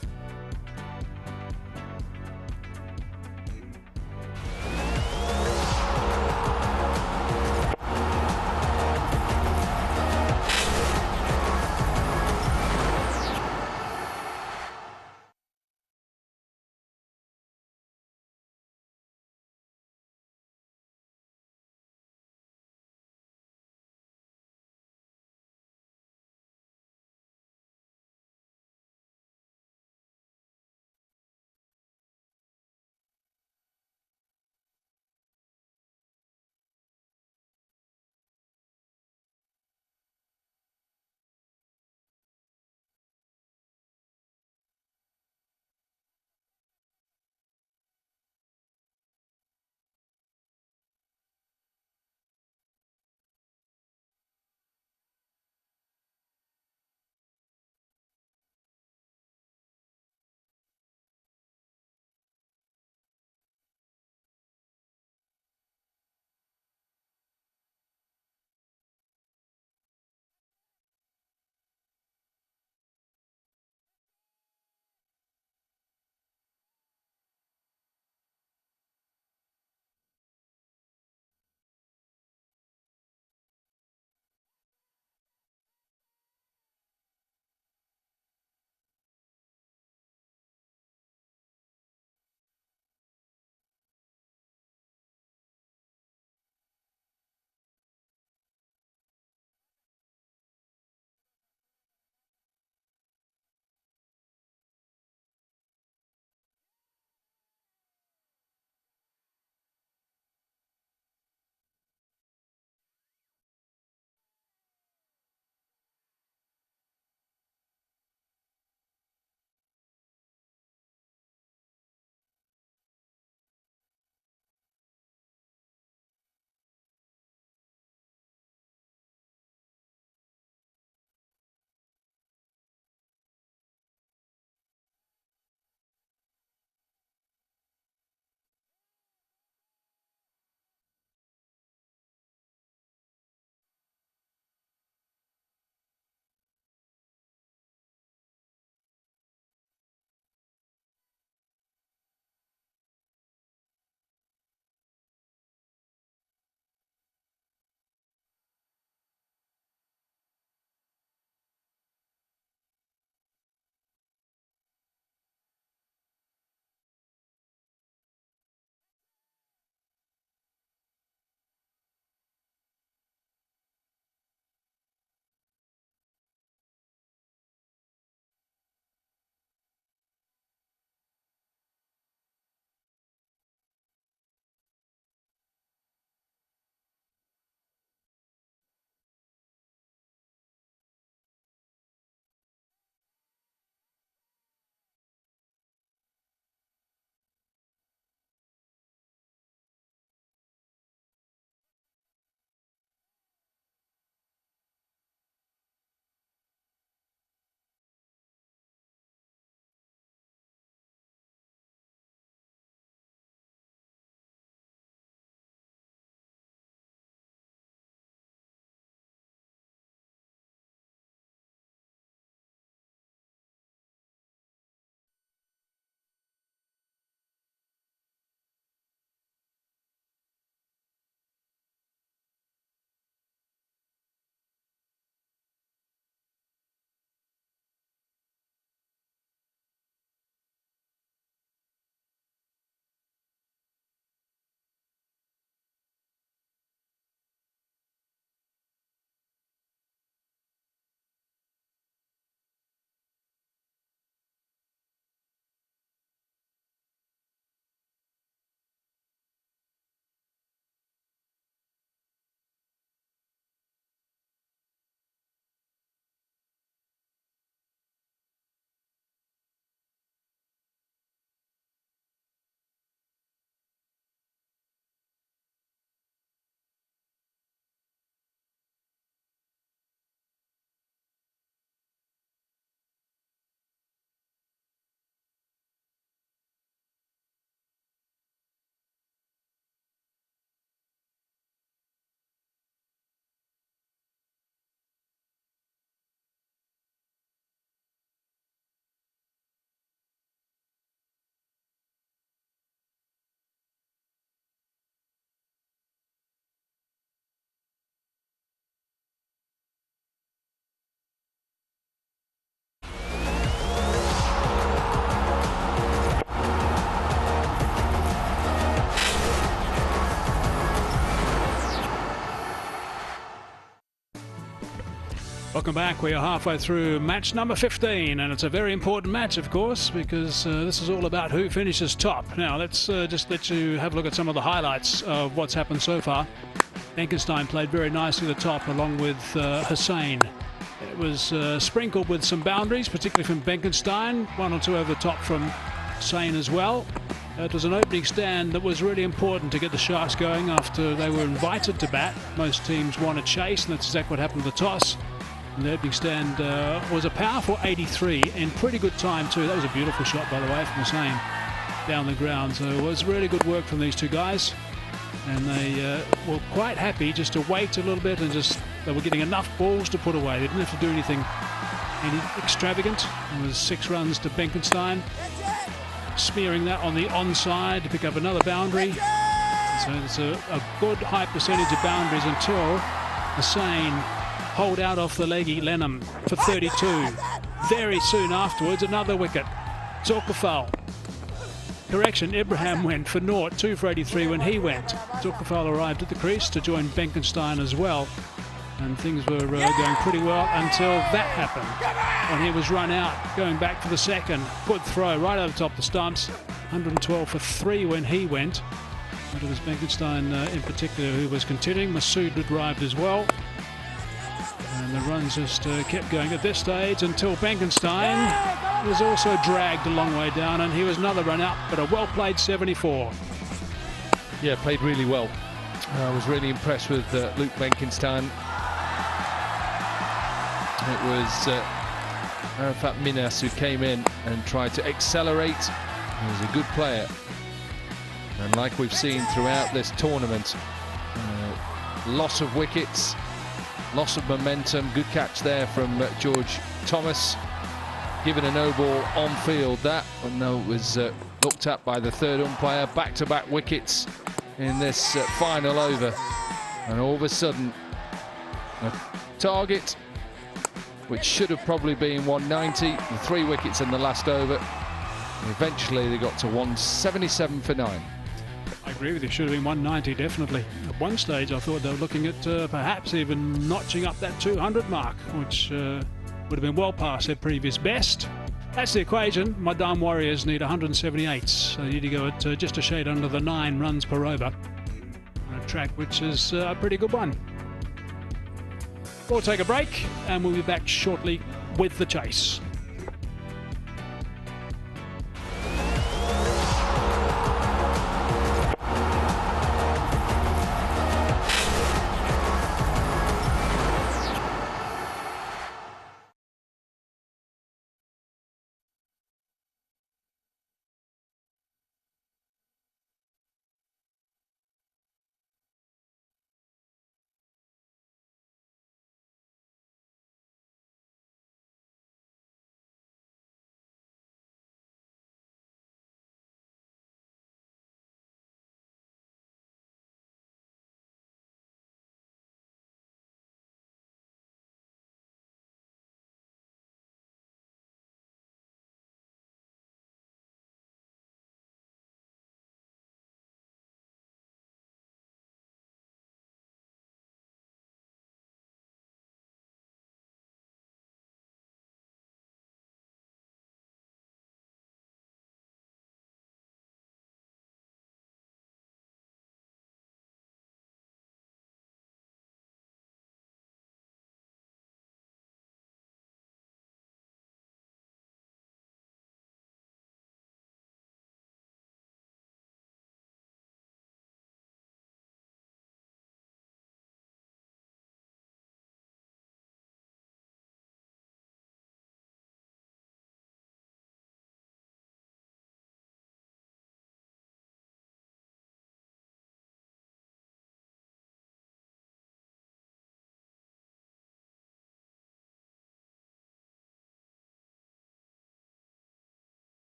Welcome back. We are halfway through match number 15, and it's a very important match, of course, because this is all about who finishes top. Now, let's just let you have a look at some of the highlights of what's happened so far. Benkenstein played very nicely at the top, along with Hussain. It was sprinkled with some boundaries, particularly from Benkenstein, one or two over the top from Hussain as well. It was an opening stand that was really important to get the Sharks going after they were invited to bat. Most teams want to chase, and that's exactly what happened to the toss. And the opening stand was a powerful 83 in pretty good time too. That was a beautiful shot, by the way, from Hussain down the ground. So it was really good work from these two guys. And they were quite happy just to wait a little bit and they were getting enough balls to put away. They didn't have to do anything extravagant. It was 6 runs to Benkenstein, smearing that on the onside to pick up another boundary. So it's a good high percentage of boundaries until Hussain holed out off the leggy Lenham for 32. Very soon afterwards, another wicket. Zulkifil. Correction, Ibrahim went for naught, 2 for 83 when he went. Zulkifil arrived at the crease to join Benkenstein as well. And things were going pretty well until that happened. When he was run out, going back for the second. Good throw right over the top of the stumps. 112 for 3 when he went. But it was Benkenstein in particular who was continuing. Masood had arrived as well. And the runs just kept going at this stage until Benkenstein was also dragged a long way down, and he was another run out, but a well-played 74.
Yeah, played really well. I was really impressed with Luke Benkenstein. It was Arafat Minas who came in and tried to accelerate. He was a good player. And like we've seen throughout this tournament, loss of wickets, loss of momentum. Good catch there from George Thomas, given a no ball on field. That, no, it was looked at by the third umpire. Back-to-back wickets in this final over, and all of a sudden a target which should have probably been 190, the 3 wickets in the last over. And eventually they got to 177 for 9.
I agree with you, should have been 190, definitely. At one stage I thought they were looking at perhaps even notching up that 200 mark, which would have been well past their previous best. That's the equation. Mardan Warriors need 178, so they need to go at just a shade under the 9 runs per over on a track which is a pretty good one. We'll take a break and we'll be back shortly with the chase.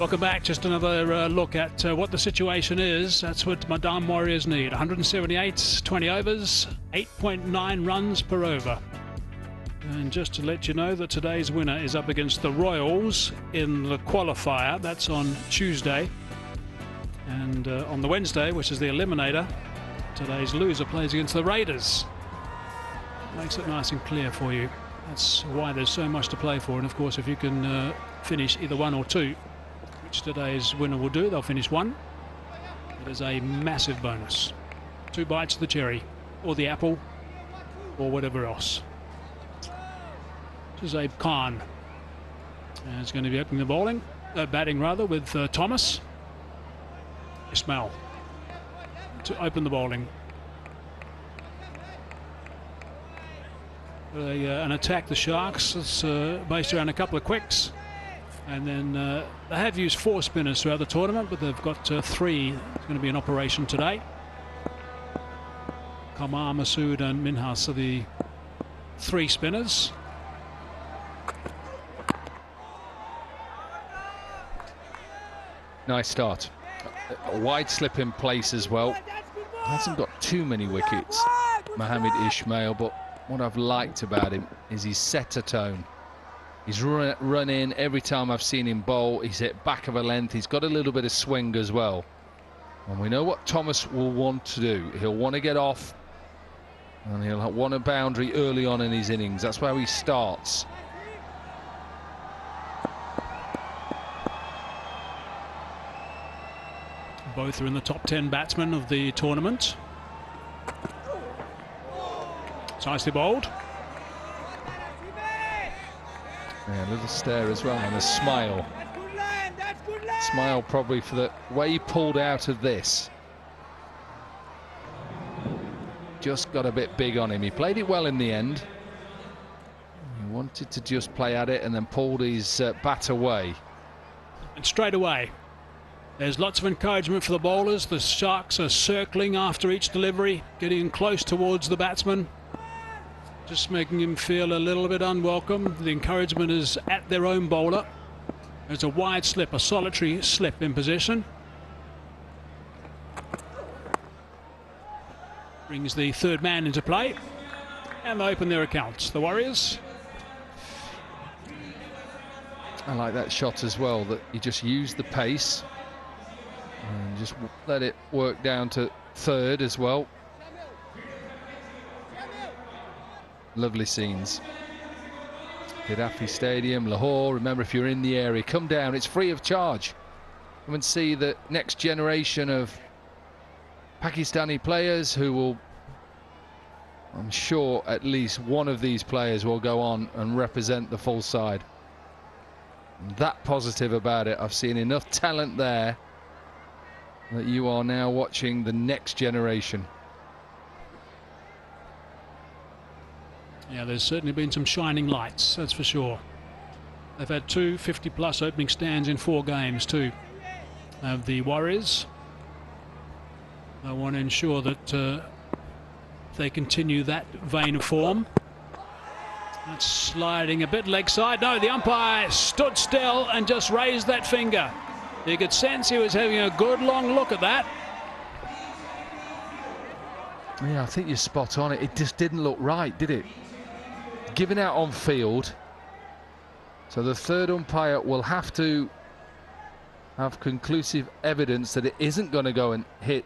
welcome back. Just another look at what the situation is. That's what Mardan Warriors need. 178, 20 overs, 8.9 runs per over. And just to let you know that today's winner is up against the Royals in the qualifier. That's on Tuesday. And on the Wednesday, which is the eliminator, today's loser plays against the Raiders. Makes it nice and clear for you. That's why there's so much to play for. And of course, if you can finish either 1 or 2, which today's winner will do, they'll finish 1. It is a massive bonus. 2 bites of the cherry, or the apple, or whatever else. This is Abe Khan. And it's going to be opening the batting rather, with Thomas. Ismail to open the bowling. An attack, the Sharks. It's based around a couple of quicks. And then they have used 4 spinners throughout the tournament, but they've got 3. It's going to be in operation today. Kamar, Masood and Minhas are the 3 spinners.
Nice start. A wide slip in place as well. Hasn't got too many wickets, Mohammed Ismail, but what I've liked about him is he's set a tone. He's run in every time I've seen him bowl. He's hit back of a length. He's got a little bit of swing as well. And we know what Thomas will want to do. He'll want to get off, and he'll want a boundary early on in his innings. That's where he starts.
Both are in the top 10 batsmen of the tournament. It's nicely bowled.
Yeah, a little stare as well, and a smile. Smile probably for the way he pulled out of this. Just got a bit big on him. He played it well in the end. He wanted to just play at it and then pulled his bat away.
And straight away, there's lots of encouragement for the bowlers. The Sharks are circling after each delivery, getting close towards the batsman, just making him feel a little bit unwelcome. The encouragement is at their own bowler. There's a wide slip, a solitary slip in position. Brings the 3rd man into play, and they open their accounts. The Warriors.
I like that shot as well, that he just used the pace and just let it work down to 3rd as well. Lovely scenes. Gaddafi Stadium, Lahore. Remember, if you're in the area, come down. It's free of charge. Come and see the next generation of Pakistani players who will, I'm sure at least one of these players will go on and represent the full side. That positive about it. I've seen enough talent there that you are now watching the next generation.
Yeah, there's certainly been some shining lights, that's for sure. They've had 2 50-plus opening stands in 4 games too, of the Warriors. They want to ensure that they continue that vein of form. That's sliding a bit leg side. No, the umpire stood still and just raised that finger. You could sense he was having a good long look at that.
Yeah, I think you're spot on. It just didn't look right, did it? Given out on field, so the 3rd umpire will have to have conclusive evidence that it isn't going to go and hit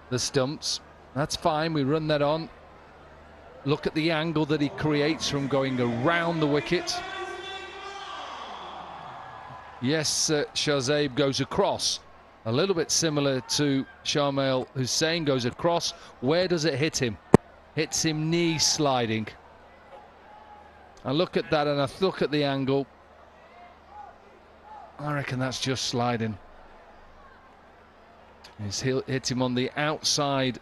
the stumps. That's fine, we run that on. Look at the angle that he creates from going around the wicket. Yes, Shahzaib goes across, a little bit similar to Shamil Hussain goes across. Where does it hit him? Hits him knee sliding. I look at that and I look at the angle. I reckon that's just sliding. He's hit him on the outside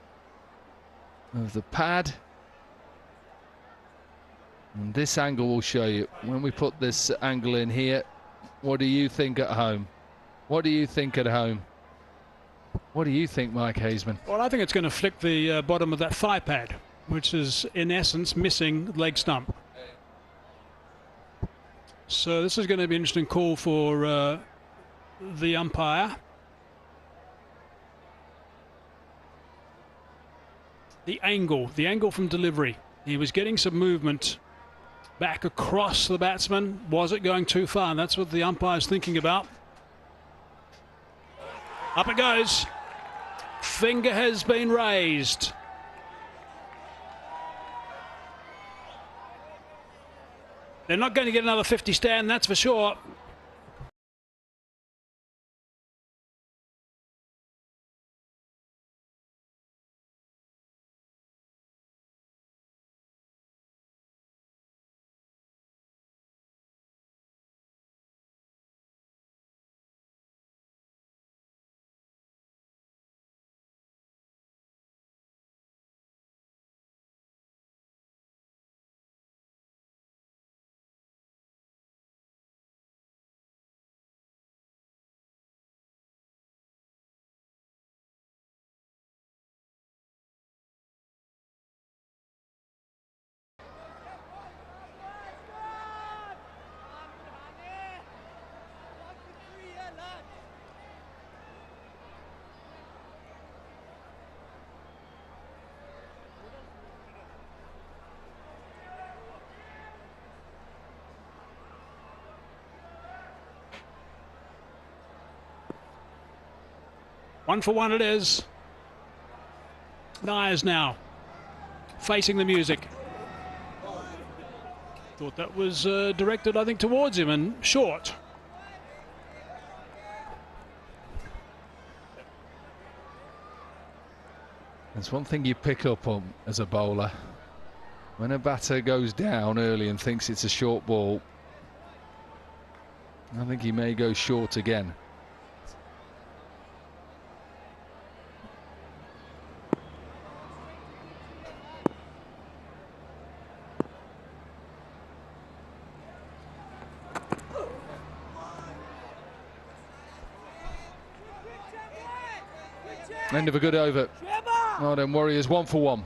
of the pad. And this angle will show you. When we put this angle in here, what do you think at home? What do you think at home? What do you think, Mike Hazeman?
Well, I think it's going to flick the bottom of that thigh pad, which is in essence missing leg stump. So this is going to be an interesting call for the umpire. The angle from delivery. He was getting some movement back across the batsman. Was it going too far? And that's what the umpire's thinking about. Up it goes. Finger has been raised. They're not going to get another 50 stand, that's for sure. One for one it is. Nyers now facing the music. Thought that was directed, I think, towards him and short.
There's one thing you pick up on as a bowler. When a batter goes down early and thinks it's a short ball, I think he may go short again. End of a good over. Mardan Warriors 1 for 1.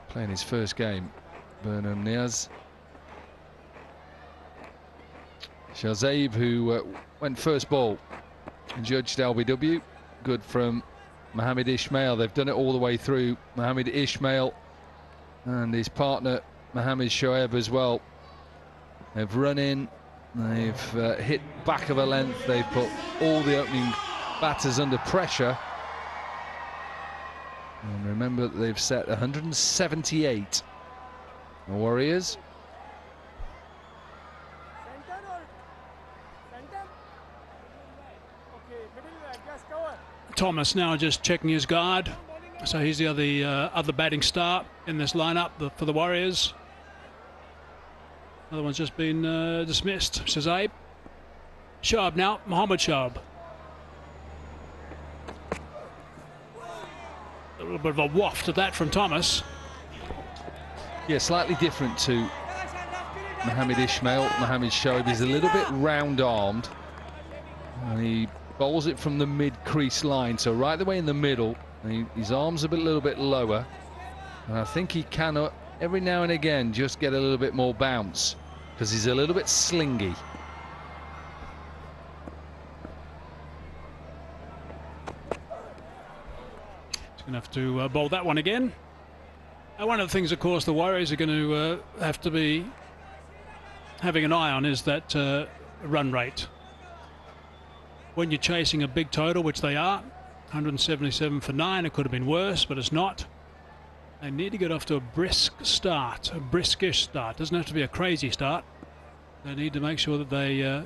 Playing his first game, Burnham Niaz. Shahzaib, who went first ball and judged LBW. Good from Mohammed Ismail. They've done it all the way through. Mohammed Ismail and his partner Mohammed Shoaib as well. They've run in. They've hit back of a length. They've put all the opening batters under pressure. And remember that they've set 178. The Warriors.
Thomas now just checking his guard. So he's the other batting star in this lineup for the Warriors. Another one's just been dismissed. Shahzaib. Shoaib now. Mohammed Shoaib. A little bit of a waft of that from Thomas.
Yeah, slightly different to Mohammed Ismail. Mohammed Shoaib is a little bit round-armed. And he bowls it from the mid-crease line, so right the way in the middle. His arms a little bit lower. And I think he can, every now and again, just get a little bit more bounce, because he's a little bit slingy.
He's going to have to bowl that one again. And one of the things, of course, the Warriors are going to have to be having an eye on is that run rate. When you're chasing a big total, which they are, 177 for 9, it could have been worse, but it's not. They need to get off to a brisk start, a briskish start. Doesn't have to be a crazy start. They need to make sure that they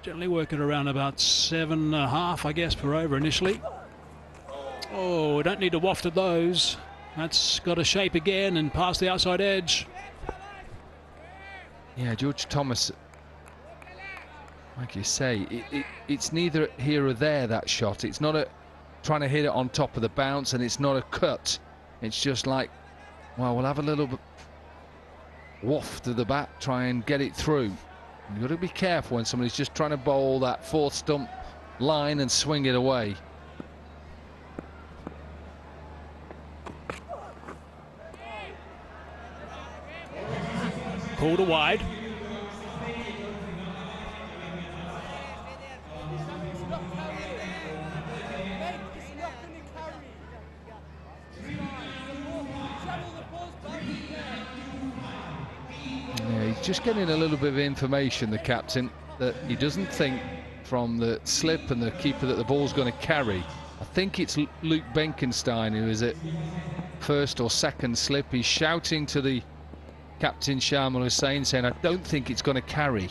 generally work it around about 7.5, I guess, per over initially. Oh, we don't need to waft at those. That's got a shape again and past the outside edge.
Yeah, George Thomas, like you say, it's neither here or there, that shot. It's not trying to hit it on top of the bounce, and it's not a cut. It's just like, well, we'll have a little bit waft of the bat, try and get it through. You've got to be careful when somebody's just trying to bowl that fourth stump line and swing it away.
called a wide.
Yeah, he's just getting a little bit of information, the captain, that he doesn't think from the slip and the keeper that the ball's going to carry. I think it's Luke Benkenstein who is at first or second slip. He's shouting to the captain, Shamal Hussain, saying, I don't think it's going to carry.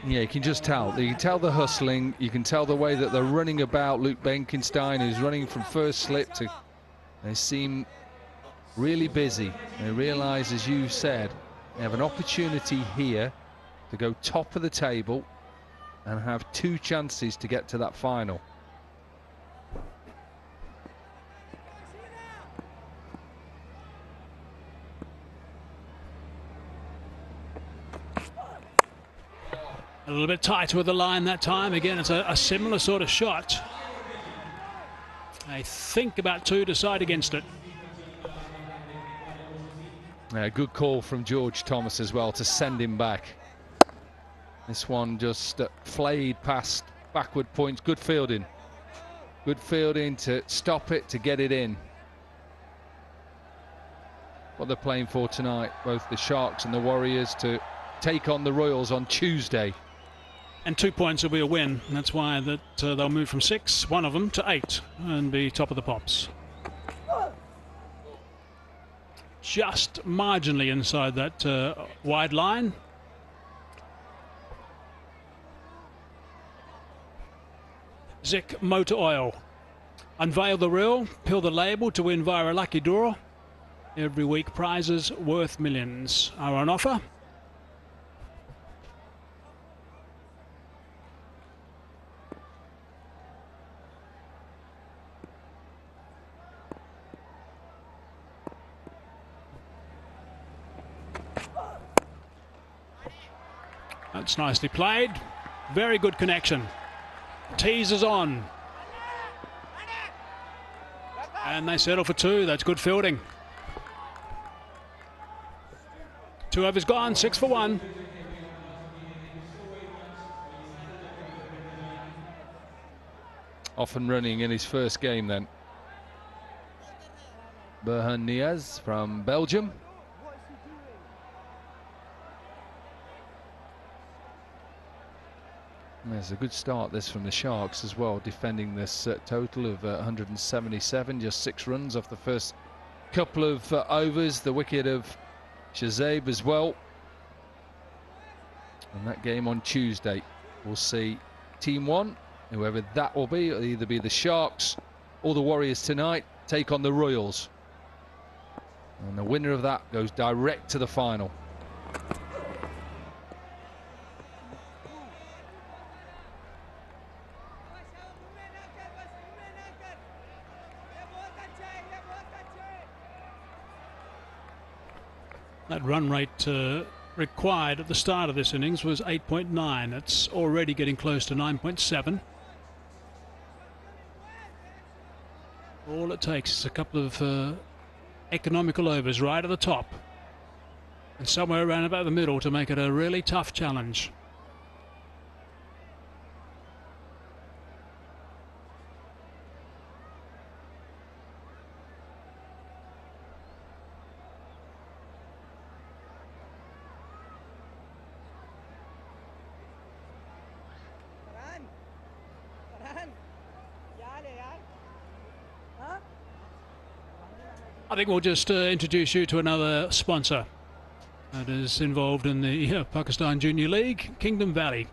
Yeah, you can just tell. You can tell the hustling. You can tell the way that they're running about. Luke Benkenstein, who's running from first slip to... They seem really busy. They realise, as you said, they have an opportunity here to go top of the table and have 2 chances to get to that final.
A little bit tighter with the line that time. Again, it's a similar sort of shot. I think about 2 to side against it.
Good call from George Thomas as well to send him back. This one just flayed past backward points. Good fielding. Good fielding to stop it, to get it in. What they're playing for tonight, both the Sharks and the Warriors, to take on the Royals on Tuesday.
And 2 points will be a win. That's why that they'll move from 6, one of them, to 8 and be top of the pops. Just marginally inside that wide line. Zic Motor Oil. Unveil the reel, peel the label to win via a lucky draw. Every week prizes worth millions are on offer. That's nicely played. Very good connection. Teasers on. And they settle for 2. That's good fielding. 2 overs gone, 6 for 1.
Off and running in his first game then. Berhan Niaz from Belgium. There's a good start this from the Sharks as well, defending this total of 177, just 6 runs off the first couple of overs. The wicket of Shazib as well. And that game on Tuesday, we'll see Team 1, whoever that will be. It'll either be the Sharks or the Warriors tonight, take on the Royals. And the winner of that goes direct to the final.
That run rate required at the start of this innings was 8.9. It's already getting close to 9.7. All it takes is a couple of economical overs right at the top and somewhere around about the middle to make it a really tough challenge. I think we'll just introduce you to another sponsor that is involved in the Pakistan Junior League, Kingdom Valley.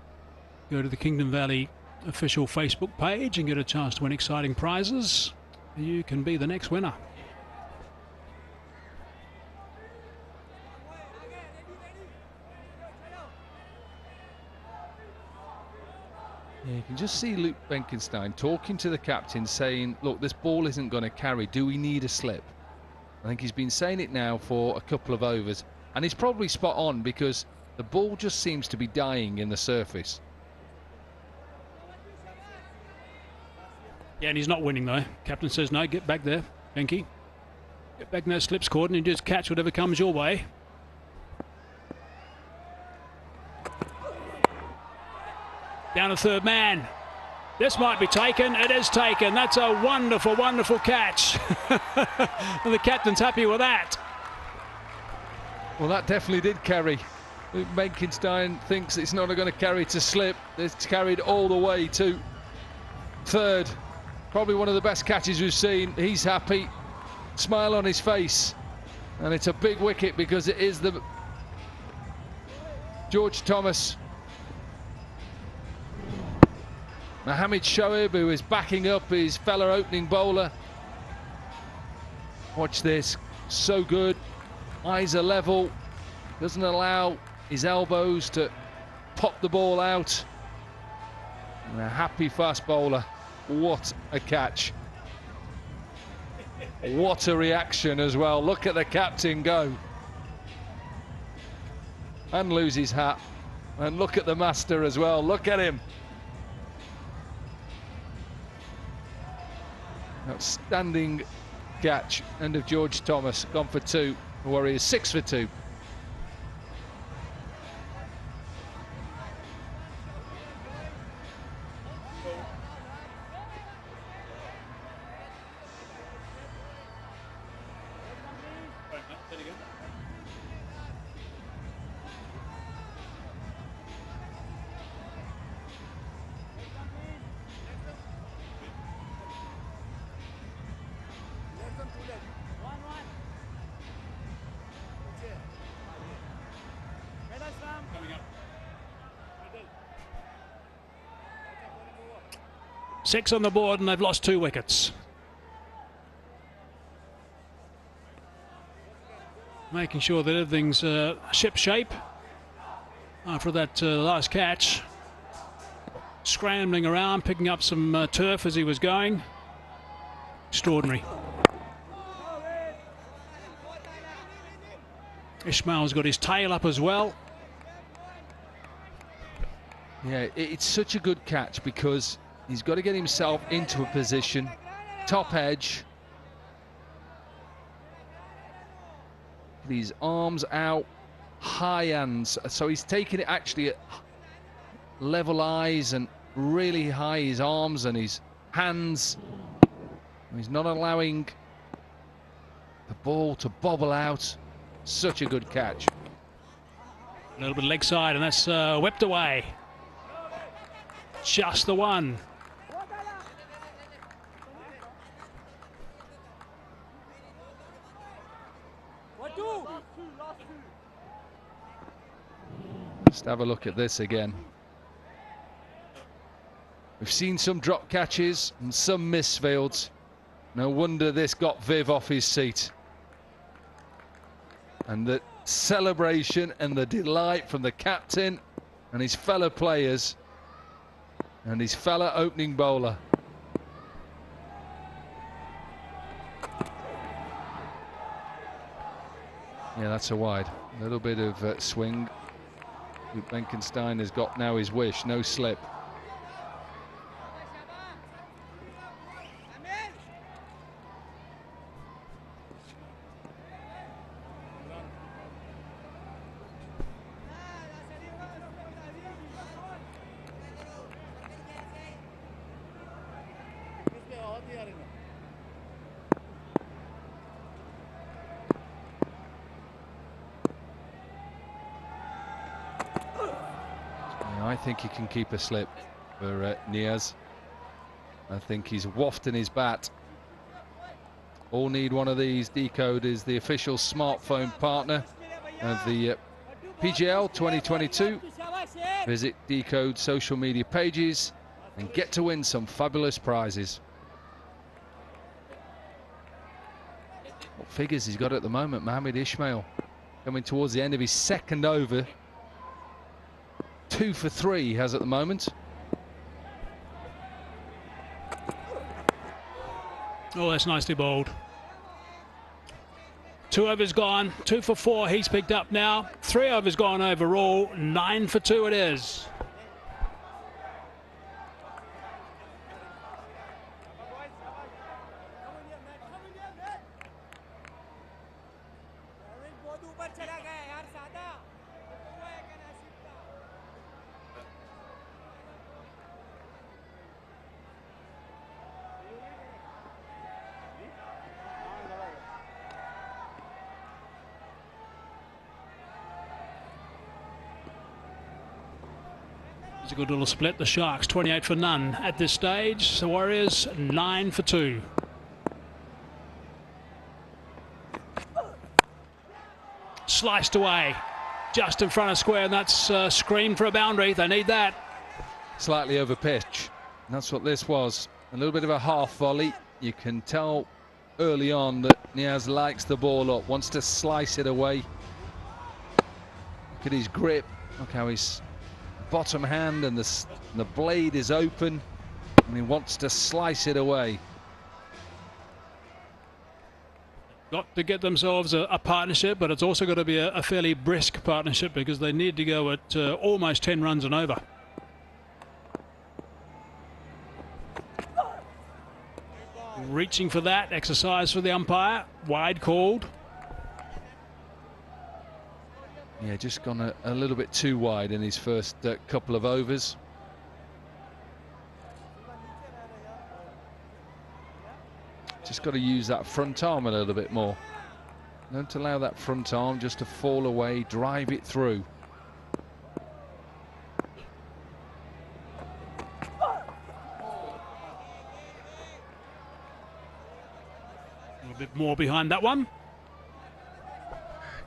Go to the Kingdom Valley official Facebook page and get a chance to win exciting prizes. You can be the next winner.
Yeah, you can just see Luke Benkenstein talking to the captain, saying, look, this ball isn't going to carry. Do we need a slip? I think he's been saying it now for a couple of overs, and he's probably spot on because the ball just seems to be dying in the surface.
Yeah, and he's not winning though. Captain says no, get back there, Benke. Get back in that slips cordon and just catch whatever comes your way. Down to third man. This might be taken. It is taken. That's a wonderful, wonderful catch. And the captain's happy with that.
Well, that definitely did carry. Luke Benkenstein thinks it's not going to carry to slip. It's carried all the way to third. Probably one of the best catches we've seen. He's happy. Smile on his face. And it's a big wicket because it is the George Thomas. Mohammed Shoaib, who is backing up his fellow opening bowler. Watch this, so good. Eyes are level, doesn't allow his elbows to pop the ball out. And a happy fast bowler. What a catch. What a reaction as well. Look at the captain go. And lose his hat. And look at the master as well. Look at him. Outstanding catch. End of George Thomas. Gone for two. The Warriors 6 for 2.
Six on the board and they've lost 2 wickets. Making sure that everything's ship shape after that last catch. Scrambling around, picking up some turf as he was going. Extraordinary. Ismail's got his tail up as well.
Yeah, it's such a good catch because he's got to get himself into a position, top edge. These arms out, high hands. So he's taking it actually at level eyes and really high, his arms and his hands. He's not allowing the ball to bobble out. Such a good catch.
A little bit leg side and that's whipped away. Just the one.
Just have a look at this again. We've seen some drop catches and some misfields. No wonder this got Viv off his seat. And the celebration and the delight from the captain and his fellow players and his fellow opening bowler. Yeah, that's a wide. A little bit of swing. Luke Benkenstein has got now his wish, no slip. I think he can keep a slip for Niaz. I think he's wafting his bat. All need one of these. Decode is the official smartphone partner of the PJL 2022. Visit Decode social media pages and get to win some fabulous prizes. What figures he's got at the moment, Mohammed Ismail, coming towards the end of his second over. 2 for 3 he has at the moment.
Oh, that's nicely bowled. 2 overs gone, 2 for 4 he's picked up now. 3 overs gone overall, 9 for 2 it is. It's a good little split. The Sharks 28 for none at this stage. The Warriors 9 for 2. Sliced away just in front of square, and that's screamed for a boundary. They need that.
Slightly over pitch. That's what this was. A little bit of a half volley. You can tell early on that Niaz likes the ball up, wants to slice it away. Look at his grip. Look how his bottom hand and the blade is open, and he wants to slice it away.
Got to get themselves a partnership, but it's also got to be a fairly brisk partnership because they need to go at almost 10 runs and over. Reaching for that exercise for the umpire. Wide called.
Yeah, just gone a little bit too wide in his first couple of overs. Just got to use that front arm a little bit more. Don't allow that front arm just to fall away, drive it through.
A bit more behind that one.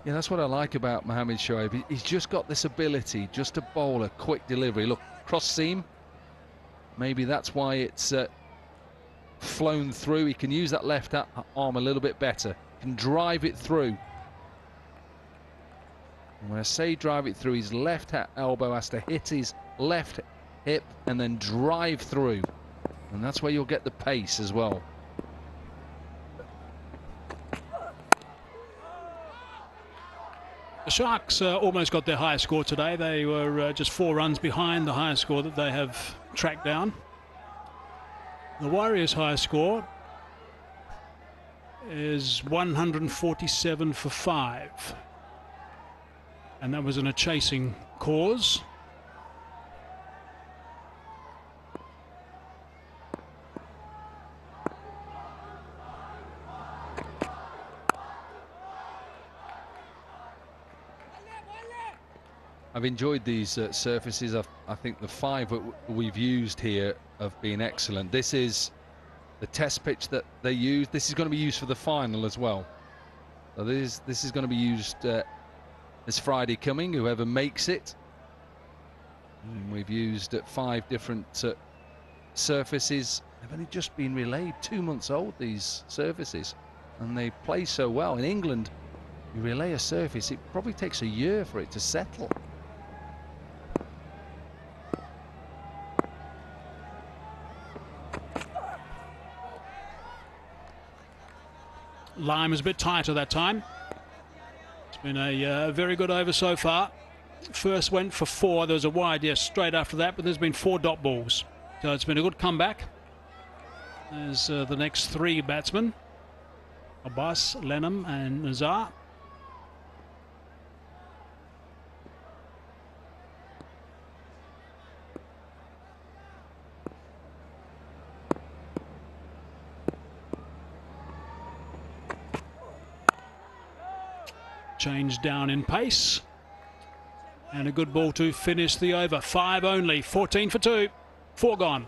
Yeah, that's what I like about Mohamed Shoaib. He's just got this ability just to bowl a quick delivery. Look, cross seam. Maybe that's why it's flown through. He can use that left arm a little bit better. Can drive it through. And when I say drive it through, his left elbow has to hit his left hip and then drive through. And that's where you'll get the pace as well.
The Sharks almost got their highest score today. They were just 4 runs behind the highest score that they have tracked down. The Warriors' highest score is 147 for 5. And that was in a chasing cause.
I've enjoyed these surfaces. I think the 5 that we've used here have been excellent. This is the test pitch that they use. This is going to be used for the final as well. So this is going to be used this Friday coming, whoever makes it. And we've used 5 different surfaces. They've only just been relayed, 2 months old, these surfaces. And they play so well. In England, you relay a surface, it probably takes a year for it to settle.
Line was a bit tighter that time. It's been a very good over so far. First went for 4. There was a wide, yes, straight after that, but there's been 4 dot balls. So it's been a good comeback. There's the next 3 batsmen. Abbas, Lenham and Nazar. Change down in pace. And a good ball to finish the over. 5 only, 14 for 2. 4 gone.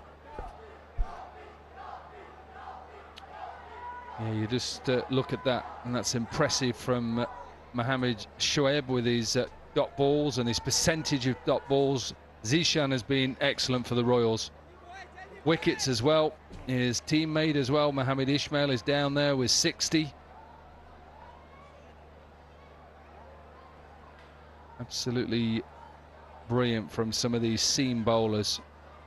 Yeah, you just look at that, and that's impressive from Mohamed Shoaib with his dot balls and his percentage of dot balls. Zishan has been excellent for the Royals. Wickets as well. His teammate as well, Mohamed Ismail, is down there with 60. Absolutely brilliant from some of these seam bowlers.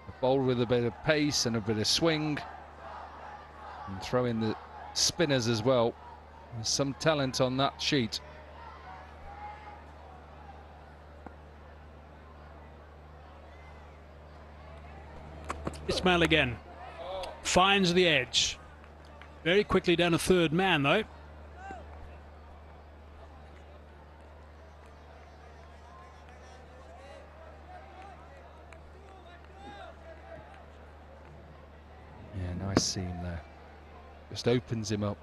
A bowler with a bit of pace and a bit of swing. And throw in the spinners as well. There's some talent on that sheet.
Ismail again. Finds the edge. Very quickly down a 3rd man though.
Nice seam there. Just opens him up.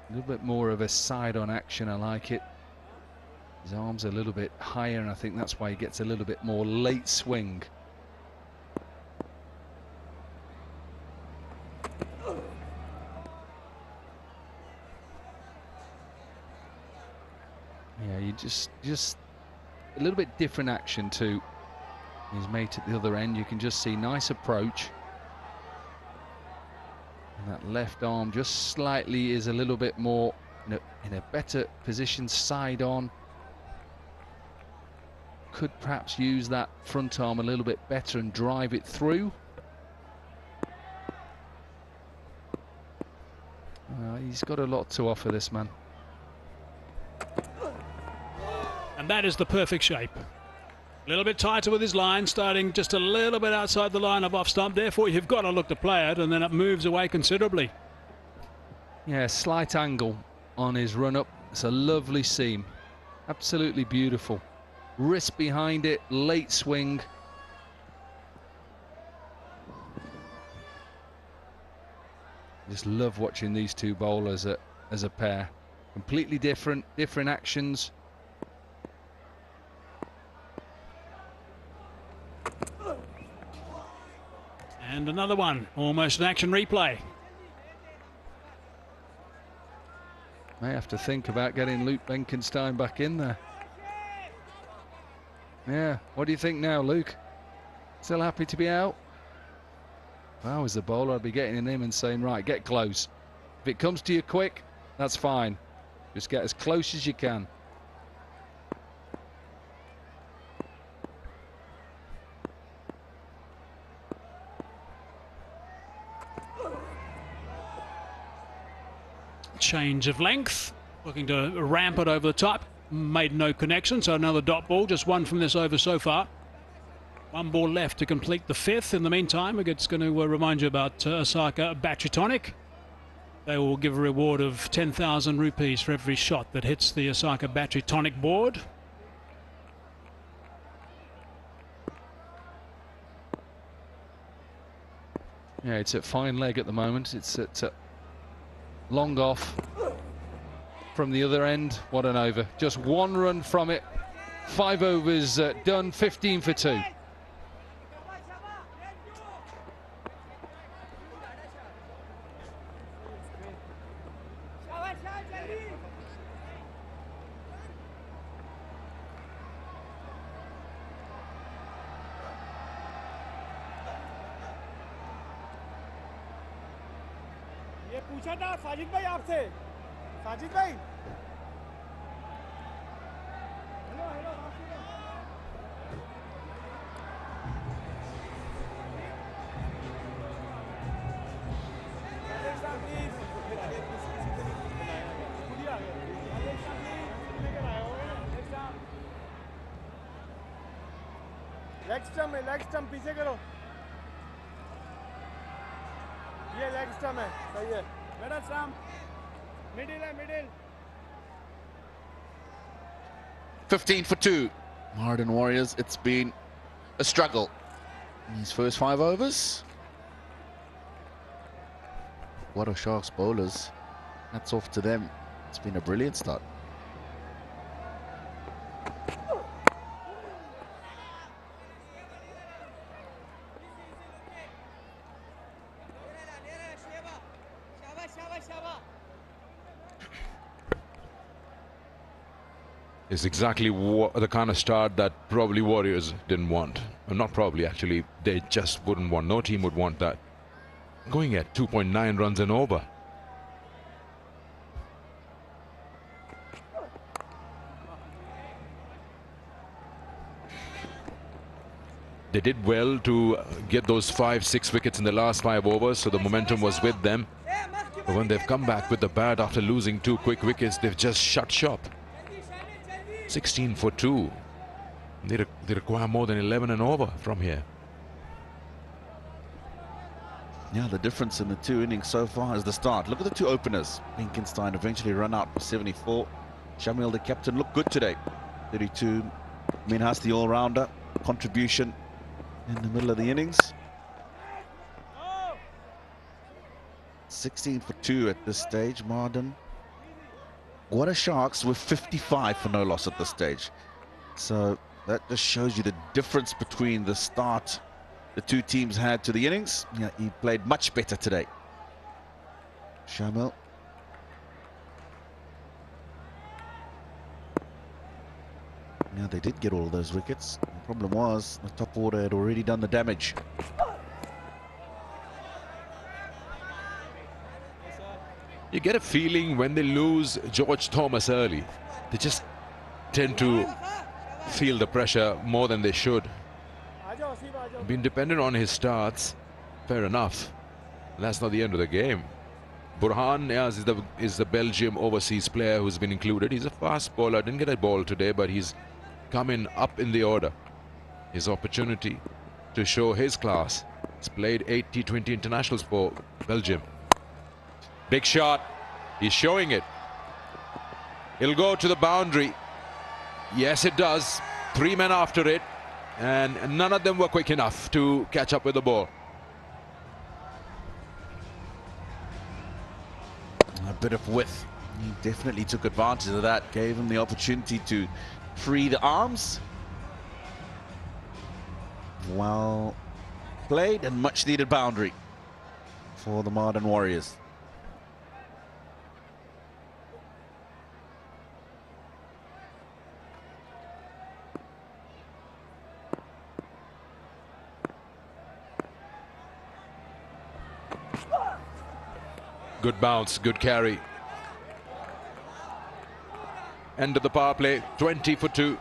A little bit more of a side-on action, I like it. His arm's a little bit higher, and I think that's why he gets a little bit more late swing. Yeah, you just a little bit different action to his mate at the other end. You can just see nice approach. And that left arm just slightly is a little bit more in a better position, side on. Could perhaps use that front arm a little bit better and drive it through. He's got a lot to offer, this man.
And that is the perfect shape. A little bit tighter with his line, starting just a little bit outside the line of off stump. Therefore, you've got to look to play it, and then it moves away considerably.
Yeah, slight angle on his run up. It's a lovely seam. Absolutely beautiful. Wrist behind it, late swing. Just love watching these two bowlers as a pair. Completely different actions.
And another one, almost an action replay.
May have to think about getting Luke Benkenstein back in there. Yeah, what do you think now, Luke? Still happy to be out? If I was the bowler, I'd be getting in him and saying, right, get close. If it comes to you quick, that's fine. Just get as close as you can.
Change of length, looking to ramp it over the top. Made no connection, so another dot ball, just one from this over so far. One ball left to complete the fifth. In the meantime, it's going to remind you about Osaka Battery Tonic. They will give a reward of 10,000 rupees for every shot that hits the Osaka Battery Tonic board.
Yeah, it's at fine leg at the moment. It's at long off from the other end. What an over. Just one run from it. 5 overs done, 15 for 2.
ये पूछा था साजिद भाई आपसे साजिद भाई hello hello leg stump पीछे करो ये leg stump है सही है मिडल स्टंप मिडिल है middle
15 for 2. Mardan Warriors, it's been a struggle in these first 5 overs. What a Sharks bowlers. Hats off to them. It's been a brilliant start.
It's exactly the kind of start that probably Warriors didn't want. Well, not probably, actually. They just wouldn't want. No team would want that. Going at 2.9 runs and over. They did well to get those 5-6 wickets in the last 5 overs, so the momentum was with them. But when they've come back with the bat after losing 2 quick wickets, they've just shut shop. 16 for 2. They require more than 11 and over from here.
Yeah, the difference in the 2 innings so far is the start. Look at the 2 openers. Benkenstein eventually run out for 74. Shamil, the captain, looked good today. 32. Minhas, the all-rounder. Contribution in the middle of the innings. 16 for 2 at this stage, Mardan. Gwadar Sharks with 55 for no loss at this stage. So that just shows you the difference between the start the two teams had to the innings. Yeah, he played much better today. Shamil. Yeah, they did get all of those wickets. The problem was the top order had already done the damage.
You get a feeling when they lose George Thomas early, they just tend to feel the pressure more than they should. Been dependent on his starts, fair enough. That's not the end of the game. Burhan Niaz is the Belgium overseas player who's been included. He's a fast bowler, didn't get a ball today, but he's coming up in the order. His opportunity to show his class. He's played 8 T20 internationals for Belgium. Big shot. He's showing it. It'll go to the boundary. Yes, it does. 3 men after it. And none of them were quick enough to catch up with the ball.
A bit of width. He definitely took advantage of that. Gave him the opportunity to free the arms. Well played and much needed boundary for the Mardan Warriors.
Good bounce, good carry. End of the power play, 20 for 2.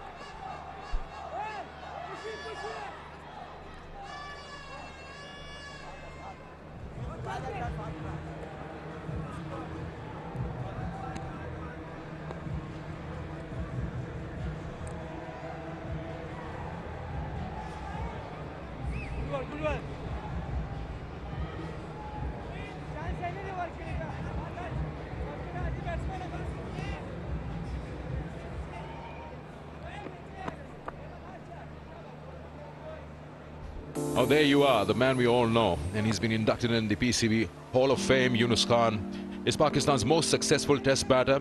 Oh, there you are, the man we all know, and he's been inducted in the PCB Hall of Fame. Yunus Khan is Pakistan's most successful test batter,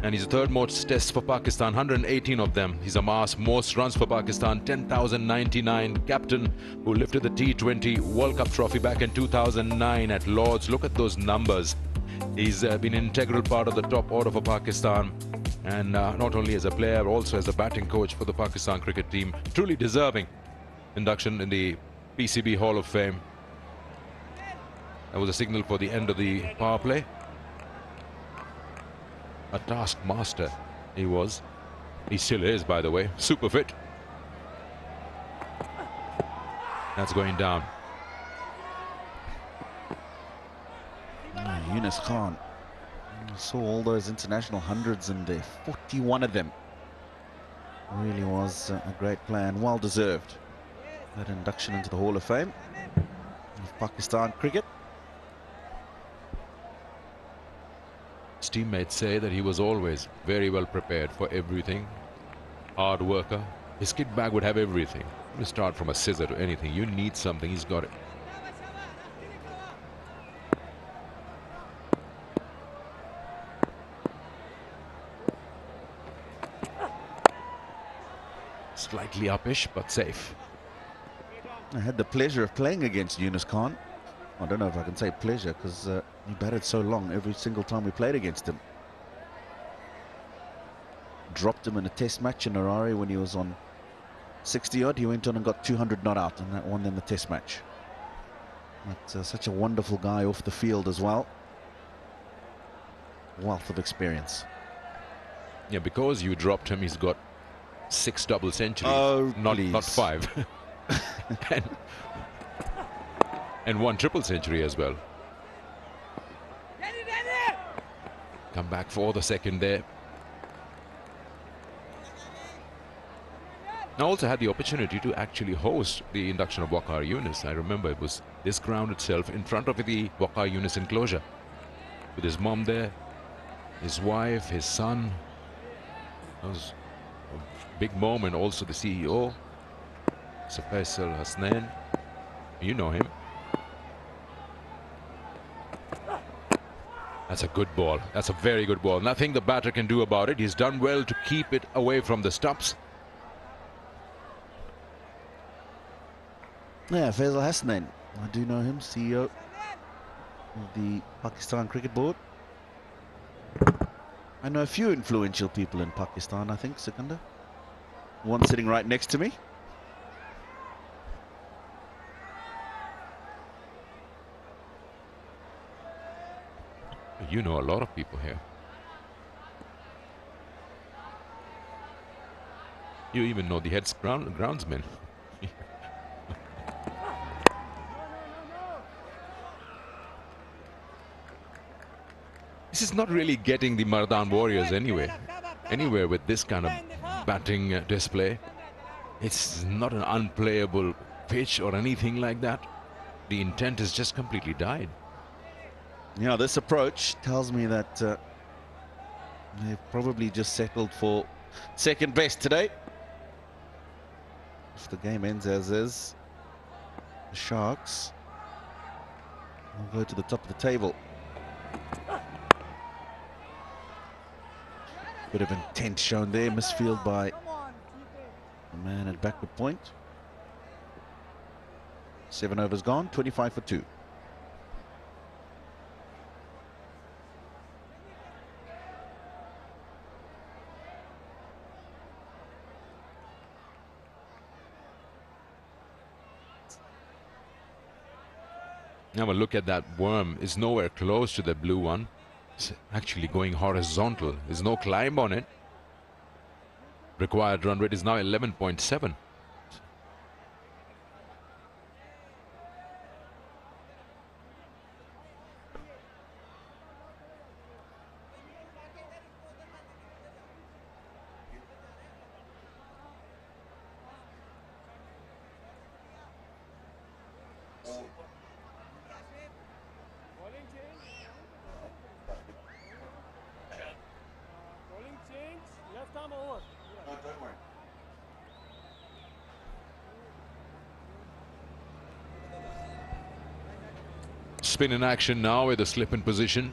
and he's the third most tests for Pakistan, 118 of them. He's amassed most runs for Pakistan, 10,099. Captain who lifted the T20 World Cup trophy back in 2009 at Lord's. Look at those numbers. He's been an integral part of the top order for Pakistan, and not only as a player, also as a batting coach for the Pakistan cricket team. Truly deserving induction in the PCB Hall of Fame. That was a signal for the end of the power play. A taskmaster he was. He still is, by the way. Super fit. That's going down.
Yunus Khan. I saw all those international hundreds in there. 41 of them. Really was a great player and well deserved. That induction into the Hall of Fame of Pakistan cricket.
His teammates say that he was always very well prepared for everything. Hard worker. His kit bag would have everything. You start from a scissor to anything. You need something, he's got it. Slightly uppish, but safe.
I had the pleasure of playing against Yunus Khan. I don't know if I can say pleasure because he batted so long every single time we played against him. Dropped him in a test match in Harare when he was on 60 odd. He went on and got 200 not out, and that won them the test match. But such a wonderful guy off the field as well. Wealth of experience.
Yeah, because you dropped him, he's got 6 double centuries.
Oh,
not 5. and 1 triple century as well. Come back for the second there. I also had the opportunity to actually host the induction of Waqar Younis. I remember it was this ground itself in front of the Waqar Younis enclosure. With his mom there, his wife, his son. It was a big moment. Also the CEO. So Faisal Hasnain, you know him. That's a good ball. That's a very good ball. Nothing the batter can do about it. He's done well to keep it away from the stumps.
Yeah, Faisal Hasnain. I do know him, CEO of the Pakistan Cricket Board. I know a few influential people in Pakistan, I think, Sikandar. One sitting right next to me.
You know a lot of people here. You even know the head groundsman. This is not really getting the Mardan Warriors anywhere with this kind of batting display. It's not an unplayable pitch or anything like that. The intent is just completely died.
Yeah, this approach tells me that they've probably just settled for second best today. If the game ends as is, the Sharks will go to the top of the table. Bit of intent shown there, misfield by the man at backward point. 7 overs gone, 25 for 2.
Now a look at that worm. Is nowhere close to the blue one. It's actually going horizontal. There's no climb on it. Required run rate is now 11.7. Spin in action now with a slip in position.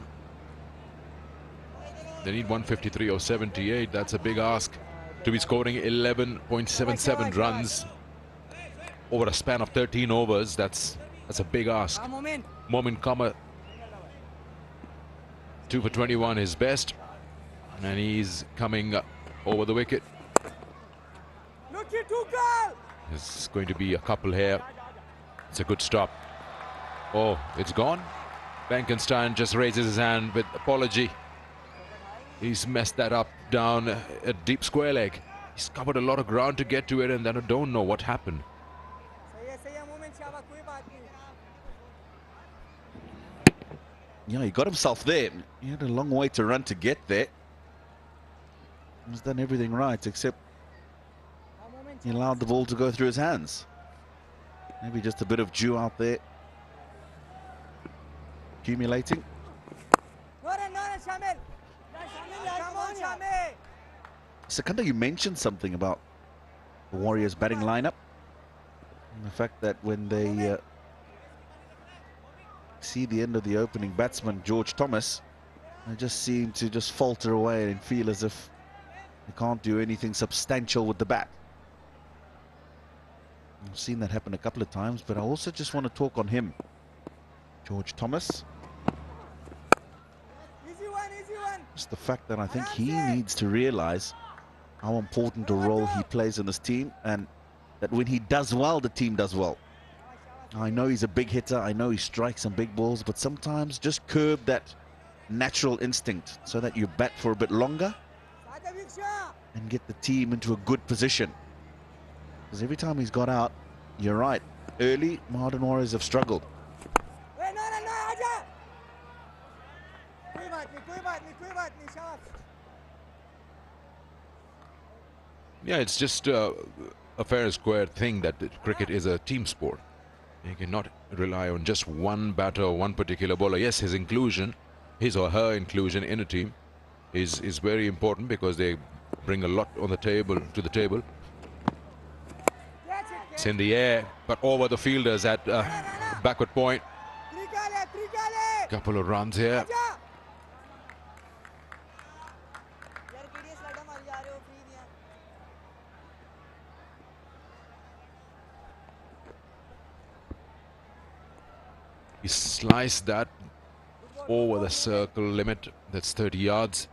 They need 153 or 78. That's a big ask to be scoring 11.77 runs over a span of 13 overs. That's a big ask. Momin Kama, 2 for 21, his best, and he's coming over the wicket. There's going to be a couple here. It's a good stop. Oh, it's gone. Benkenstein just raises his hand with apology. He's messed that up down a deep square leg. He's covered a lot of ground to get to it, and then I don't know what happened.
Yeah, he got himself there. He had a long way to run to get there. He's done everything right, except he allowed the ball to go through his hands. Maybe just a bit of dew out there. Accumulating. Sikandar, you mentioned something about the Warriors batting lineup. And the fact that when they see the end of the opening batsman, George Thomas, they just seem to just falter away and feel as if they can't do anything substantial with the bat. I've seen that happen a couple of times, but I also just want to talk on him. George Thomas. Just the fact that I think he needs to realize how important a role he plays in this team, and that when he does well, the team does well. I know he's a big hitter, I know he strikes some big balls, but sometimes just curb that natural instinct so that you bat for a bit longer and get the team into a good position. Because every time he's got out, you're right, early Mardan Warriors have struggled.
Yeah, it's just a fair and square thing that cricket is a team sport. You cannot rely on just one batter or one particular bowler. Yes, his inclusion, his or her inclusion in a team is very important because they bring a lot on the table, to the table. It's in the air, but over the fielders at backward point. Couple of runs here. He sliced that over the circle limit. That's 30 yards.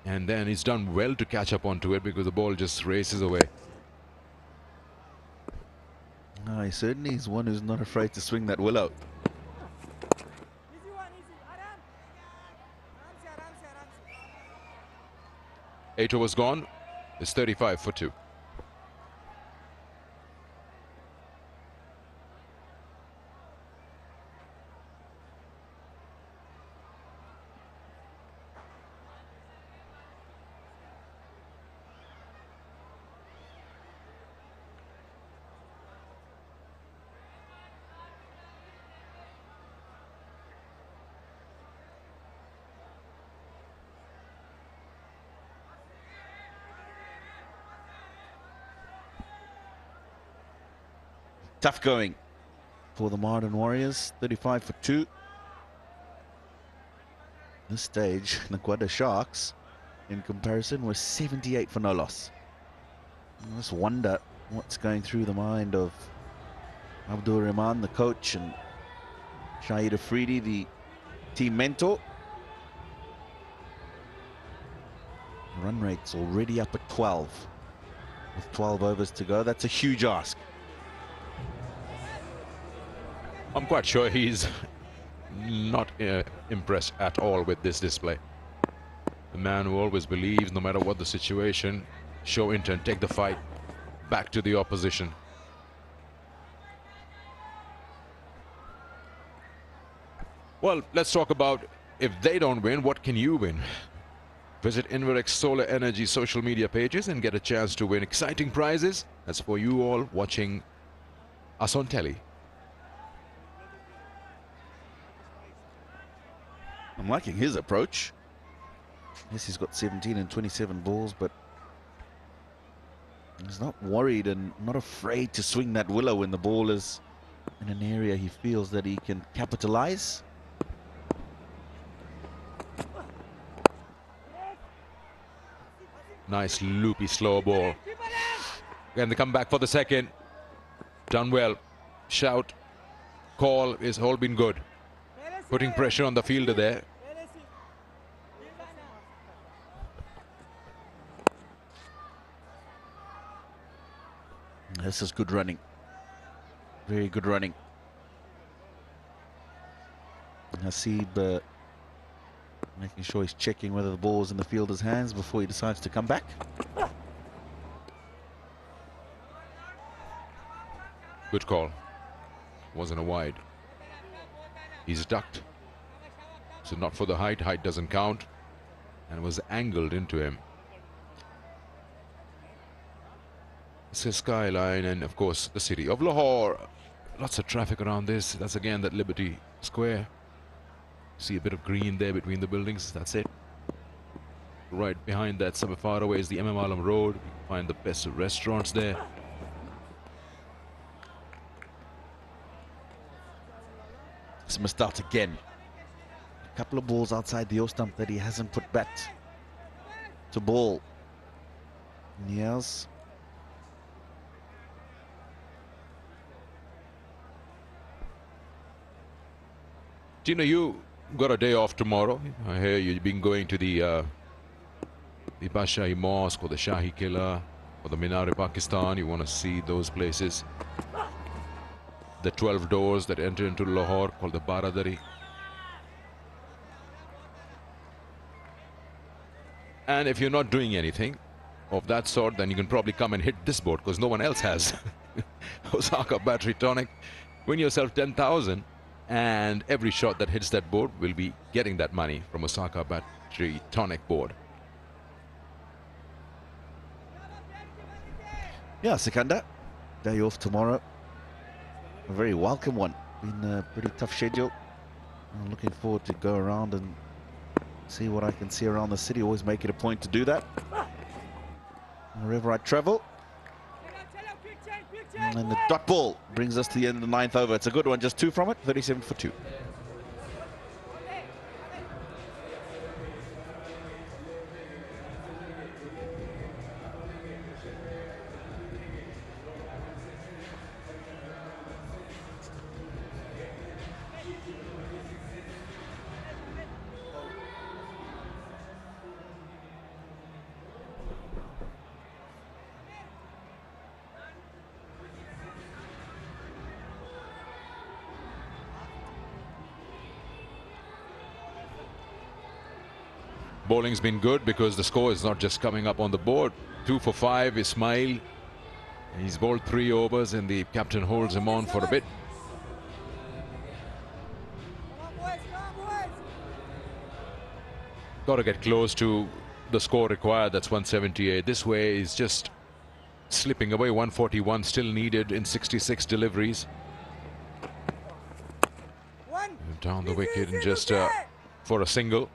And then he's done well to catch up onto it because the ball just races away.
He certainly is one who's not afraid to swing that willow.
Eight overs gone. It's 35 for 2.
Tough going for the Mardan Warriors. 35 for 2. This stage, the Gwadar Sharks, in comparison, were 78 for no loss. I just wonder what's going through the mind of Abdul Rahman, the coach, and Shahid Afridi, the team mentor. Run rate's already up at 12. With 12 overs to go, that's a huge ask.
I'm quite sure he's not impressed at all with this display. The man who always believes, no matter what the situation, show intent, take the fight back to the opposition. Well, let's talk about if they don't win, what can you win? Visit Inverex Solar Energy social media pages and get a chance to win exciting prizes. That's for you all watching us on telly.
I'm liking his approach. Yes, he's got 17 and 27 balls, but he's not worried and not afraid to swing that willow when the ball is in an area he feels that he can capitalize.
Nice loopy slow ball. And they come back for the second. Done well. Shout, call is all been good. Putting pressure on the fielder there.
This is good running. Very good running. Hasib making sure he's checking whether the ball is in the fielder's hands before he decides to come back.
Good call. Wasn't a wide. He's ducked. So not for the height. Height doesn't count. And was angled into him. It's a skyline and of course the city of Lahore. Lots of traffic around this. That's again that Liberty Square. See a bit of green there between the buildings. That's it. Right behind that, somewhere far away, is the MM Alam Road. You can find the best restaurants there.
It's missed out again. A couple of balls outside the O-stump that he hasn't put back to ball. Niels.
Tina, you got a day off tomorrow. I hear you've been going to the Bashahi Mosque or the Shahi Qila or the Minar-e-Pakistan. You want to see those places. The 12 doors that enter into Lahore called the Baradari. And if you're not doing anything of that sort, then you can probably come and hit this board because no one else has. Osaka Battery Tonic. Win yourself 10,000 and every shot that hits that board will be getting that money from Osaka Battery Tonic board.
Yeah, Sikandar. Day off tomorrow. A very welcome one. Been a pretty tough schedule. I'm looking forward to go around and see what I can see around the city. Always make it a point to do that wherever I travel. And the dot ball brings us to the end of the 9th over. It's a good one, just 2 from it, 37 for 2.
Bowling's been good because the score is not just coming up on the board. 2 for 5, Ismail. He's bowled 3 overs and the captain holds him on for a bit. Got to get close to the score required. That's 178. This way is just slipping away. 141 still needed in 66 deliveries. Down the wicket and just for a single.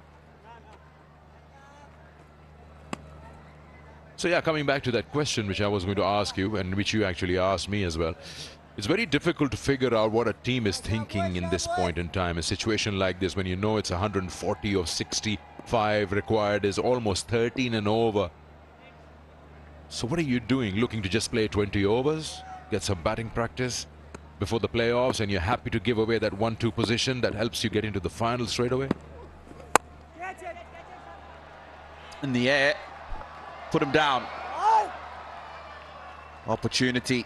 So yeah, coming back to that question which I was going to ask you and which you actually asked me as well. It's very difficult to figure out what a team is thinking in this point in time. A situation like this when you know it's 140 or 65 required is almost 13 and over. So what are you doing? Looking to just play 20 overs? Get some batting practice before the playoffs and you're happy to give away that 1-2 position that helps you get into the final straight away?
In the air. Put him down. Opportunity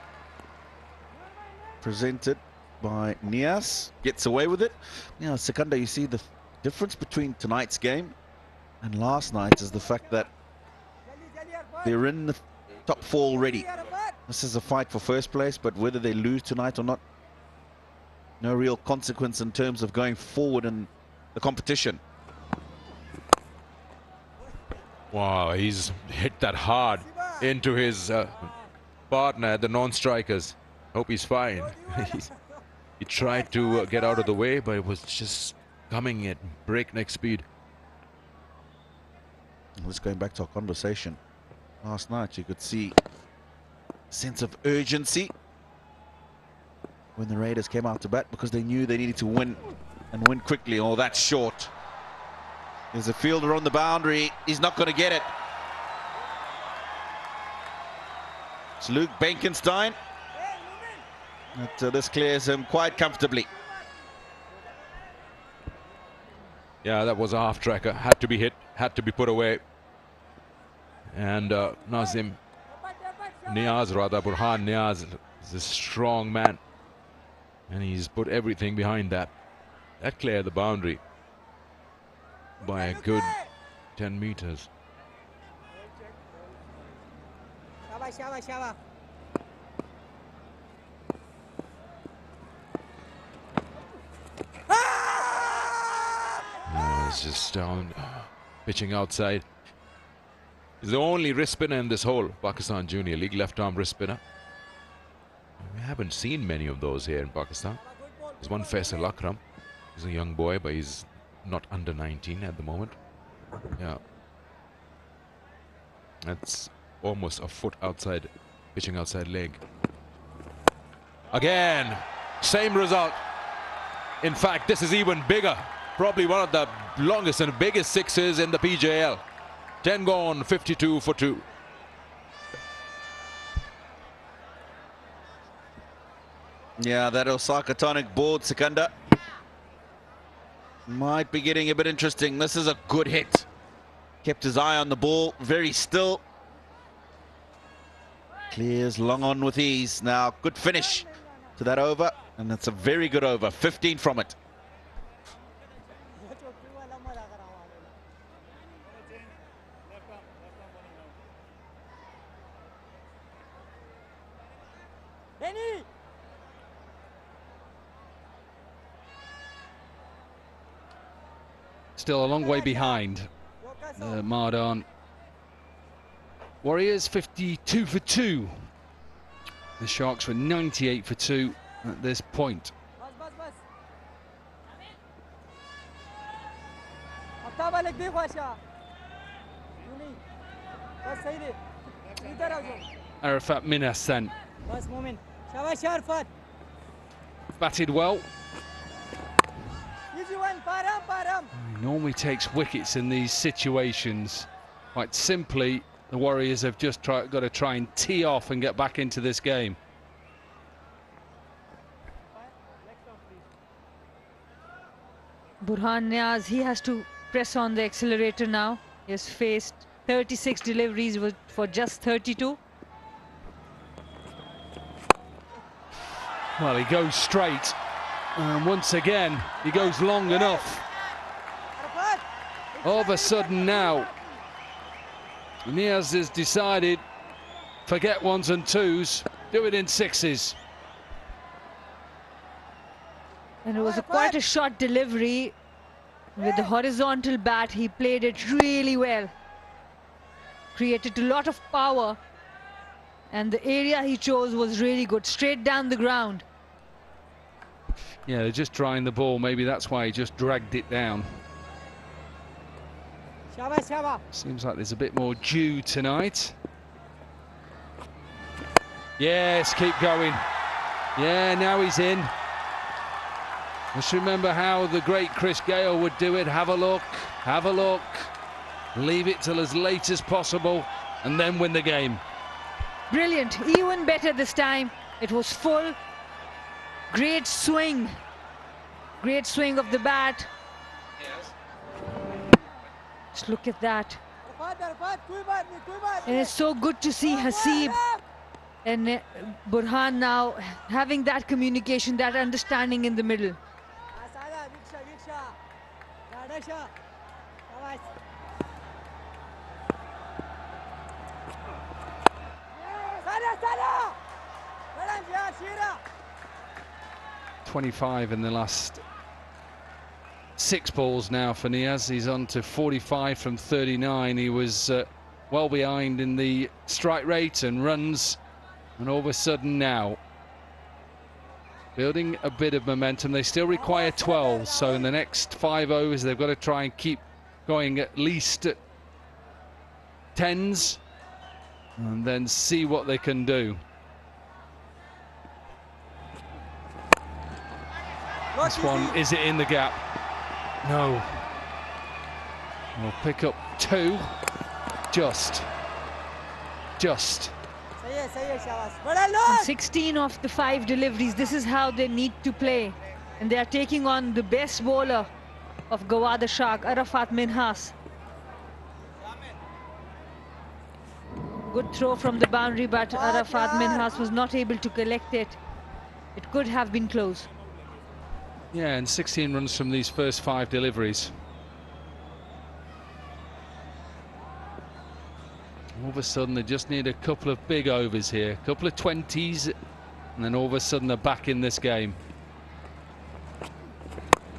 presented by Niaz. Gets away with it. Now, Sikandar, you see the difference between tonight's game and last night's is the fact that they're in the top 4 already. This is a fight for first place, but whether they lose tonight or not, no real consequence in terms of going forward in the competition.
Wow, he's hit that hard into his partner, the non-strikers. Hope he's fine. He tried to get out of the way, but it was just coming at breakneck speed.
Let's going back to our conversation. Last night, you could see a sense of urgency when the Raiders came out to bat because they knew they needed to win and win quickly. Oh, that's short. There's a fielder on the boundary. He's not going to get it. It's Luke Benkenstein. But, this clears him quite comfortably.
Yeah, that was a half-tracker. Had to be hit, had to be put away. And Nazim Niaz, rather, Burhan Niaz is a strong man. And he's put everything behind that. That cleared the boundary by a good 10 meters. He's just down, pitching outside. He's the only wrist spinner in this whole Pakistan Junior League, left arm wrist spinner. We haven't seen many of those here in Pakistan. There's one Faisal Akram. He's a young boy, but he's not under 19 at the moment. Yeah. That's almost a foot outside, pitching outside leg. Again, same result. In fact, this is even bigger. Probably one of the longest and biggest sixes in the PJL. 10 gone, 52 for 2.
Yeah, that Osaka tonic board, Sikandar, might be getting a bit interesting. This is a good hit. Kept his eye on the ball, very still. Clears long on with ease. Now, good finish to that over, and that's a very good over. 15 from it.
Still a long way behind. Mardan. Warriors 52 for 2. The Sharks were 98 for 2 at this point. Arafat Minasan Batted well.
Easy one, param.
He normally takes wickets in these situations. Quite simply, the Warriors have just got to try and tee off and get back into this game.
Burhan Niaz, he has to press on the accelerator now. He has faced 36 deliveries for just 32.
Well, he goes straight, and once again, he goes long enough. All of a sudden now, Niaz has decided, forget ones and twos, do it in sixes.
And it was quite a short delivery. With the horizontal bat, he played it really well. Created a lot of power. And the area he chose was really good, straight down the ground.
Yeah, they're just drying the ball. Maybe that's why he just dragged it down. Seems like there's a bit more dew tonight. Yes, keep going. Yeah, now he's in. Just remember how the great Chris Gale would do it. Have a look, leave it till as late as possible, and then win the game.
Brilliant, even better this time. It was full. Great swing of the bat. Just look at that. And it's so good to see Hasib and Burhan now having that communication, that understanding in the middle.
Russia.
25 in the last 6 balls now for Niaz. He's on to 45 from 39. He was well behind in the strike rate and runs, and all of a sudden now building a bit of momentum. They still require 12, so in the next 5 overs they've got to try and keep going at least at 10s and then see what they can do. This one, is it in the gap? No. We'll pick up 2. Just.
And 16 of the 5 deliveries, this is how they need to play. And they are taking on the best bowler of Gwadar Shark, Arafat Minhas. Good throw from the boundary, but Arafat Minhas was not able to collect it. It could have been close.
Yeah, and 16 runs from these first 5 deliveries. All of a sudden they just need a couple of big overs here, a couple of 20s, and then all of a sudden they're back in this game.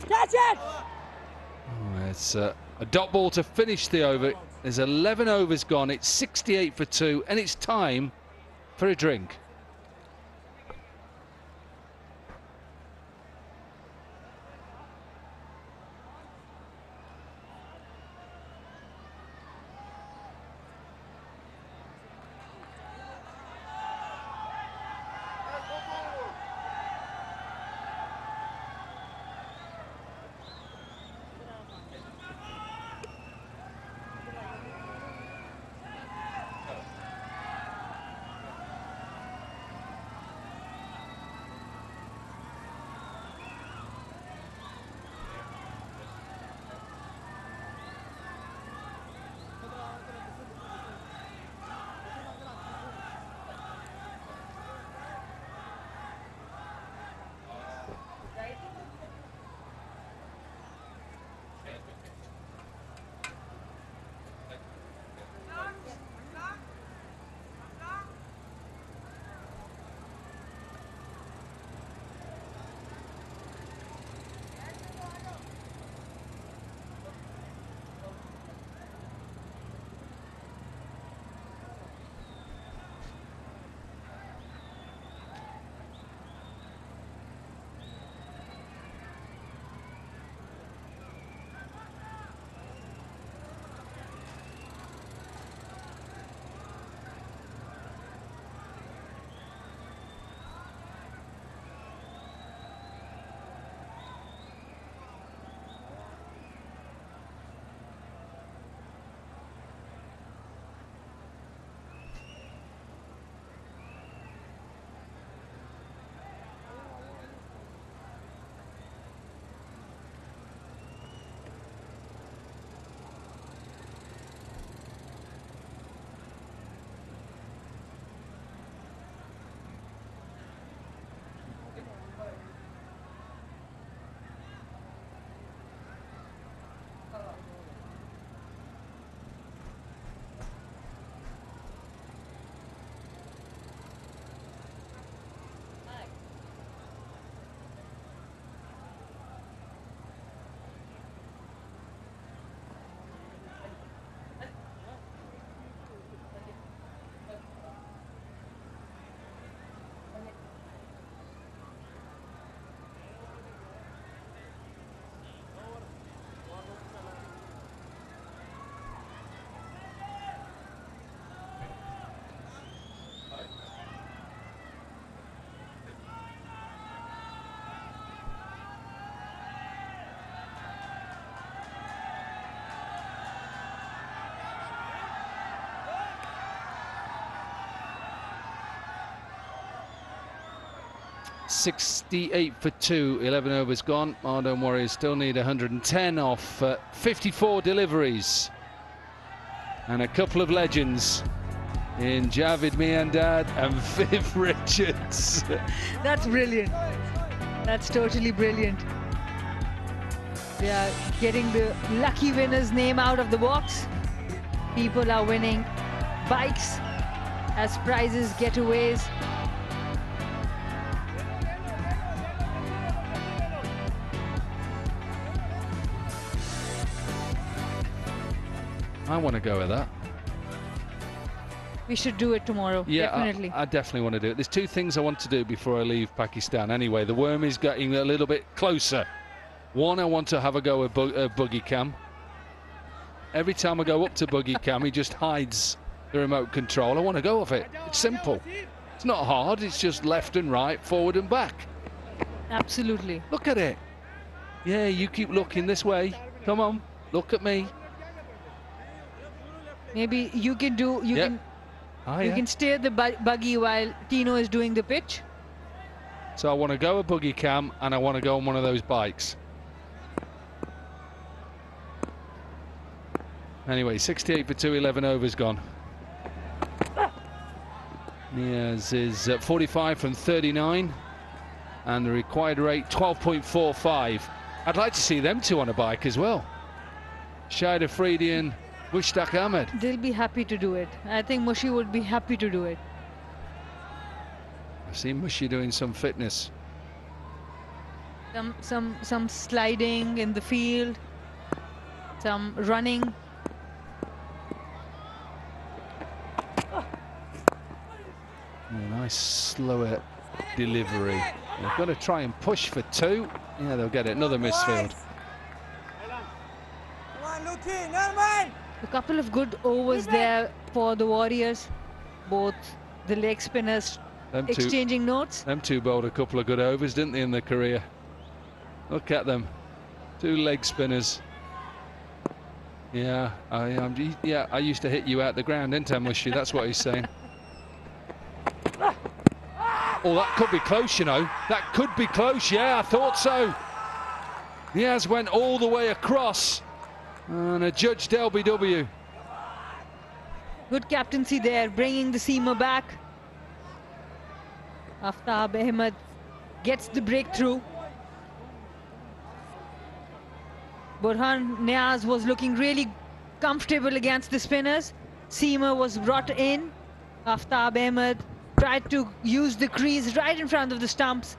Catch it!
Oh, it's a dot ball to finish the over. There's 11 overs gone, it's 68 for 2, and it's time for a drink. 68 for 2, 11 overs gone. Mardan Warriors still need 110 off 54 deliveries. And a couple of legends in Javid Miandad and Viv Richards.
That's brilliant. That's totally brilliant. They are getting the lucky winner's name out of the box. People are winning bikes as prizes, getaways.
I want to go with that.
We should do it tomorrow,
Yeah,
definitely.
I definitely want to do it. There's two things I want to do before I leave Pakistan. Anyway, the worm is getting a little bit closer. One, I want to have a go at Buggy Cam. Every time I go up to Buggy Cam, he just hides the remote control. I want to go with it. It's simple. It's not hard. It's just left and right, forward and back.
Absolutely.
Look at it. Yeah, you keep looking this way. Come on, look at me.
Maybe you can do. You can. You can steer the buggy while Tino is doing the pitch.
So I want to go a Buggy Cam and I want to go on one of those bikes. Anyway, 68 for 2, 11 overs gone. Niaz is at 45 from 39 and the required rate 12.45. I'd like to see them two on a bike as well. Shahid Afridi and Mushtaq Ahmed.
They'll be happy to do it. I think Mushi would be happy to do it.
I've seen Mushi doing some fitness.
Some sliding in the field, some running.
Nice slower delivery. They've got to try and push for 2. Yeah, they'll get it. Another misfield.
A couple of good overs there for the Warriors. Both the leg spinners exchanging notes.
Them two bowled a couple of good overs, didn't they, in their career? Look at them. 2 leg spinners. Yeah, I used to hit you out the ground, didn't I, Mushi? That's what he's saying. Oh, that could be close, you know. That could be close, yeah, I thought so. Niaz went all the way across and adjudged LBW.
Good captaincy there, bringing the seamer back. Aftab Ahmed gets the breakthrough. Burhan Niaz was looking really comfortable against the spinners. Seamer was brought in. Aftab Ahmed tried to use the crease right in front of the stumps.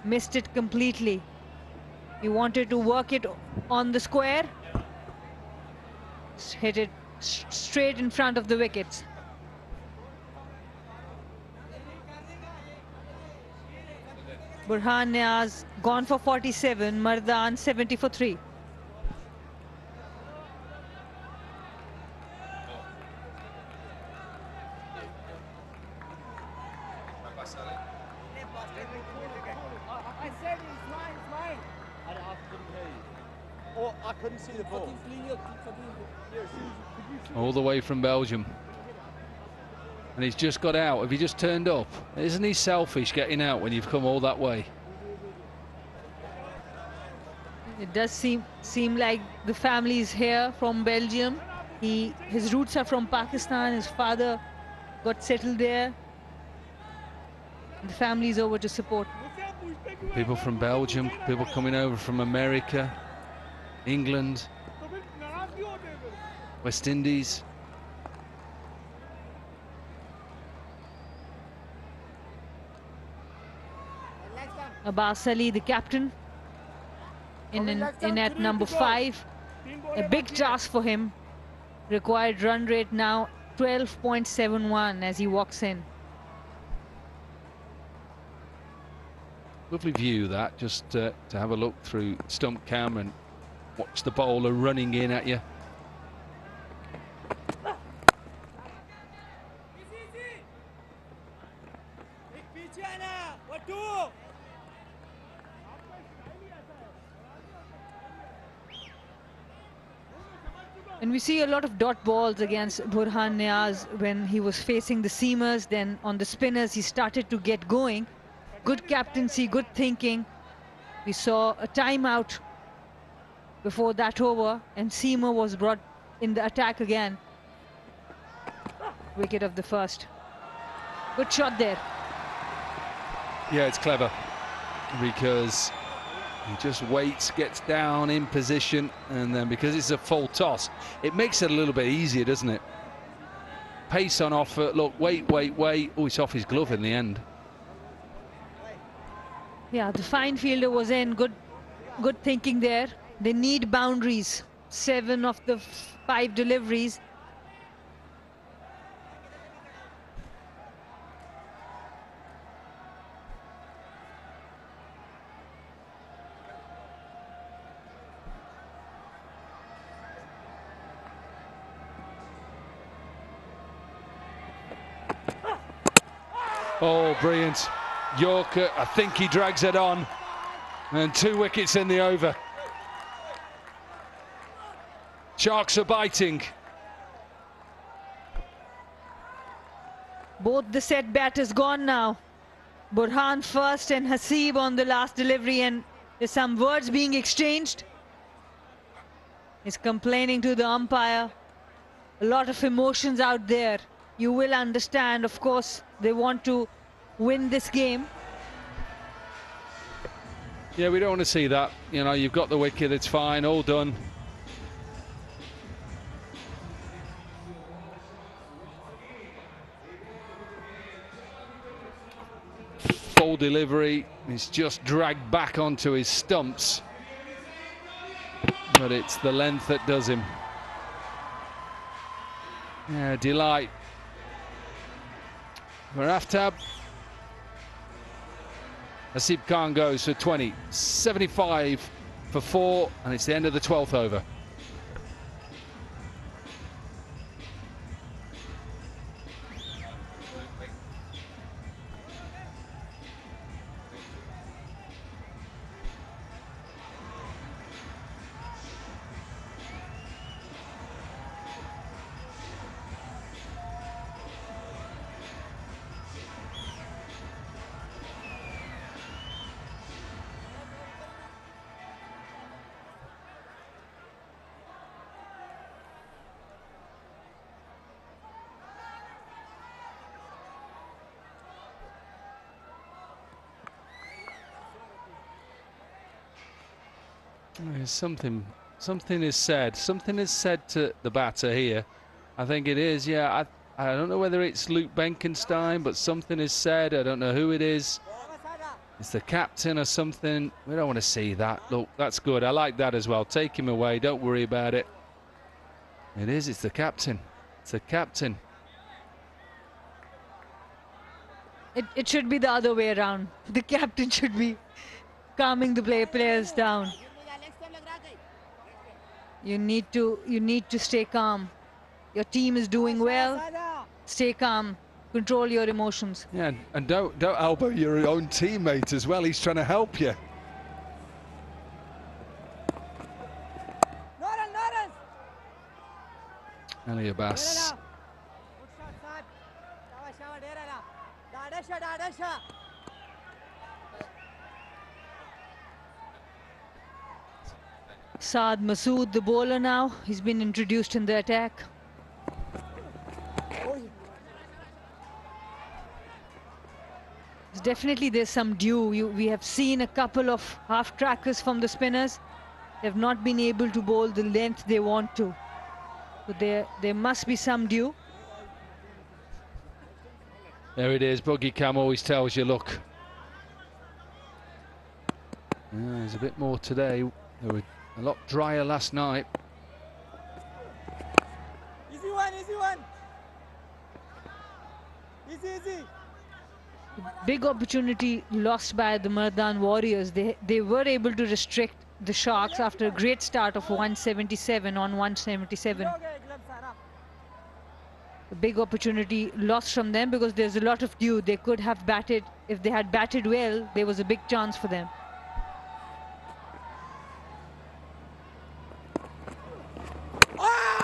Missed it completely. He wanted to work it on the square. Hit it straight in front of the wickets. Burhan Niaz gone for 47, Mardan 70 for 3.
I couldn't see the ball.
All the way from Belgium. And he's just got out. Have you just turned up? Isn't he selfish getting out when you've come all that way?
It does seem like the family is here from Belgium. His roots are from Pakistan. His father got settled there. The family is over to support.
People from Belgium, people coming over from America, England, West Indies.
Abbas Ali, the captain, in at number 5. A big task for him. Required run rate now 12.71 as he walks in.
Lovely view that, just to have a look through stump cam and watch the bowler running in at you.
And we see a lot of dot balls against Burhan Niaz when he was facing the seamers. Then on the spinners, he started to get going. good captaincy, good thinking. We saw a timeout before that over, and Seamer was brought in the attack again. Wicket of the first. Good shot there.
Yeah, it's clever because he just waits, gets down in position, and then because it's a full toss, it makes it a little bit easier, doesn't it? Pace on offer. Look, wait. Oh, it's off his glove in the end.
Yeah, the fine fielder was in. Good thinking there. They need boundaries. 7 of the 5 deliveries.
Oh, brilliant. Yorker, I think he drags it on. And 2 wickets in the over. Sharks are biting.
Both the set batters gone now. Burhan first and Hasib on the last delivery, and there's some words being exchanged. He's complaining to the umpire. A lot of emotions out there. You will understand, of course, they want to win this game.
Yeah, we don't want to see that. You know, you've got the wicket, it's fine, all done. Full delivery, he's just dragged back onto his stumps. But it's the length that does him. Yeah, delight for Aftab. Hasib Khan goes for 20, 75 for 4, and it's the end of the 12th over. Something is said. Something is said to the batter here. I think it is. Yeah, I don't know whether it's Luke Benkenstein, but something is said. I don't know who it is. It's the captain or something. We don't want to see that. Look, that's good. I like that as well. Take him away. Don't worry about it. It is. It's the captain. It's the captain.
It should be the other way around. The captain should be calming the players down. You need to stay calm. Your team is doing well. Stay calm. Control your emotions.
Yeah, and don't elbow your own teammate as well. He's trying to help you. Ali Abbas.
Saad Masood, the bowler now. He's been introduced in the attack. Definitely there's some due. We have seen a couple of half-trackers from the spinners. They've not been able to bowl the length they want to. But there must be some due.
There it is. Buggy Cam always tells you, look. Yeah, there's a bit more today. They were a lot drier last night.
Easy one, easy one. Easy.
Big opportunity lost by the Mardan Warriors. They were able to restrict the Sharks after a great start of 177 on 177. A big opportunity lost from them because there's a lot of due. They could have batted. If they had batted well, there was a big chance for them.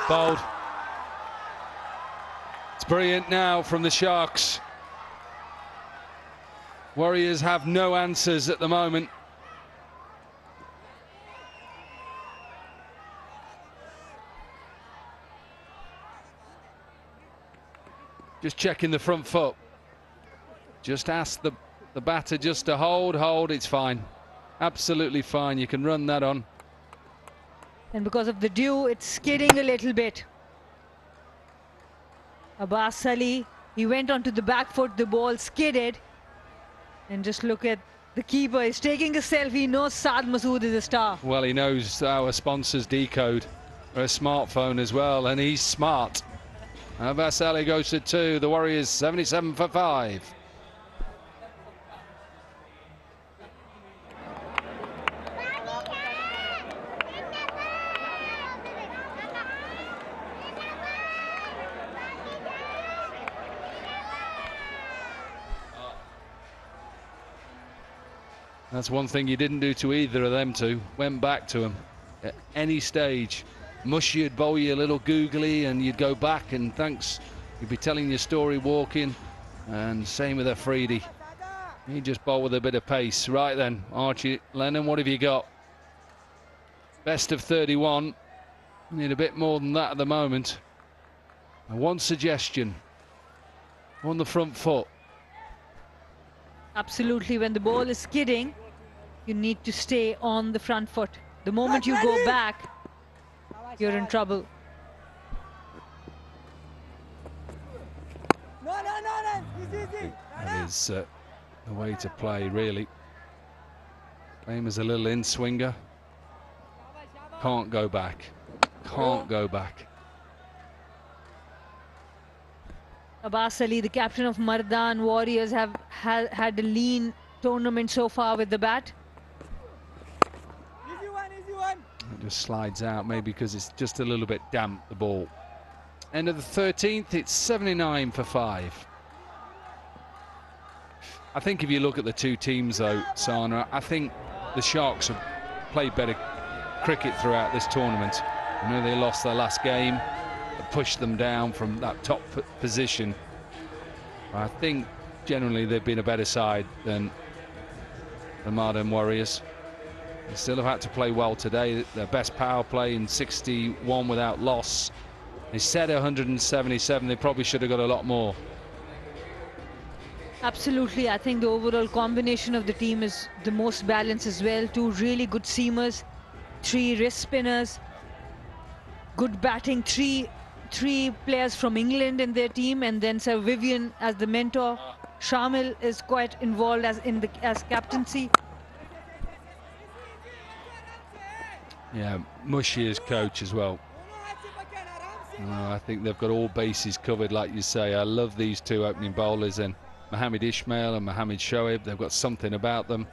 Bowled. It's brilliant now from the Sharks. Warriors have no answers at the moment. Just checking the front foot. Just ask the batter just to hold, it's fine. Absolutely fine, you can run that on.
And because of the dew, it's skidding a little bit. Abbas Ali, he went onto the back foot, the ball skidded. And just look at the keeper, he's taking a selfie, he knows Saad Masood is a star.
Well, he knows our sponsors decode a smartphone as well, and he's smart. Abbas Ali goes to 2, the Warriors 77 for 5. That's one thing you didn't do to either of them two. Went back to him at any stage. Mushy would bowl you a little googly and you'd go back and thanks. You'd be telling your story walking. And same with Afridi. He just bowled with a bit of pace. Right then, Archie Lennon, what have you got? Best of 31. Need a bit more than that at the moment. And one suggestion. On the front foot.
Absolutely, when the ball is skidding, you need to stay on the front foot. The moment you go back, you're in trouble.
That is the way to play, really. Play him as a little in-swinger. Can't go back. Can't go back.
Abbas Ali, the captain of Mardan Warriors, have had a lean tournament so far with the bat.
It just slides out, maybe because it's just a little bit damp, the ball. End of the 13th, it's 79 for 5. I think if you look at the two teams, though, Sana, I think the Sharks have played better cricket throughout this tournament. I know they lost their last game, it pushed them down from that top position. I think generally they've been a better side than the Mardan Warriors. They still have had to play well today. Their best power play in 61 without loss. They set 177. They probably should have got a lot more.
Absolutely, I think the overall combination of the team is the most balanced as well. 2 really good seamers, 3 wrist spinners, good batting, 3 players from England in their team, and then Sir Vivian as the mentor. Shamil is quite involved as captaincy.
Yeah, Mushy is coach as well. I think they've got all bases covered, like you say. I love these two opening bowlers, and Mohammed Ismail and Mohammed Shoaib. They've got something about them.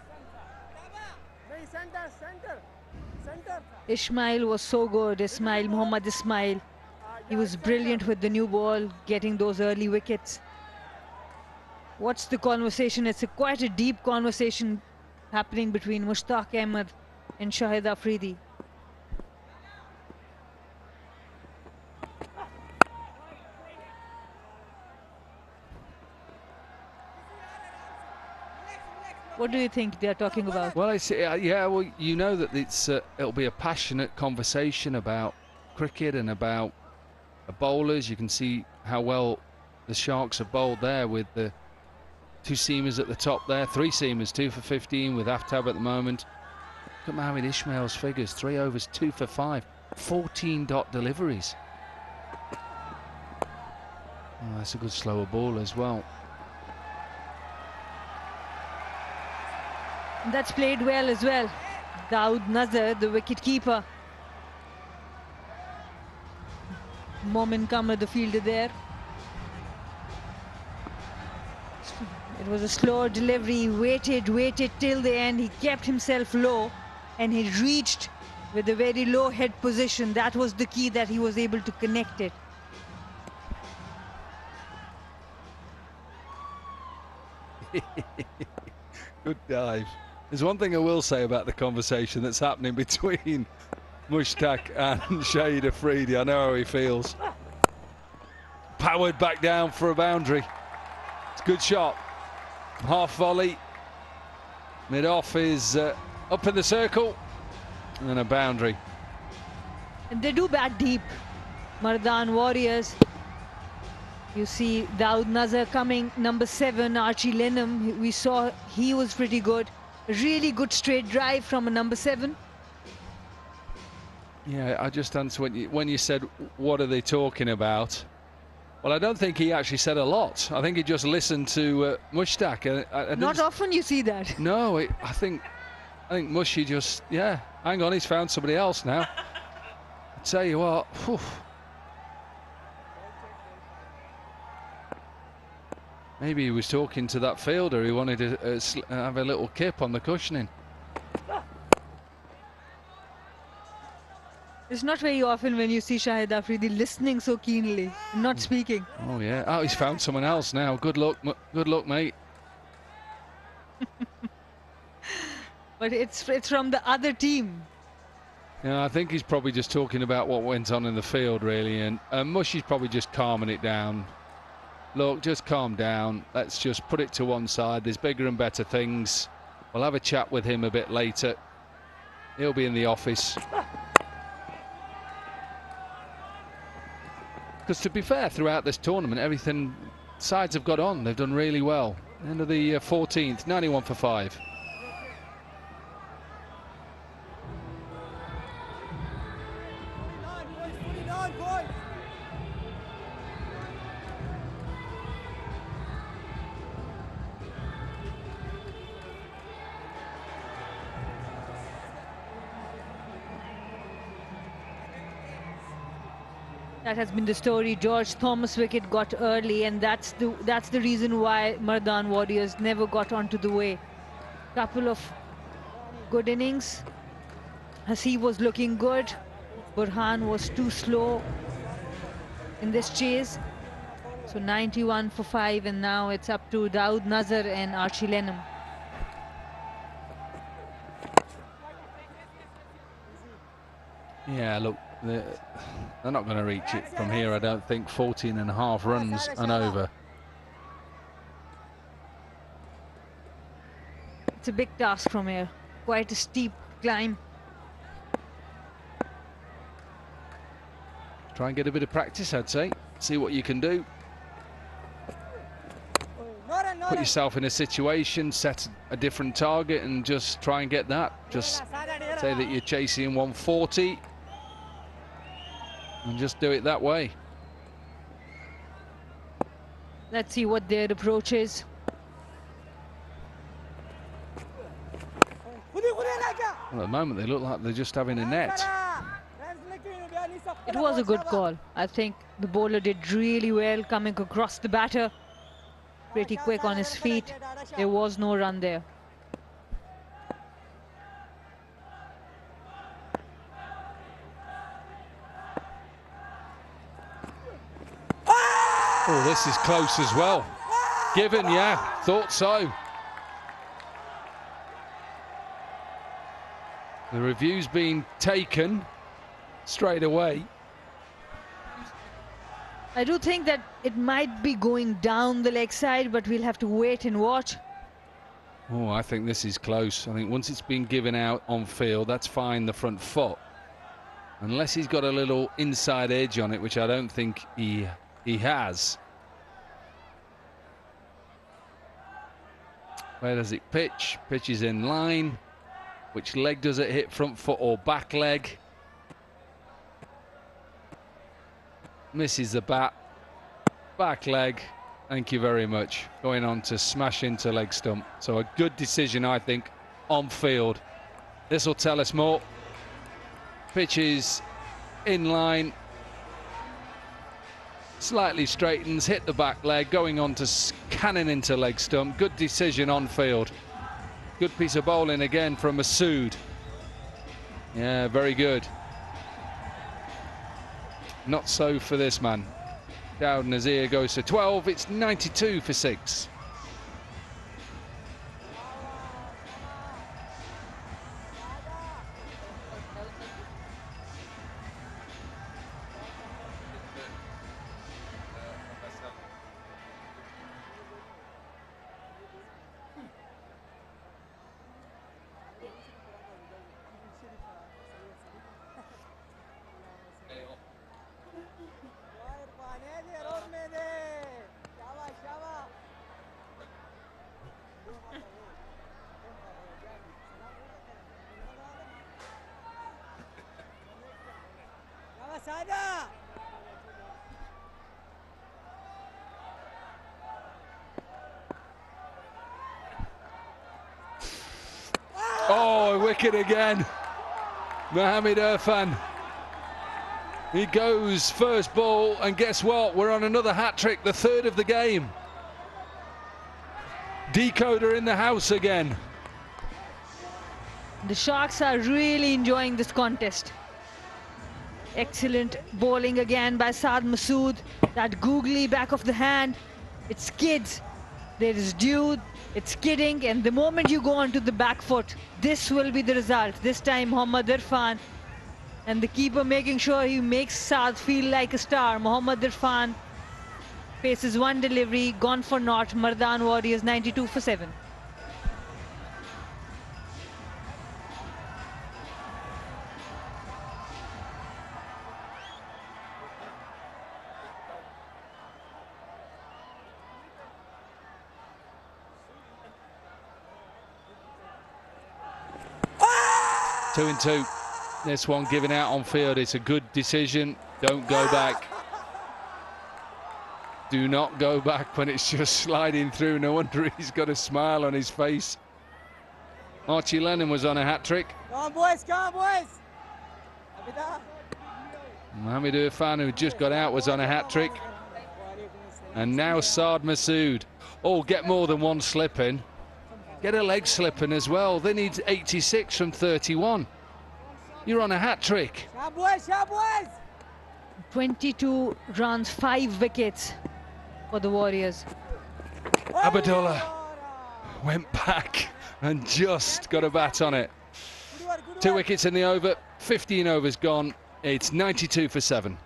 Ismail was so good. Mohammad Ismail. He was brilliant with the new ball, getting those early wickets. What's the conversation? It's quite a deep conversation happening between Mushtaq Ahmed and Shahid Afridi. What do you think they're talking about?
Well, yeah, well, you know that it'll be a passionate conversation about cricket and about the bowlers. You can see how well the Sharks have bowled there with the 2 seamers at the top there, 3 seamers, 2 for 15 with Aftab at the moment. Look at Mohammed Ismail's figures, 3 overs, 2 for 5, 14 dot deliveries. Oh, that's a good slower ball as well.
That's played well as well. Dawood Nazar, the wicket keeper. Momin Kamar, the fielder there. It was a slower delivery. Waited till the end. He kept himself low and he reached with a very low head position. That was the key, that he was able to connect it.
Good dive. There's one thing I will say about the conversation that's happening between Mushtaq and Shahid Afridi. I know how he feels. Powered back down for a boundary. It's a good shot. Half volley, Mid-off is up in the circle and a boundary.
And they do bat deep. Mardan Warriors. You see Daud Nazar coming, number 7, Archie Lenham. We saw he was pretty good. A really good straight drive from a number 7.
Yeah, I just answered when you said, what are they talking about? Well, I don't think he actually said a lot. I think he just listened to Mushtaq.
Not often you see that.
No, I think Mushy just, yeah, hang on, he's found somebody else now. I tell you what, whew. Maybe he was talking to that fielder. He wanted to have a little kip on the cushioning.
It's not very often when you see Shahid Afridi listening so keenly, not speaking.
Oh yeah. Oh, he's found someone else now. Good luck, mate.
But it's from the other team.
Yeah, I think he's probably just talking about what went on in the field, really, and Mushy's probably just calming it down. Look, just calm down. Let's just put it to one side. There's bigger and better things. We'll have a chat with him a bit later. He'll be in the office. Because to be fair, throughout this tournament, everything sides have got on. They've done really well. End of the 14th, 91 for 5.
That has been the story. George Thomas wicket got early, and that's the reason why Mardan Warriors never got onto the way. Couple of good innings. Hasib was looking good. Burhan was too slow in this chase. So 91 for 5, and now it's up to Daud Nazar and Archie Lenham.
Yeah, look, they're not going to reach it from here, I don't think. 14.5 runs and over.
It's a big task from here. Quite a steep climb.
Try and get a bit of practice, I'd say. See what you can do. Put yourself in a situation, set a different target, and just try and get that. Just say that you're chasing 140. And just do it that way.
Let's see what their approach is.
Well, at the moment, they look like they're just having a net.
It was a good call. I think the bowler did really well coming across the batter. Pretty quick on his feet. There was no run there.
Oh, this is close as well. Given, yeah, thought so. The review's been taken straight away.
I do think that it might be going down the leg side, but we'll have to wait and watch.
Oh, I think this is close. I think once it's been given out on field, that's fine, the front foot. Unless he's got a little inside edge on it, which I don't think he has. Where does it pitch? Pitches in line. Which leg does it hit, front foot or back leg? Misses the bat. Back leg. Thank you very much. Going on to smash into leg stump. So a good decision, I think, on field. This will tell us more. Pitches in line. Slightly straightens, hit the back leg, going on to cannon into leg stump. Good decision on field. Good piece of bowling again from Masood. Yeah, very good. Not so for this man. Daud Nazir goes to 12. It's 92 for 6. Oh, wicket again. Mohamed Irfan. He goes first ball, and guess what? We're on another hat-trick, the third of the game. Decoder in the house again.
The Sharks are really enjoying this contest. Excellent bowling again by Saad Masood. That googly back of the hand, it skids. There is dew, it's skidding, and the moment you go onto the back foot, this will be the result. This time Mohammad Irfan, and the keeper making sure he makes Saad feel like a star. Mohammad Irfan faces one delivery, gone for naught. Mardan Warriors 92 for 7.
Two and two. This one given out on field. It's a good decision. Don't go back. Do not go back when it's just sliding through. No wonder he's got a smile on his face. Archie Lennon was on a hat-trick.
Come on, boys, come on, boys.
Mohamed Irfan, who just got out, was on a hat-trick. And now Saad Masood. Oh, get more than one slip in. Get a leg slip in as well. They need 86 from 31. You're on a hat-trick.
22 runs, 5 wickets for the Warriors.
Abdullah went back and just got a bat on it. 2 wickets in the over, 15 overs gone. It's 92 for 7.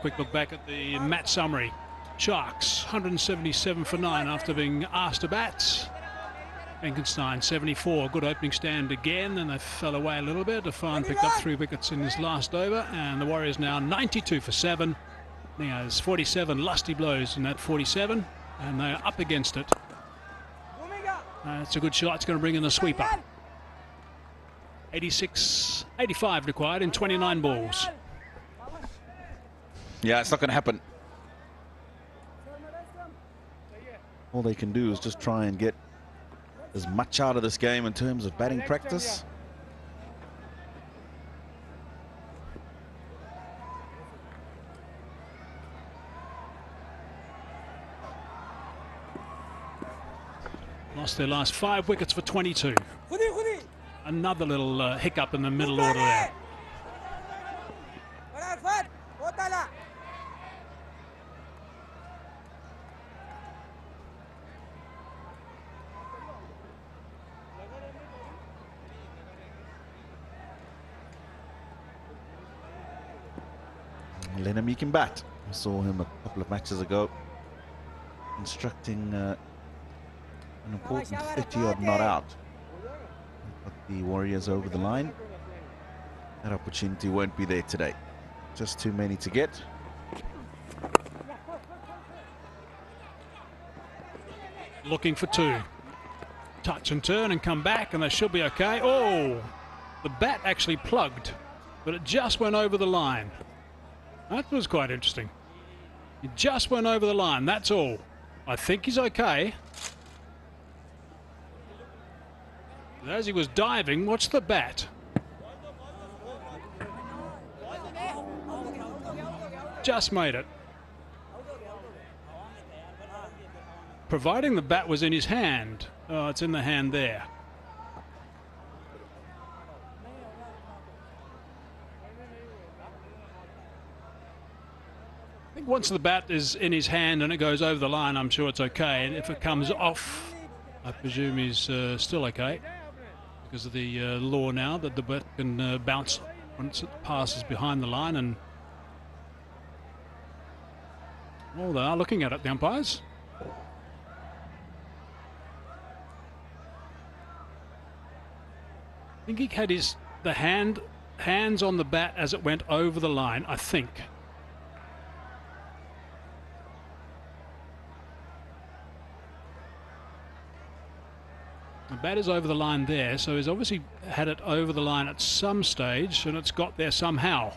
Quick look back at the match summary. Sharks 177 for 9 after being asked to bat. Benkenstein 74, good opening stand again, and they fell away a little bit. Irfan picked up 3 wickets in his last over, and the Warriors now 92 for 7. There's 47 lusty blows in that 47, and they're up against it. It's a good shot. It's going to bring in the sweeper. 85 required in 29 balls.
Yeah, it's not going to happen. All they can do is just try and get as much out of this game in terms of batting practice.
Lost their last 5 wickets for 22. Another little hiccup in the middle order there.
Lenham, he can bat. I saw him a couple of matches ago instructing an important 50-odd not out. Got the Warriors over the line. That opportunity won't be there today. Just too many to get.
Looking for 2. Touch and turn and come back, and they should be okay. Oh, the bat actually plugged, but it just went over the line. That was quite interesting. He just went over the line, that's all. I think he's okay. As he was diving, watch the bat. Just made it. Providing the bat was in his hand. Oh, it's in the hand there. I think once the bat is in his hand and it goes over the line, I'm sure it's okay. And if it comes off, I presume he's still okay, because of the law now that the bat can bounce once it passes behind the line and Oh, they are looking at it, the umpires. I think he had the hands on the bat as it went over the line, I think. The bat is over the line there, so he's obviously had it over the line at some stage, and it's got there somehow.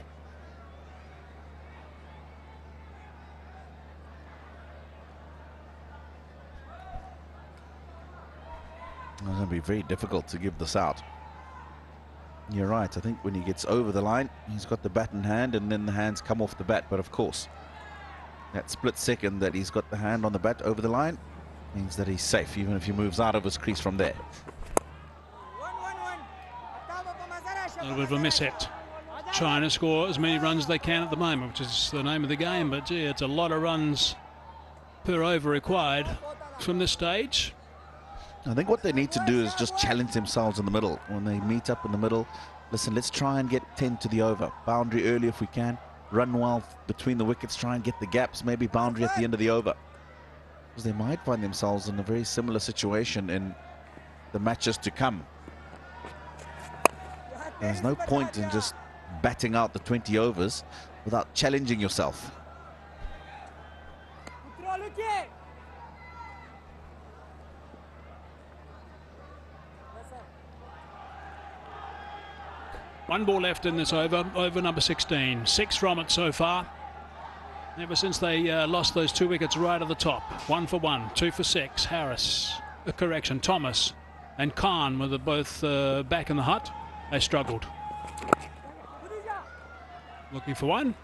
It's going to be very difficult to give this out. You're right. I think when he gets over the line, he's got the bat in hand, and then the hands come off the bat. But of course, that split second that he's got the hand on the bat over the line means that he's safe, even if he moves out of his crease from there.
A little bit of a miss hit. China score as many runs as they can at the moment, which is the name of the game. But gee, it's a lot of runs per over required from this stage.
I think what they need to do is just challenge themselves in the middle. When they meet up in the middle, listen, let's try and get 10 to the over. Boundary early if we can. Run well between the wickets, try and get the gaps, maybe boundary at the end of the over. Because they might find themselves in a very similar situation in the matches to come. There's no point in just batting out the 20 overs without challenging yourself.
One ball left in this over number 16. 6 from it so far. Ever since they lost those 2 wickets right at the top. 1 for 1, 2 for 6. Harris, Thomas and Khan were both back in the hut. They struggled. Looking for 1.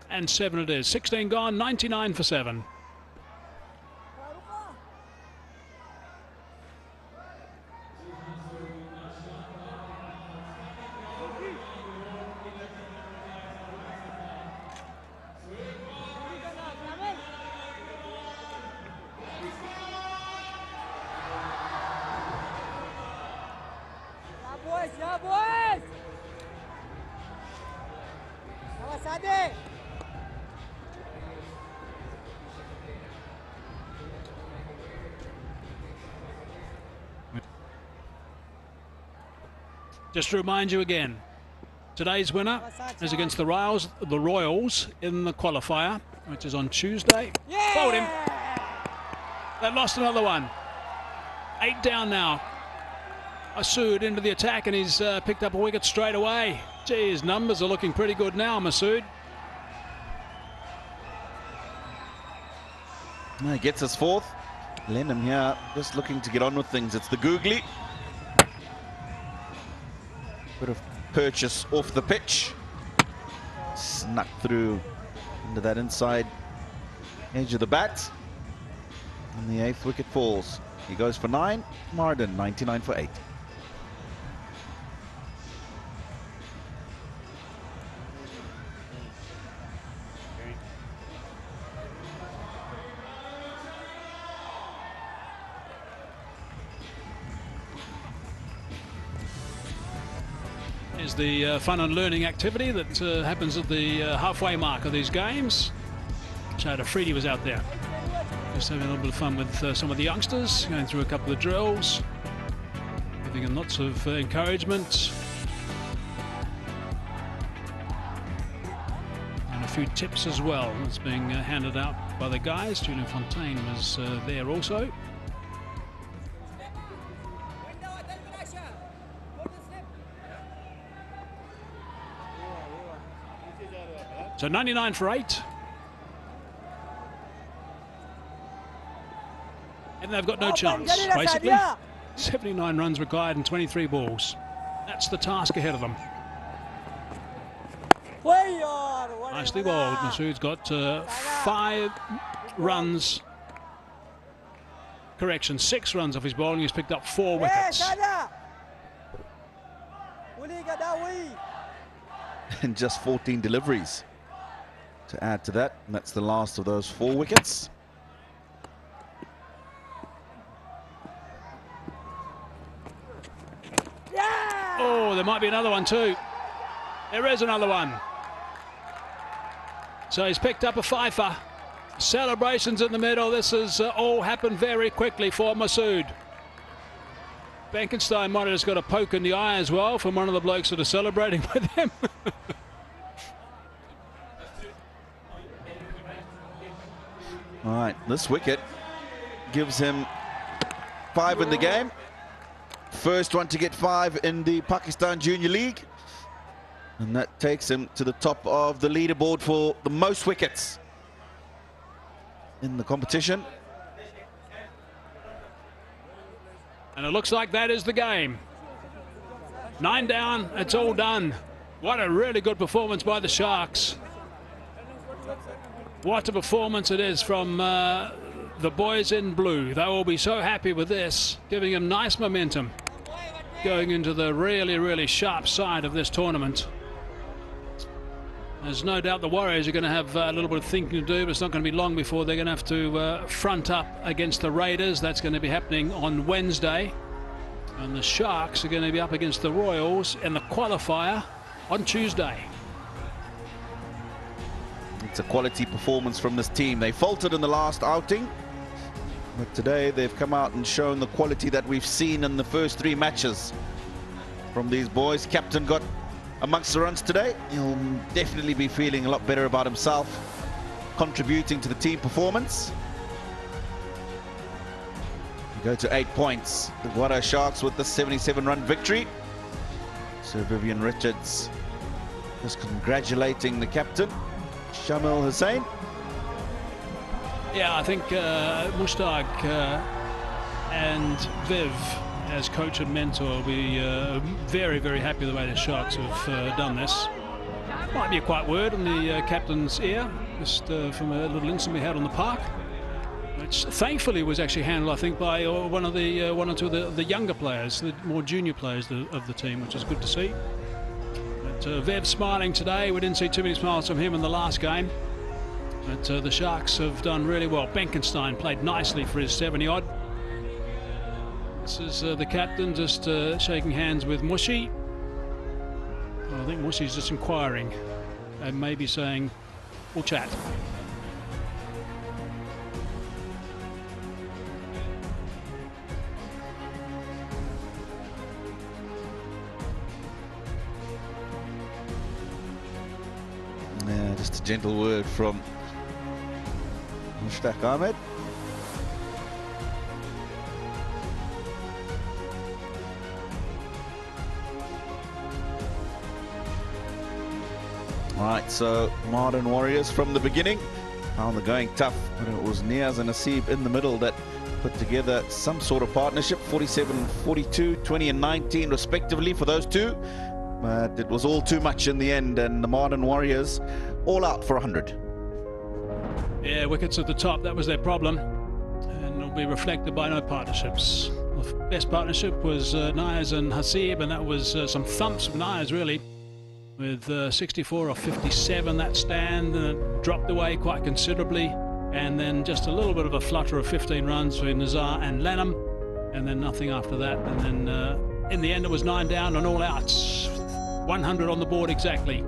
And 7 it is. 16 gone, 99 for 7. Just to remind you again, today's winner is against the Royals in the qualifier, which is on Tuesday. Hold him. They've lost another one. 8 down now. Masood into the attack, and he's picked up a wicket straight away. Gee, his numbers are looking pretty good now, Masood.
He gets his 4th. Lenham here just looking to get on with things. It's the googly. Bit of purchase off the pitch. Snuck through into that inside edge of the bat. And the 8th wicket falls. He goes for 9. Mardan, 99 for 8.
Is the fun and learning activity that happens at the halfway mark of these games. Chad Afridi was out there just having a little bit of fun with some of the youngsters, going through a couple of drills, giving them lots of encouragement and a few tips as well. That's being handed out by the guys. Julian Fontaine was there also. So 99 for 8. And they've got no chance, basically. 79 runs required and 23 balls. That's the task ahead of them. Nicely bowled. Masood's got 5 runs. Correction, 6 runs off his bowling. He's picked up 4 wickets.
And just 14 deliveries to add to that, and that's the last of those 4 wickets. Oh,
there might be another one too. There is another one. So So he's picked up a fifer. Celebrations in the middle. This has all happened very quickly for Masood. Benkenstein might have just got a poke in the eye as well from one of the blokes that are celebrating with him.
All right, this wicket gives him 5 in the game. First one to get 5 in the Pakistan Junior League. And that takes him to the top of the leaderboard for the most wickets in the competition.
And it looks like that is the game. 9 down, it's all done. What a really good performance by the Sharks. What a performance it is from the boys in blue. They will be so happy with this, giving them nice momentum going into the really, really sharp side of this tournament. There's no doubt the Warriors are going to have a little bit of thinking to do, but it's not going to be long before they're going to have to front up against the Raiders. That's going to be happening on Wednesday. And the Sharks are going to be up against the Royals in the qualifier on Tuesday.
It's a quality performance from this team. They faltered in the last outing, but today they've come out and shown the quality that we've seen in the first 3 matches from these boys. Captain got amongst the runs today. He'll definitely be feeling a lot better about himself, contributing to the team performance. We go to 8 points. The Gwadar Sharks with the 77-run victory. Sir Vivian Richards just congratulating the captain, Shamil Hussain.
Yeah, I think Mushtaq and Viv, as coach and mentor, will be very, very happy the way the Sharks have done this. Might be a quiet word in the captain's ear, just from a little incident we had on the park, which thankfully was actually handled, I think, by one or two of the younger players, the more junior players of the team, which is good to see. But Viv smiling today. We didn't see too many smiles from him in the last game. But the Sharks have done really well. Benkenstein played nicely for his 70-odd. This is the captain just shaking hands with Mushi. Well, I think Mushi's just inquiring and maybe saying, we'll chat.
Yeah, just a gentle word from Mushtaq Ahmed. All right, so Mardan Warriors from the beginning found the going tough, but it was Niaz and Nasib in the middle that put together some sort of partnership. 47-42, 20 and 19 respectively for those two, but it was all too much in the end, and the Mardan Warriors all out for 100.
Yeah, wickets at the top, that was their problem, and it'll be reflected by no partnerships. The best partnership was Niaz and Hasib, and that was some thumps of Niaz really, with 64 or 57 that stand, and it dropped away quite considerably, and then just a little bit of a flutter of 15 runs between Nazar and Lanham, and then nothing after that, and then in the end it was 9 down and all outs. 100 on the board exactly.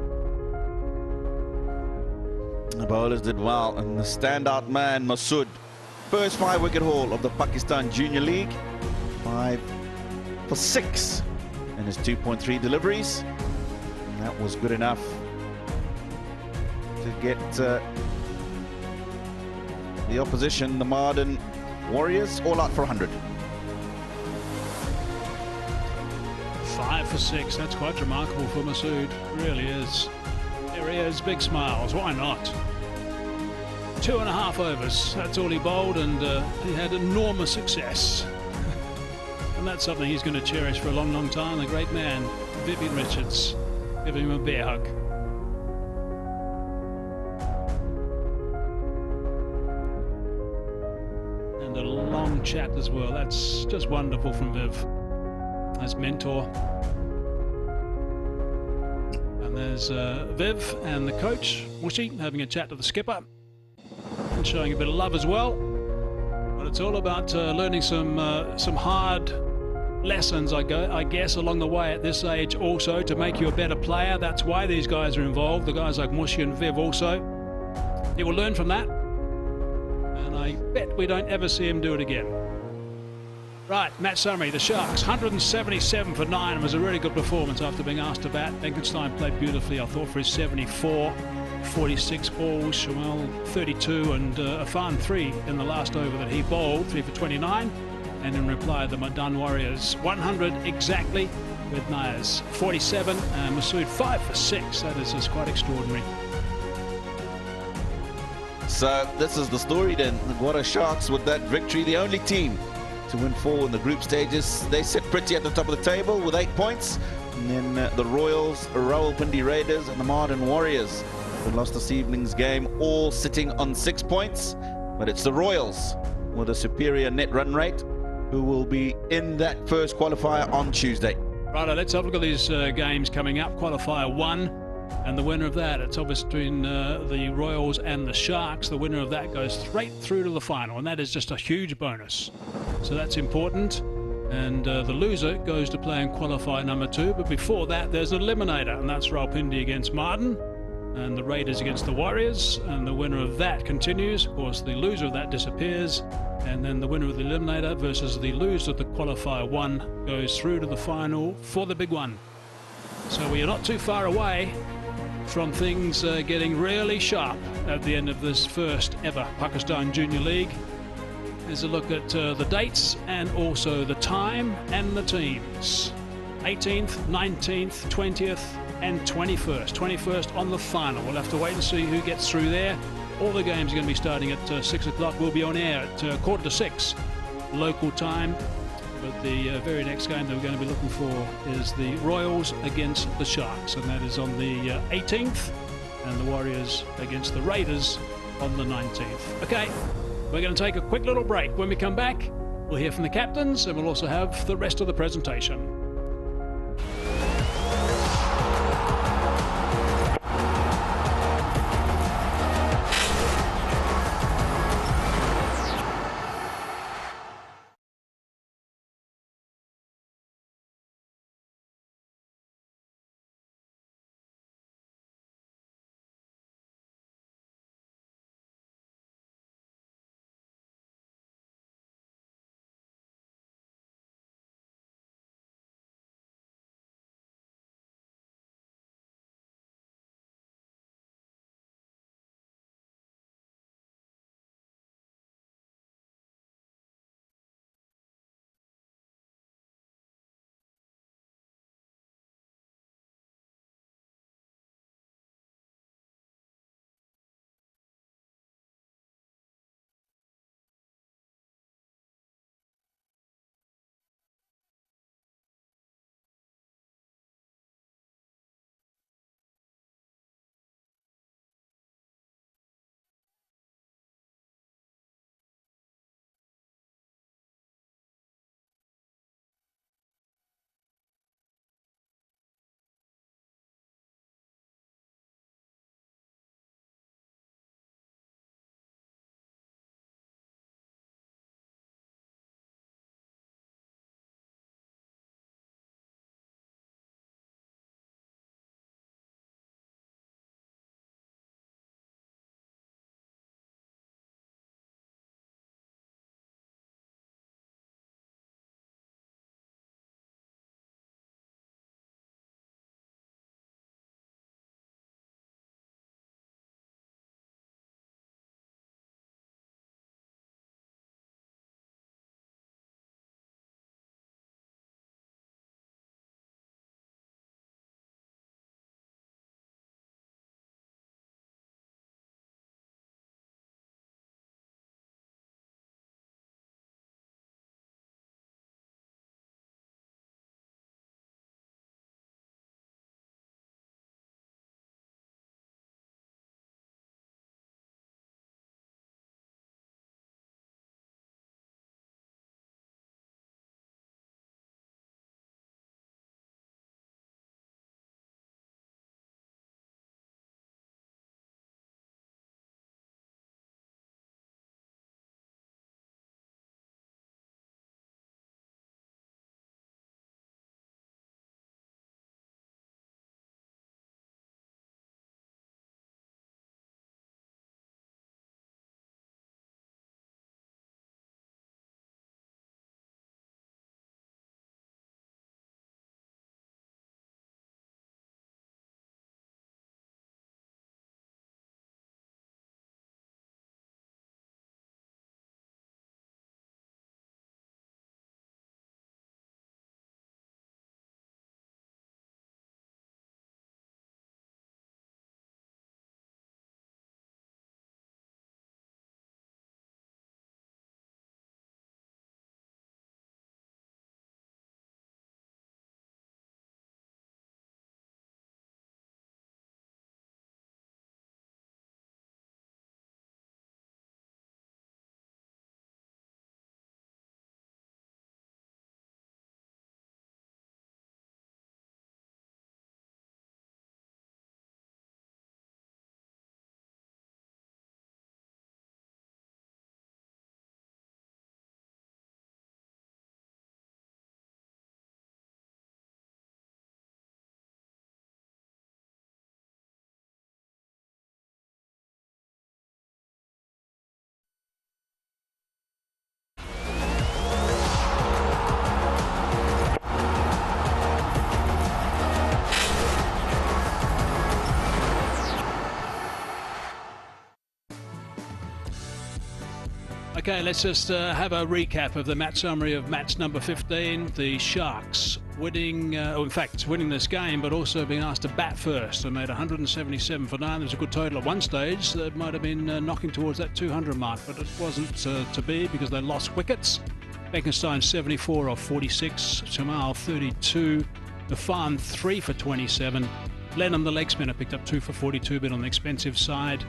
The bowlers did well, and the standout man Masood, first 5-wicket haul of the Pakistan Junior League, 5 for 6 in his 2.3 deliveries. That was good enough to get the opposition, the Mardan Warriors, all out for 100.
5 for 6, that's quite remarkable for Masood, really is. There he is, big smiles, why not? 2.5 overs, that's all he bowled, and he had enormous success. And that's something he's going to cherish for a long, long time. The great man, Vivian Richards. Give him a bear hug. And a long chat as well. That's just wonderful from Viv as mentor. And there's Viv and the coach, Mushi, having a chat to the skipper and showing a bit of love as well. But it's all about learning some hard lessons, I guess, along the way at this age also, to make you a better player. That's why these guys are involved, the guys like Mushi and Viv also. He will learn from that. And I bet we don't ever see him do it again. Right, match summary. The Sharks, 177 for 9. It was a really good performance after being asked to bat. Benkenstein played beautifully, I thought, for his 74. 46 balls, Shamel 32, and Afan 3 in the last over that he bowled, 3 for 29. And in reply, the Mardan Warriors 100 exactly, with Nayas 47 and Masood 5 for 6. That is just quite extraordinary.
So this is the story then. The Gwadar Sharks with that victory, the only team to win 4 in the group stages. They sit pretty at the top of the table with 8 points. And then the Royals, Rawalpindi Raiders and the Mardan Warriors, who lost this evening's game, all sitting on 6 points. But it's the Royals with a superior net run rate who will be in that first qualifier on Tuesday.
Right, let's have a look at these games coming up. Qualifier 1. And the winner of that, it's obvious between the Royals and the Sharks. The winner of that goes straight through to the final, and that is just a huge bonus. So that's important. And the loser goes to play in qualifier number 2. But before that, there's an eliminator, and that's Rawalpindi against Mardan, and the Raiders against the Warriors. And the winner of that continues. Of course, the loser of that disappears. And then the winner of the eliminator versus the loser of the qualifier 1 goes through to the final for the big one. So we are not too far away from things getting really sharp at the end of this first ever Pakistan Junior League. Here's a look at the dates and also the time and the teams. 18th, 19th, 20th and 21st. 21st on the final. We'll have to wait and see who gets through there. All the games are going to be starting at 6 o'clock. We'll be on air at 5:45 local time. But the very next game that we're going to be looking for is the Royals against the Sharks, and that is on the 18th, and the Warriors against the Raiders on the 19th. Okay, we're going to take a quick little break. When we come back, we'll hear from the captains, and we'll also have the rest of the presentation. Okay, let's just have a recap of the match summary of match number 15. The Sharks winning, winning this game, but also being asked to bat first. They made 177 for 9. There's a good total at one stage. That might have been knocking towards that 200 mark, but it wasn't to be because they lost wickets. Benkenstein 74 off 46, Jamal 32, Afan 3 for 27. Lennon, the leg spinner, picked up 2 for 42, but on the expensive side.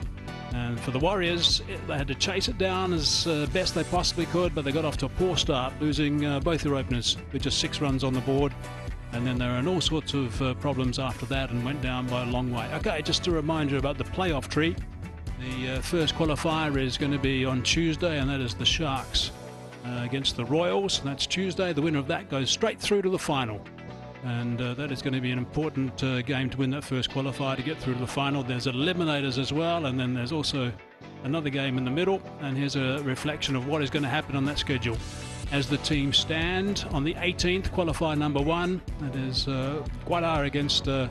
And for the Warriors, they had to chase it down as best they possibly could, but they got off to a poor start, losing both their openers with just 6 runs on the board. And then they were in all sorts of problems after that and went down by a long way. Okay, just to remind you about the playoff tree. The first qualifier is going to be on Tuesday, and that is the Sharks against the Royals. And that's Tuesday. The winner of that goes straight through to the final. And that is going to be an important game to win that first qualifier to get through to the final. There's eliminators as well, and then there's also another game in the middle. And here's a reflection of what is going to happen on that schedule. As the teams stand on the 18th, qualifier number 1, that is Gwadar against the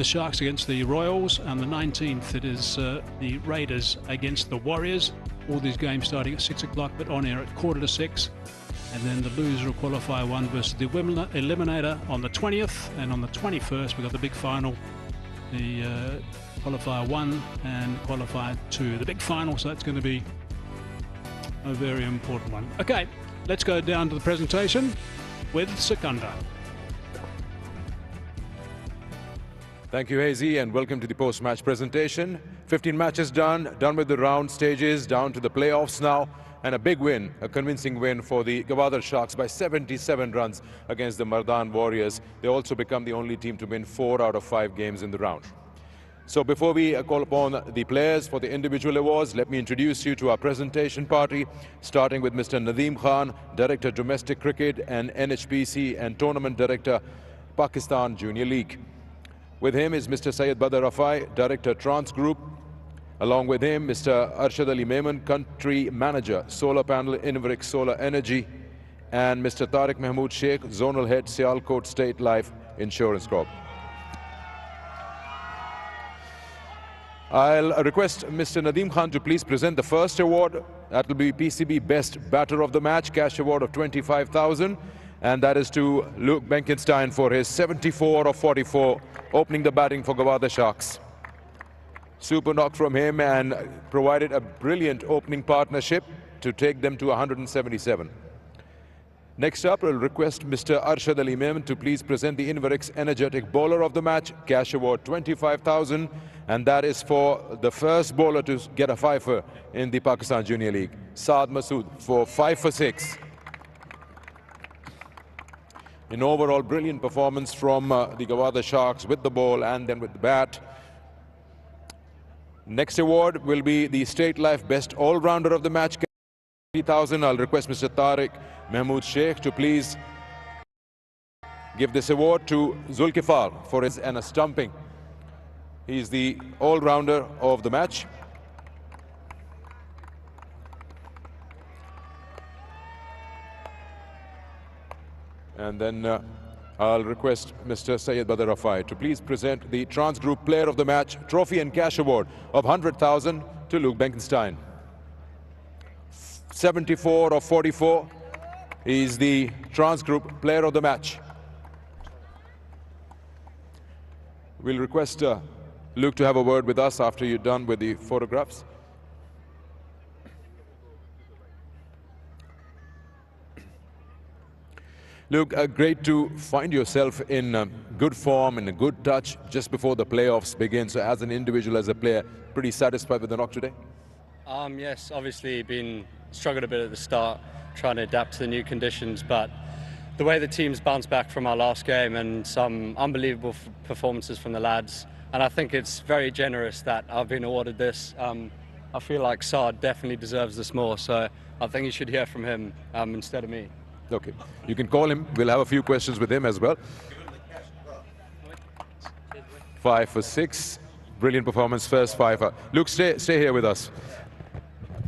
Sharks against the Royals, and the 19th it is the Raiders against the Warriors. All these games starting at 6 o'clock, but on air at 5:45. And then the loser of qualifier 1 versus the eliminator on the 20th, and on the 21st we've got the big final, the qualifier 1 and qualifier 2, the big final. So that's going to be a very important one. Okay, let's go down to the presentation with Sikandar.
Thank you, Hazy, and welcome to the post-match presentation. 15 matches done with the round stages, down to the playoffs now. And a big win, a convincing win for the Gwadar Sharks by 77 runs against the Mardan Warriors. They also become the only team to win 4 out of 5 games in the round. So before we call upon the players for the individual awards, let me introduce you to our presentation party, starting with Mr. Nadeem Khan, Director Domestic Cricket and NHPC and Tournament Director, Pakistan Junior League. With him is Mr. Syed Badr Rafai, Director Trans Group. Along with him, Mr. Arshad Ali Memon, Country Manager, Solar Panel, Inverix Solar Energy, and Mr. Tariq Mahmood Sheikh, Zonal Head, Sialkot State Life Insurance Corp. I'll request Mr. Nadeem Khan to please present the first award. That will be PCB Best Batter of the Match, cash award of 25,000. And that is to Luke Benkenstein for his 74 of 44, opening the batting for Gwadar Sharks. Super knock from him and provided a brilliant opening partnership to take them to 177. Next up, I'll request Mr. Arshad Ali Memon to please present the Inverix Energetic Bowler of the Match, cash award 25,000, and that is for the first bowler to get a fifer in the Pakistan Junior League, Saad Masood, for 5 for 6. An overall brilliant performance from the Gwadar Sharks with the ball and then with the bat. Next award will be the State Life Best All-Rounder of the Match, 30,000. I'll request Mr. Tariq Mahmood Sheikh to please give this award to Zulkifar for his and a stumping. He's the all-rounder of the match. And then I'll request Mr. Syed Badr Rafai to please present the Trans Group Player of the Match Trophy and Cash Award of 100,000 to Luke Benkenstein. 74 of 44 is the Trans Group Player of the Match. We'll request Luke to have a word with us after you're done with the photographs. Luke, great to find yourself in good form and a good touch just before the playoffs begin. So as an individual, as a player, pretty satisfied with the knock today?
Yes, obviously struggled a bit at the start, trying to adapt to the new conditions, but the way the team's bounced back from our last game and some unbelievable performances from the lads, and I think it's very generous that I've been awarded this. I feel like Saad definitely deserves this more, so I think you should hear from him instead of me.
Okay, you can call him. We'll have a few questions with him as well. 5 for 6. Brilliant performance, first fiver. Luke, stay here with us.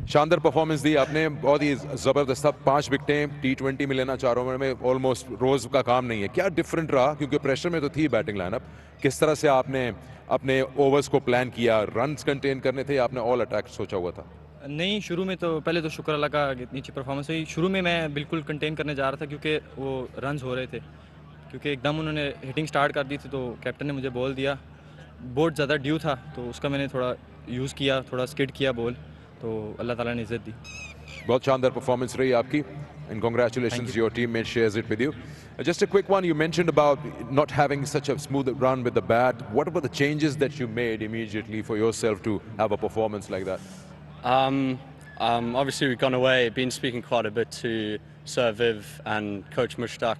शानदार performance दी आपने, बहुत ही ज़बरदस्त था. 5 विकेटें T20 में लेना 4 over में almost रोज़ का काम नहीं है. क्या डिफरेंट रहा, क्योंकि प्रेशर में तो थी बैटिंग लाइनअप. किस तरह से आपने अपने ओवर्स को प्लान किया? रन्स कंटेन करने थे या आपने ऑल अटैक सोचा हुआ था?
नहीं, शुरू में तो पहले तो शुक्र अल्लाह का इतनी अच्छी परफॉर्मेंस हुई। शुरू में मैं बिल्कुल कंटेन करने जा रहा था क्योंकि वो रन्स हो रहे थे, क्योंकि एकदम उन्होंने हिटिंग स्टार्ट कर दी थी तो कैप्टन ने मुझे बॉल दिया। बोर्ड ज़्यादा ड्यू था तो उसका मैंने थोड़ा यूज़ किया, थोड़ा स्किड किया बॉल, तो अल्लाह ताला ने इज़्ज़त दी।
बहुत शानदार परफॉर्मेंस रही आपकी, and congratulations, your teammate shares it with you. Just a quick one, you mentioned about not having such a smooth run with the bat. What were the changes that you made immediately for yourself to have a performance like that?
Obviously we've gone away, been speaking quite a bit to Sir Viv and Coach Mushtaq.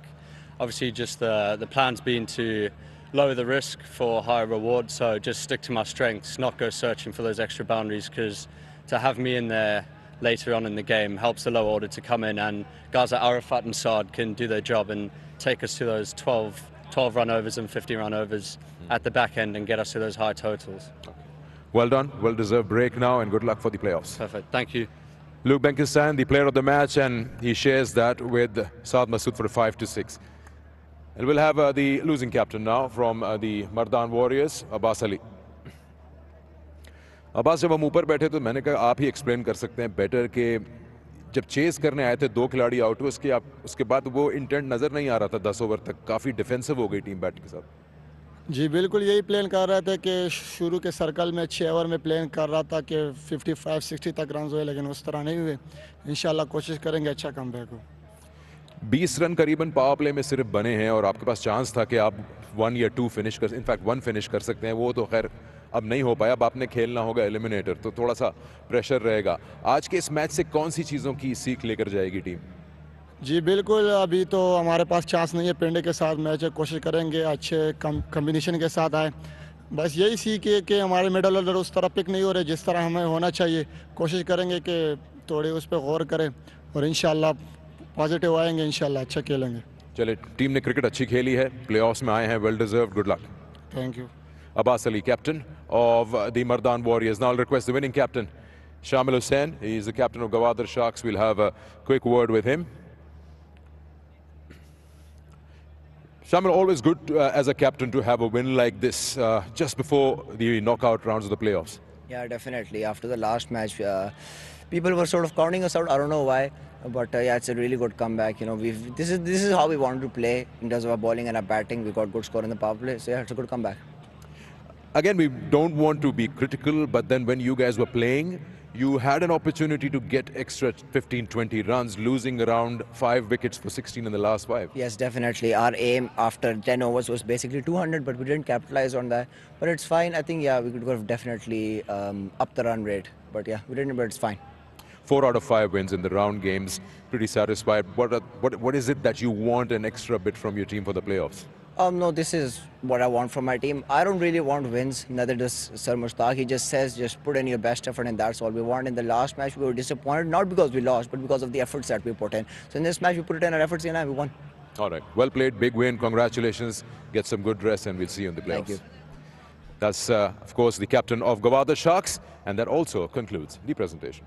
Obviously just the plan's been to lower the risk for higher reward, so just stick to my strengths, not go searching for those extra boundaries, because to have me in there later on in the game helps the lower order to come in, and guys like Arafat and Saad can do their job and take us to those 12 run overs and 50 run overs at the back end and get us to those high totals.
Well done, well-deserved break now, and good luck for the playoffs.
Perfect, thank you.
Luke Benkistan, the player of the match, and he shares that with Saad Masood for a 5-6. And we'll have the losing captain now from the Mardan Warriors, Abbas Ali. Abbas, जब हम ऊपर बैठे तो मैंने कहा आप ही explain कर सकते हैं बेटर कि जब चेस करने आए थे 2 खिलाड़ी आउट हुए, उसके बाद वो इंटेंट नज़र नहीं आ रहा था 10 ओवर तक, काफ़ी डिफेंसिव हो गई टीम बैट के साथ।
जी बिल्कुल यही प्लान कर रहे थे कि शुरू के सर्कल में 6 ओवर में प्लान कर रहा था कि 55-60 तक रन हुए, लेकिन उस तरह नहीं हुए। इंशाल्लाह कोशिश करेंगे अच्छा कमबैक हो।
20 रन करीबन पावर प्ले में सिर्फ बने हैं और आपके पास चांस था कि आप 1 या 2 फिनिश कर, इनफैक्ट 1 फिनिश कर सकते हैं, वो तो खैर अब नहीं हो पाया। अब आपने खेलना होगा एलिमिनेटर, तो थोड़ा सा प्रेशर रहेगा। आज के इस मैच से कौन सी चीज़ों की सीख लेकर जाएगी टीम?
जी बिल्कुल, अभी तो हमारे पास चांस नहीं है, पिंडे के साथ मैच है, कोशिश करेंगे अच्छे कम्बिनेशन के साथ आए। बस यही सीख है कि हमारे मिडल ऑर्डर उस तरह पिक नहीं हो रहे जिस तरह हमें होना चाहिए। कोशिश करेंगे कि थोड़ी उस पर गौर करें और इंशाल्लाह पॉजिटिव आएंगे, इंशाल्लाह अच्छा खेलेंगे।
चले, टीम ने क्रिकेट अच्छी खेली है, प्लेऑफ्स में आए हैं, well deserved, good luck.
Thank you.
Abbas Ali, captain of the Mardan Warriors. Now I'll request the winning captain, Shamil Hussain. He is the captain of Gwadar Sharks. We'll have a quick word with him. Shamil, always good as a captain to have a win like this just before the knockout rounds of the playoffs.
Yeah, definitely. After the last match, people were sort of counting us out. I don't know why, but yeah, it's a really good comeback. You know, this is how we wanted to play in terms of our bowling and our batting. We got good score in the power play, so yeah, it's a good comeback.
Again, we don't want to be critical, but then when you guys were playing, you had an opportunity to get extra 15-20 runs, losing around 5 wickets for 16 in the last 5.
Yes, definitely. Our aim after 10 overs was basically 200, but we didn't capitalize on that. But it's fine. I think, yeah, we could have definitely upped the run rate. But yeah, we didn't, but it's fine.
4 out of 5 wins in the round games. Pretty satisfied. What is it that you want an extra bit from your team for the playoffs?
No, this is what I want from my team. I don't really want wins, neither does Sir Mushtaq. He just says, just put in your best effort and that's all we want. In the last match, we were disappointed, not because we lost, but because of the efforts that we put in. So in this match, we put in our efforts in and we won.
All right, well played, big win, congratulations. Get some good rest and we'll see you in the playoffs.
Thank you.
That's, of course, the captain of Gwadar Sharks, and that also concludes the presentation.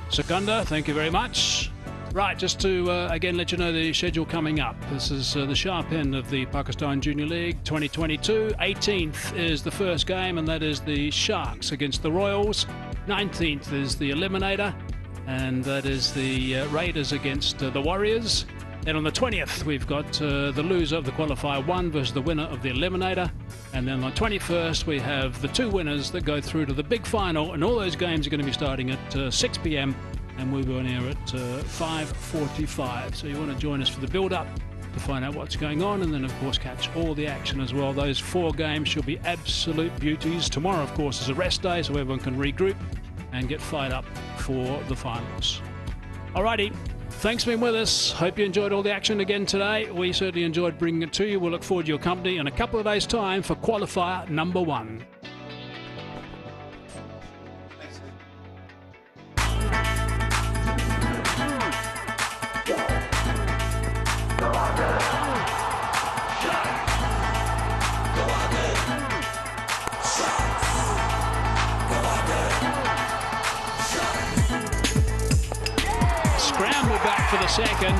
Secunda, thank you very much. Right, just to again let you know the schedule coming up. This is the sharp end of the Pakistan Junior League 2022. 18th is the first game, and that is the Sharks against the Royals. 19th is the Eliminator, and that is the Raiders against the Warriors. Then on the 20th, we've got the loser of the Qualifier 1 versus the winner of the Eliminator. And then on the 21st, we have the 2 winners that go through to the big final, and all those games are going to be starting at 6 p.m. and we'll be on air at 5:45. So you want to join us for the build-up to find out what's going on, and then of course catch all the action as well. Those 4 games should be absolute beauties. Tomorrow, of course, is a rest day, so everyone can regroup and get fired up for the finals. Alrighty, thanks for being with us. Hope you enjoyed all the action again today. We certainly enjoyed bringing it to you. We'll look forward to your company in a couple of days' time for qualifier number 1. Scramble back for the second.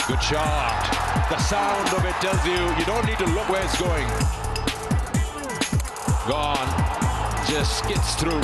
Good shot.
The sound of it tells you don't need to look where it's going. Gone. Just skids through.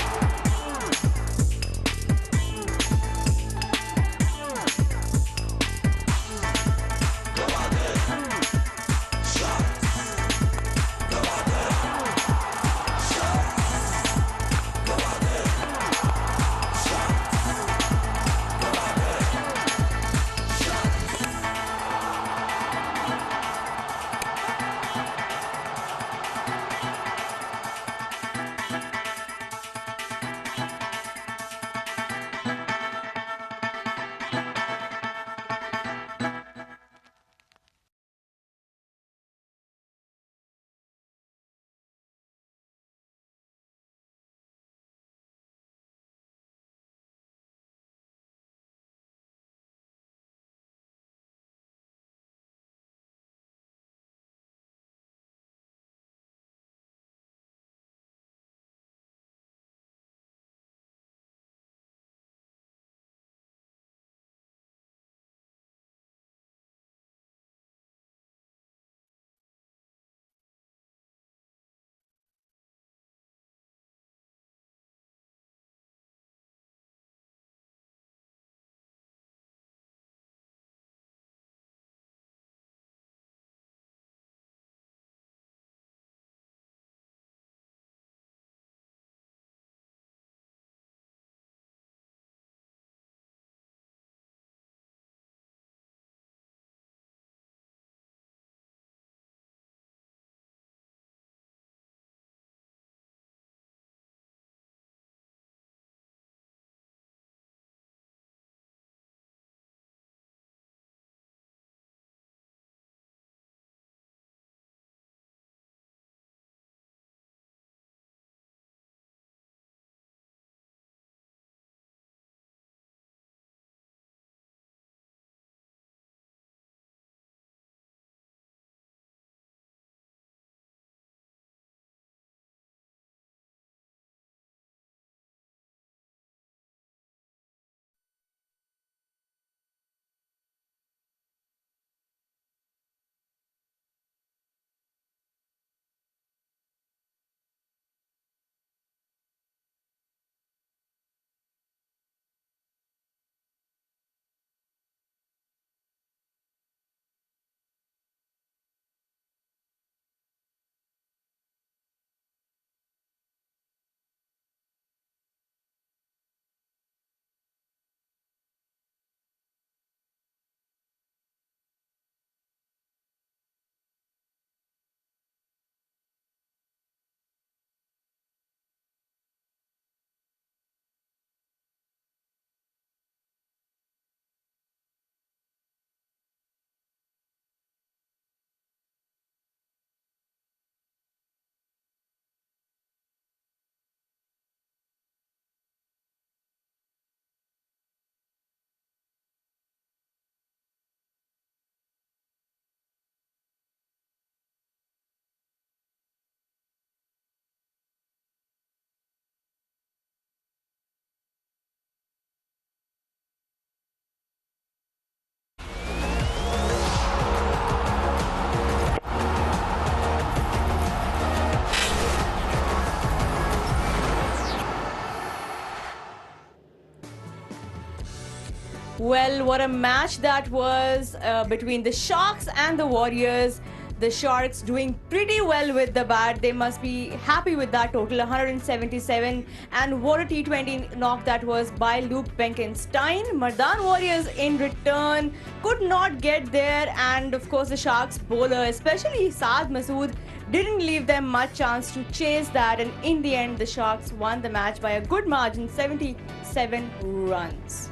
Well, what a match that was between the Sharks and the Warriors. The Sharks doing pretty well with the bat. They must be happy with that total, 177. And what a T20 knock that was by Luke Benkenstein. Mardan Warriors in return could not get there. And of course, the Sharks bowler, especially Saad Masood, didn't leave them much chance to chase that. And in the end, the Sharks won the match by a good margin, 77 runs.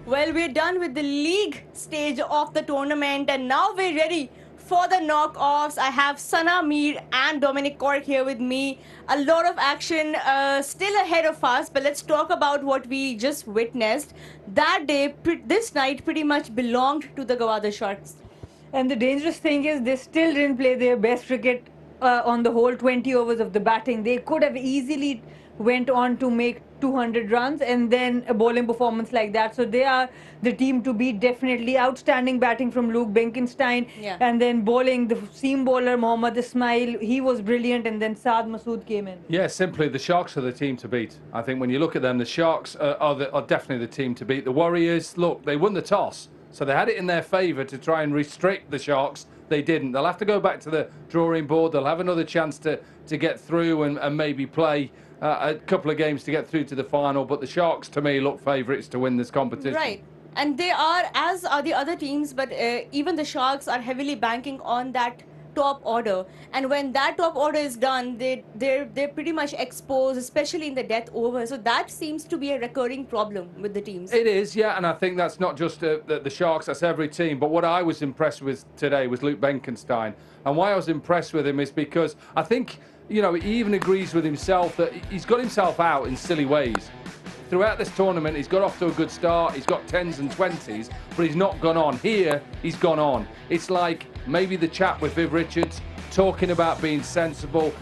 Well, we're done with the league stage of the tournament and now we're ready for the knockoffs. I have Sana Mir and Dominic Cork here with me. A lot of action still ahead of us, but let's talk about what we just witnessed. That day, this night pretty much belonged to the Gwadar Sharks.
And the dangerous thing is they still didn't play their best cricket on the whole 20 overs of the batting. They could have easily went on to make 200 runs, and then a bowling performance like that. So they are the team to beat, definitely. Outstanding batting from Luke Benkenstein, and then bowling, the seam bowler Mohammad Ismail, he was brilliant, and then Saad Masood came in.
Yeah, simply the Sharks are the team to beat. I think when you look at them, the Sharks are definitely the team to beat. The Warriors, look, they won the toss, so they had it in their favour to try and restrict the Sharks. They didn't. They'll have to go back to the drawing board. They'll have another chance to get through and maybe play a couple of games to get through to the final. But the Sharks, to me, look favourites to win this competition.
Right. And they are, as are the other teams, but even the Sharks are heavily banking on that top order. And when that top order is done, they're pretty much exposed, especially in the death over. So that seems to be a recurring problem with the teams.
It is, yeah, and I think that's not just the Sharks, that's every team. But what I was impressed with today was Luke Benkenstein. And why I was impressed with him is because I think, you know, he even agrees with himself that he's got himself out in silly ways. Throughout this tournament, he's got off to a good start. He's got 10s and 20s, but he's not gone on. Here, he's gone on. It's like maybe the chat with Viv Richards, talking about being sensible,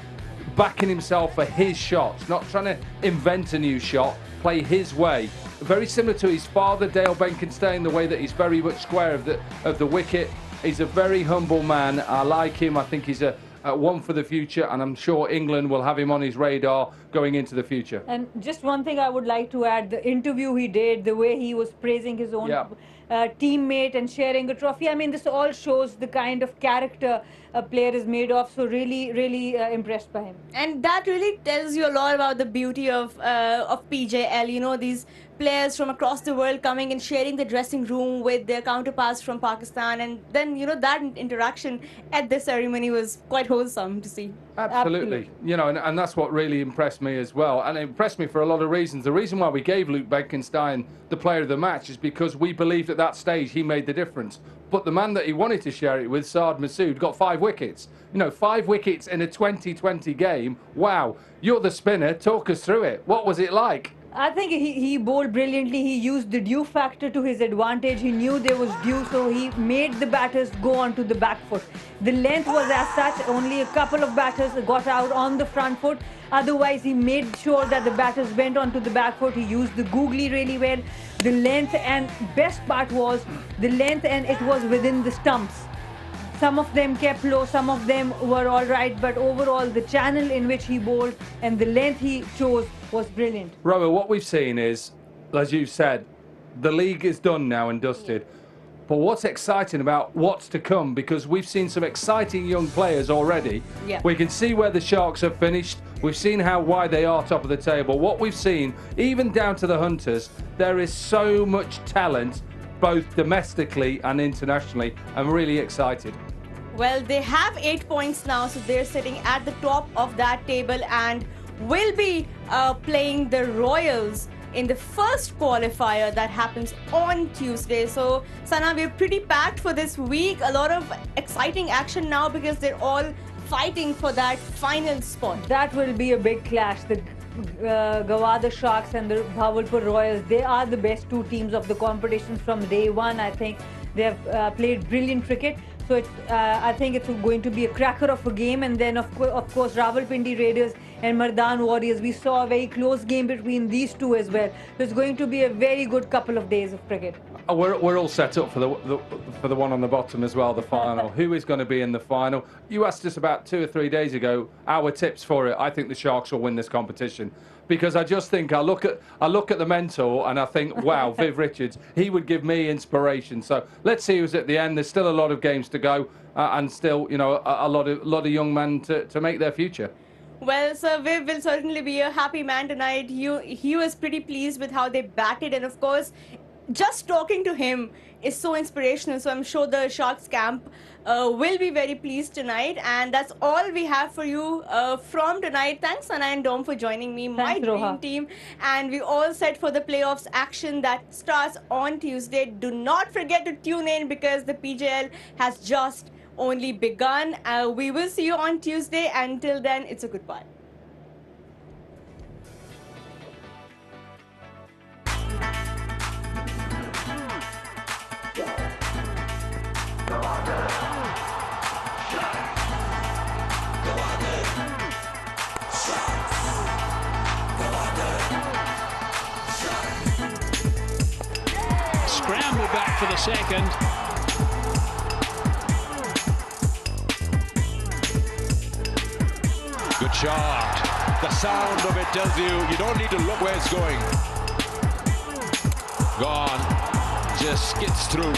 backing himself for his shots, not trying to invent a new shot, play his way. Very similar to his father, Dale Benkenstein, the way that he's very much square of the wicket. He's a very humble man. I like him. I think he's a one for the future, and I'm sure England will have him on his radar going into the future.
And just one thing I would like to add, the interview he did, the way he was praising his own teammate and sharing a trophy. I mean, this all shows the kind of character a player is made of. So really impressed by him.
And that really tells you a lot about the beauty of PJL. You know, these players from across the world coming and sharing the dressing room with their counterparts from Pakistan, and then, you know, that interaction at the ceremony was quite wholesome to see.
Absolutely. You know, and that's what really impressed me as well. And it impressed me for a lot of reasons. The reason why we gave Luke Benkenstein the player of the match is because we believed at that stage he made the difference. But the man that he wanted to share it with, Saad Masood, got 5 wickets. You know, 5 wickets in a 2020 game. Wow. You're the spinner. Talk us through it. What was it like?
I think he bowled brilliantly. He used the dew factor to his advantage. He knew there was dew, so he made the batters go onto the back foot. The length was as such, only a couple of batters got out on the front foot. Otherwise, he made sure that the batters went onto the back foot. He used the googly really well. The length, and best part was the length, and it was within the stumps. Some of them kept low, some of them were all right, but overall the channel in which he bowled and the length he chose was brilliant.
Roa, what we've seen is, as you've said, the league is done now and dusted. But what's exciting about what's to come, because we've seen some exciting young players already.
Yeah.
We can see where the Sharks have finished. We've seen why they are top of the table. What we've seen, even down to the Hunters, there is so much talent, both domestically and internationally. I'm really excited.
Well, they have 8 points now, so they're sitting at the top of that table and will be playing the Royals in the first qualifier that happens on Tuesday. So, Sana, we're pretty packed for this week. A lot of exciting action now because they're all fighting for that final spot.
That will be a big clash. The Gwadar Sharks and the Bhavalpur Royals, they are the best 2 teams of the competition from day one. I think they have played brilliant cricket. So I think it's going to be a cracker of a game. And then, of course, Rawalpindi Raiders and Mardan Warriors. We saw a very close game between these 2 as well. So it's going to be a very good couple of days of cricket.
We're all set up for the one on the bottom as well, the final. Who is going to be in the final? You asked us about 2 or 3 days ago our tips for it. I think the Sharks will win this competition. Because I just think I look at the mentor and I think, wow, Viv Richards, he would give me inspiration. So let's see who's at the end. There's still a lot of games to go, and still, you know, a lot of young men to make their future.
Well, Sir Viv will certainly be a happy man tonight. He was pretty pleased with how they batted, and of course, just talking to him is so inspirational. So I'm sure the Sharks camp will be very pleased tonight. And that's all we have for you from tonight. Thanks, Sana and Dom, for joining me, my dream team. And we all set for the playoffs action that starts on Tuesday. Do not forget to tune in because the PJL has just only begun. We will see you on Tuesday. Until then, it's a goodbye.
Go
for the second.
Good shot. The sound of it tells you don't need to look where it's going. Gone. Just skids through.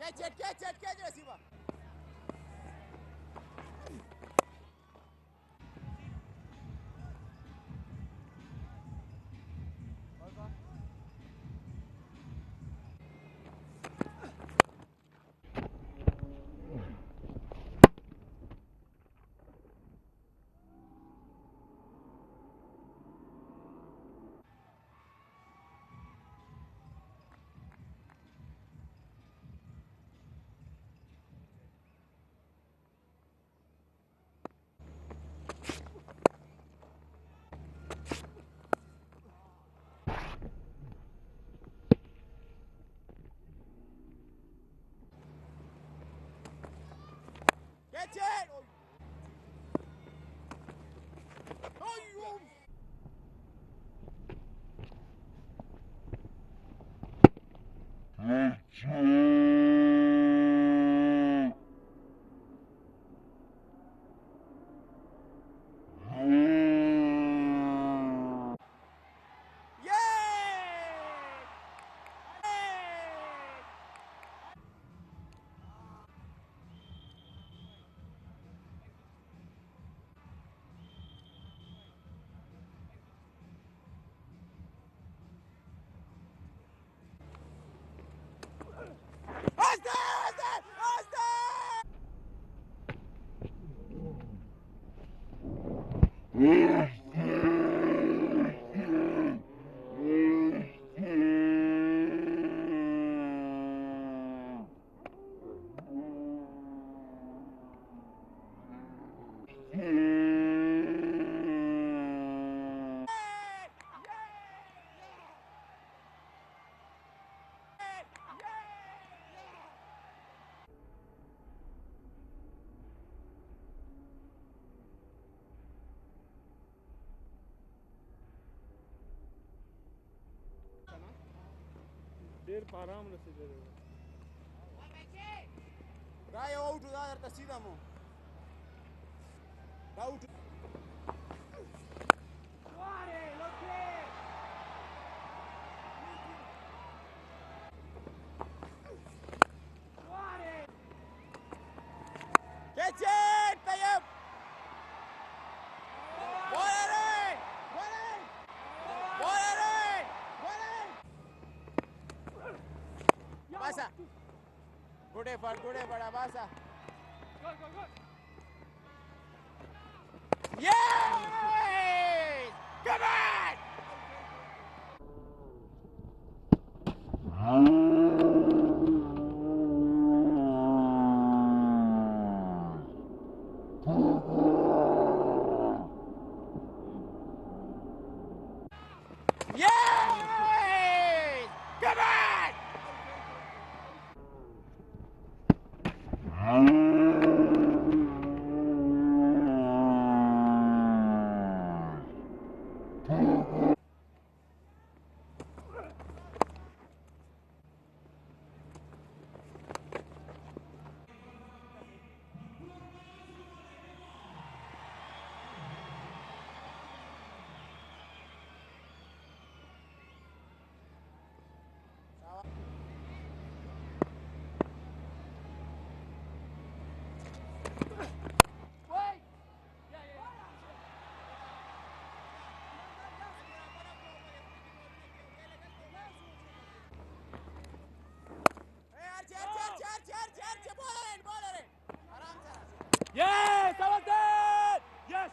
Catch it, receiver. Catch it!
देर आराम से दे देगा
राय out हो यार सीधा मो out Catch it, Tayyip! Ball in! Ball in! Basa! Good effort, Abasa! Yes! Come on! Yes! Yes, I was there. Yes.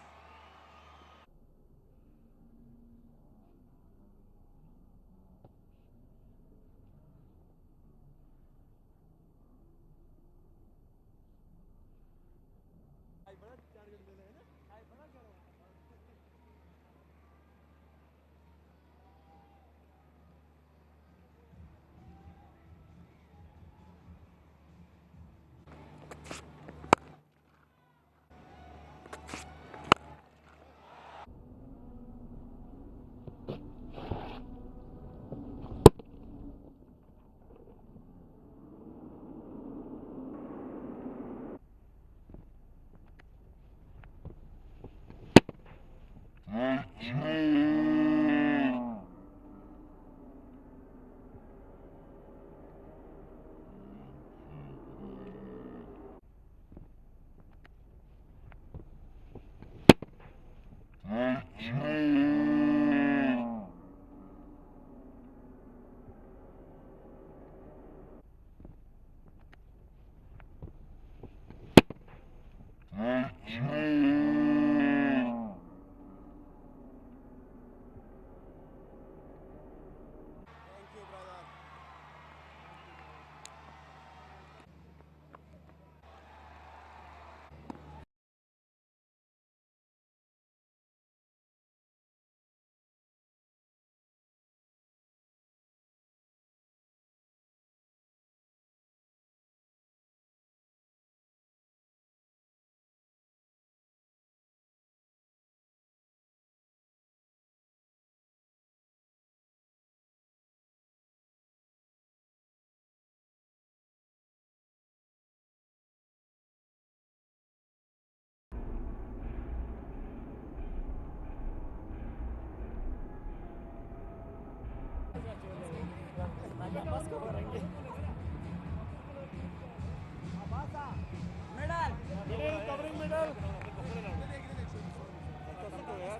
Middle, covering middle.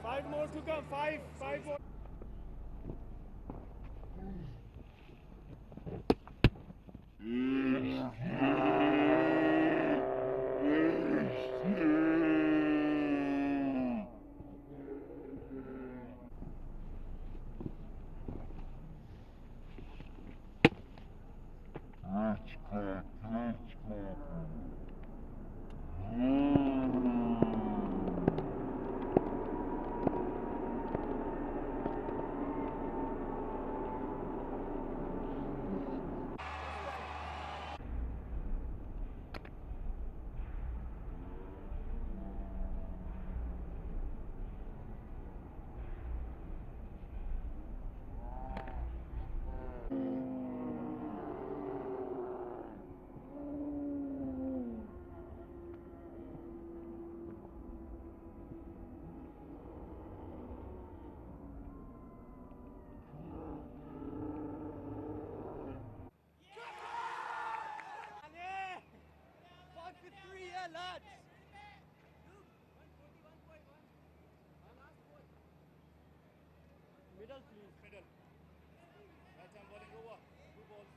5 more to come. 5 more. Middle, please. Middle. Right hand bowling over. 2 balls.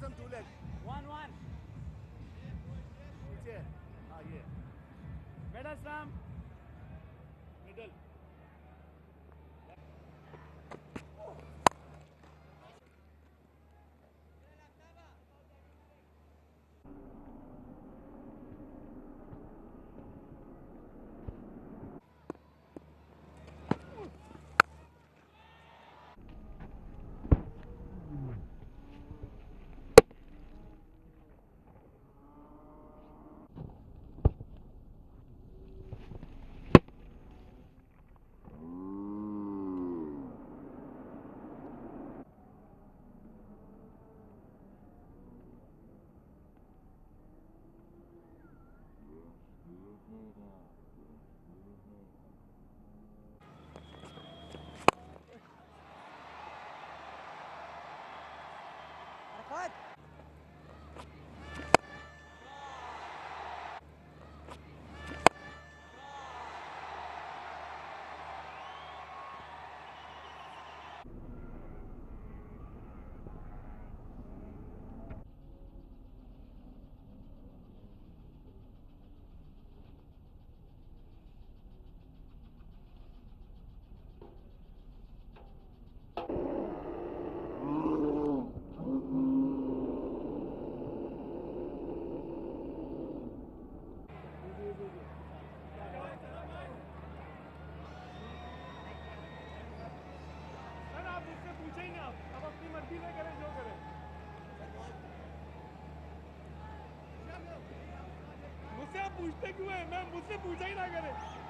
some two leg. 1-1. पीछे हाँ ये middle slam middle मुझसे आप पूछते क्यों हैं मैं मुझसे पूछा ही ना करें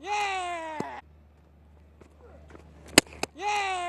Yeah! Yeah!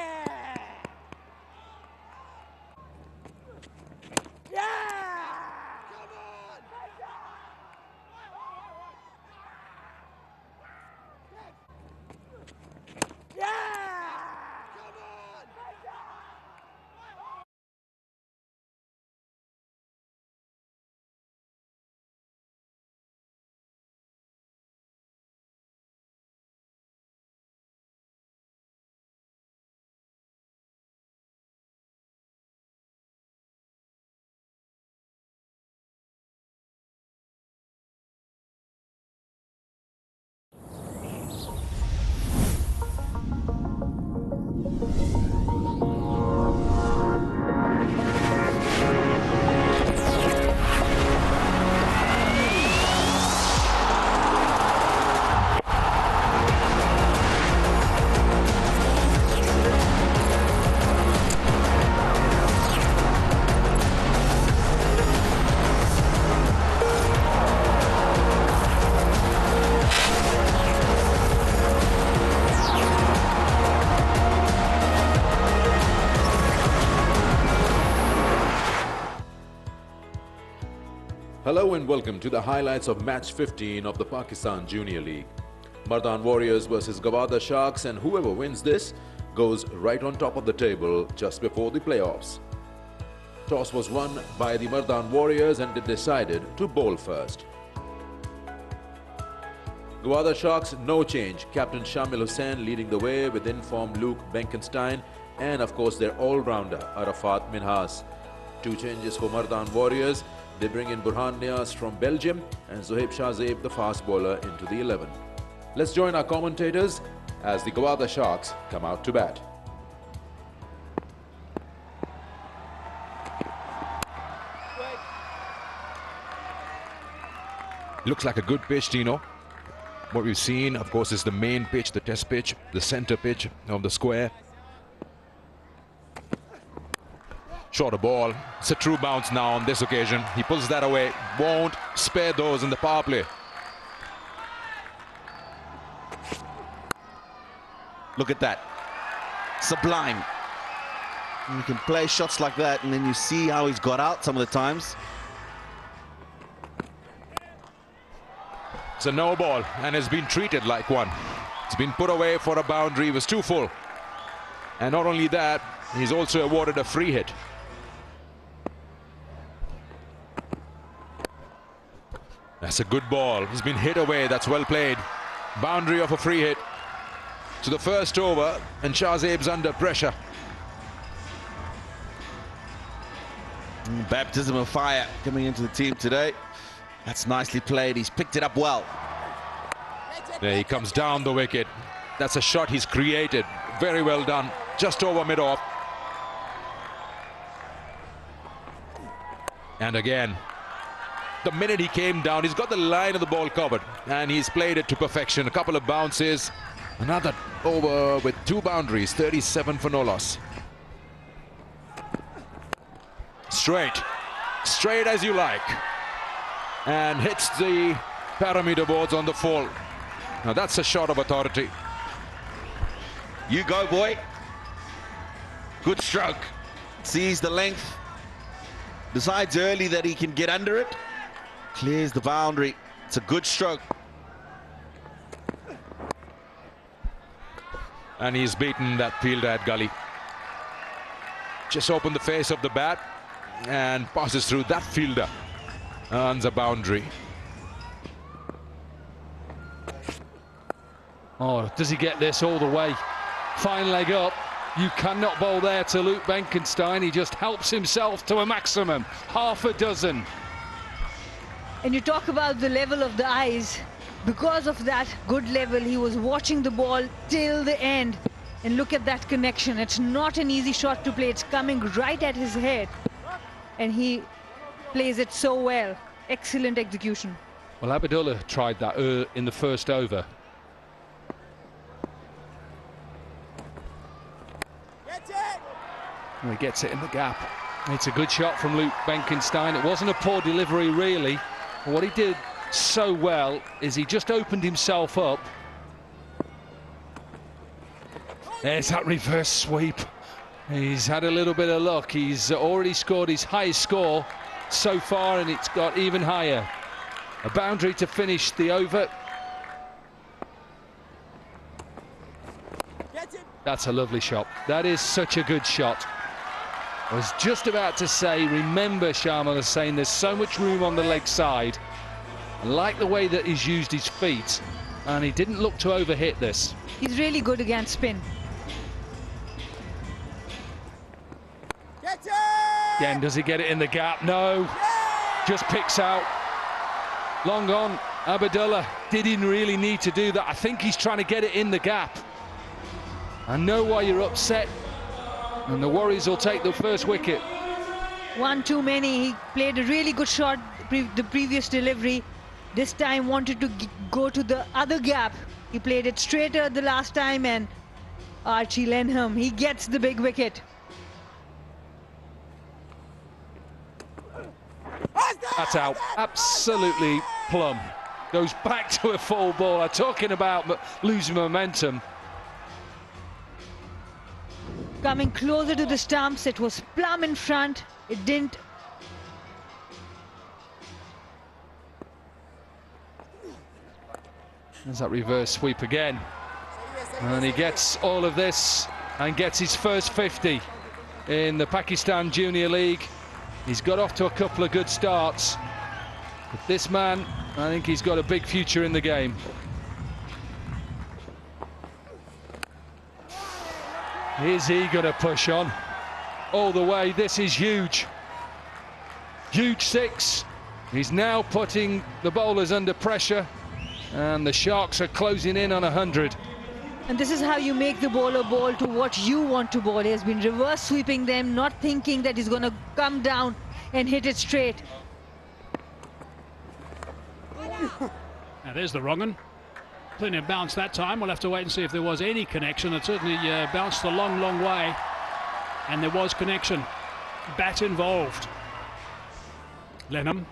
Hello and welcome to the highlights of match 15 of the Pakistan Junior League. Mardan Warriors versus Gwadar Sharks, and whoever wins this goes right on top of the table just before the playoffs. Toss was won by the Mardan Warriors and they decided to bowl first. Gwadar Sharks, no change. Captain Shamil Hussain leading the way with informed Luke Benkenstein and of course their all-rounder Arafat Minhas. Two changes for Mardan Warriors. They bring in Burhan Nias from Belgium and Zohaib Shahzeb, the fast bowler, into the 11. Let's join our commentators as the Gwadar Sharks come out to bat. Looks like a good pitch, Tino. What we've seen, of course, is the main pitch, the test pitch, the center pitch of the square. Shorter ball. It's a true bounce now on this occasion. He pulls that away. Won't spare those in the power play.
Look at that. Sublime. You can play shots like that and then you see how he's got out some of the times.
It's a no ball and has been treated like one. It's been put away for a boundary. It was too full. And not only that, he's also awarded a free hit. That's a good ball. He's been hit away. That's well played. Boundary of a free hit. To the first over, and Shahzeb's under pressure.
Baptism of fire coming into the team today. That's nicely played. He's picked it up well.
There he comes down the wicket. That's a shot he's created. Very well done. Just over mid-off. And again, the minute he came down, he's got the line of the ball covered and he's played it to perfection. A couple of bounces, another over with two boundaries, 37 for no loss. Straight as you like, and hits the parameter boards on the fall. Now that's a shot of authority.
You go, boy. Good stroke. Sees the length. Decides early that he can get under it. Clears the boundary. It's a good stroke.
And he's beaten that fielder at gully. Just opened the face of the bat and passes through that fielder. Earns a boundary.
Oh, does he get this all the way? Fine leg up. You cannot bowl there to Luke Benkenstein. He just helps himself to a maximum. Half a dozen.
And you talk about the level of the eyes. Because of that good level, he was watching the ball till the end. And look at that connection. It's not an easy shot to play. It's coming right at his head. And he plays it so well. Excellent execution.
Well, Abdullah tried that in the first over. He gets it in the gap. It's a good shot from Luke Benkenstein. It wasn't a poor delivery, really. What he did so well is he just opened himself up. There's that reverse sweep. He's had a little bit of luck. He's already scored his highest score so far, and it's got even higher. A boundary to finish the over. That's a lovely shot. That is such a good shot. I was just about to say, remember, Sharma was saying there's so much room on the leg side. I like the way that he's used his feet, and he didn't look to overhit this.
He's really good against spin.
Again, does he get it in the gap? No. Just picks out. Long on. Abdullah didn't really need to do that. I think he's trying to get it in the gap. I know why you're upset. And the Warriors will take the first wicket.
One too many. He played a really good shot the previous delivery. This time wanted to go to the other gap. He played it straighter the last time, and Archie Lenham, he gets the big wicket.
That's out. Absolutely plumb. Goes back to a full ball. I'm talking about losing momentum.
Coming closer to the stumps, it was plumb in front. It didn't.
There's that reverse sweep again. And he gets all of this and gets his first 50 in the Pakistan Junior League. He's got off to a couple of good starts. But this man, I think he's got a big future in the game. Is he going to push on all the way? This is huge. Huge six. He's now putting the bowlers under pressure, and the Sharks are closing in on 100.
And this is how you make the bowler bowl to what you want to bowl. He has been reverse sweeping them, not thinking that he's going to come down and hit it straight.
Now there's the wrong one. Plenty of bounce that time. We'll have to wait and see if there was any connection. It certainly bounced a long, long way. And there was connection. Bat involved. Lenham.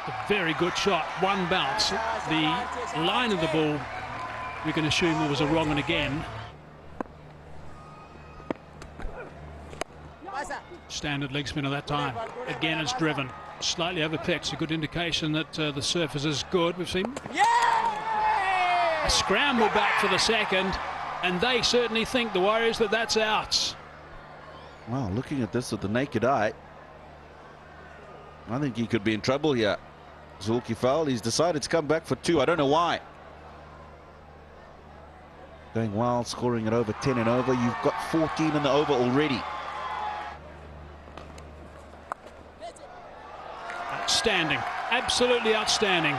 A very good shot. One bounce. The line of the ball, we can assume there was a wrong one again. Standard leg spinner that time. Again, it's driven. Slightly overpicked. A good indication that the surface is good. We've seen a scramble back for the second, and they certainly think, the Warriors, that that's out.
Well, looking at this with the naked eye, I think he could be in trouble here. Zulkifil, he's decided to come back for 2. I don't know why. Going wild, scoring at over 10 and over. You've got 14 in the over already.
Outstanding, absolutely outstanding.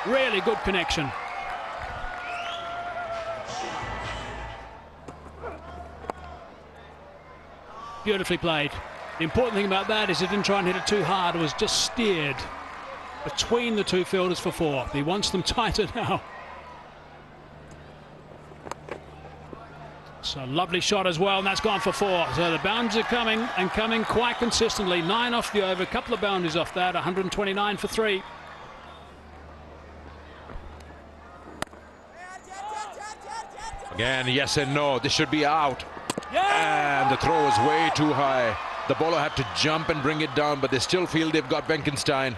Really good connection. Beautifully played. The important thing about that is he didn't try and hit it too hard. It was just steered between the two fielders for 4. He wants them tighter now. So lovely shot as well, and that's gone for 4. So the boundaries are coming, and coming quite consistently. 9 off the over, a couple of boundaries off that, 129 for 3.
Again, yes and no. This should be out. And the throw was way too high. The bowler had to jump and bring it down, but they still feel they've got Benkenstein.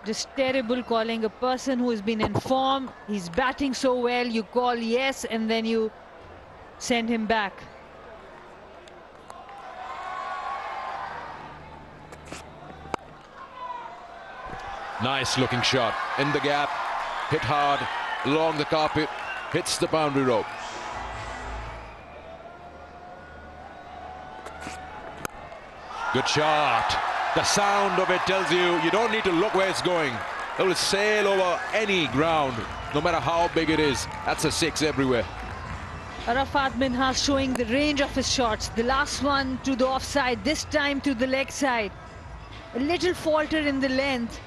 Just terrible calling. A person who has been in form, he's batting so well, you call yes and then you send him back.
Nice looking shot in the gap, hit hard along the carpet, hits the boundary rope. Good shot. The sound of it tells you don't need to look where it's going. It will sail over any ground, no matter how big it is. That's a 6 everywhere.
Arafat Minhas showing the range of his shots. The last one to the offside, this time to the leg side. A little falter in the length.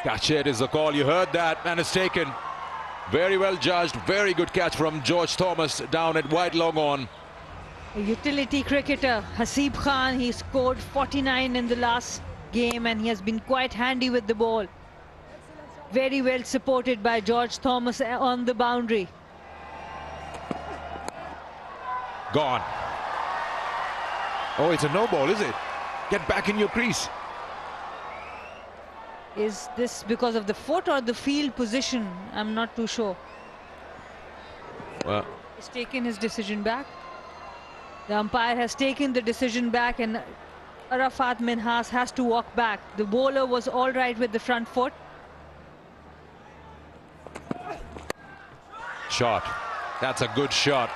Catch it is the call. You heard that, and it's taken. Very well judged, very good catch from George Thomas down at wide long on.
A utility cricketer, Haseeb Khan, he scored 49 in the last game and he has been quite handy with the ball. Very well supported by George Thomas on the boundary.
Gone. Oh, it's a no ball, is it? Get back in your crease.
Is this because of the foot or the field position? I'm not too sure.
Well,
He's taken his decision back. The umpire has taken the decision back and Arafat Minhas has to walk back. The bowler was all right with the front foot.
shot. That's a good shot.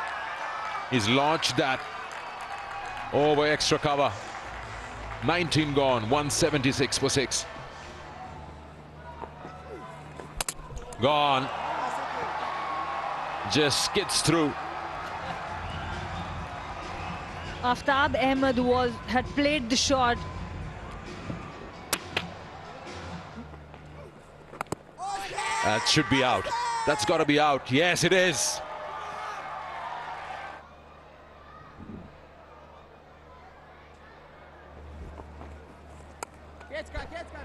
He's launched that over extra cover. 19 gone, 176 for 6. Gone. Just skids through.
Aftab Ahmed had played the shot.
That should be out. That's got to be out. Yes, it is.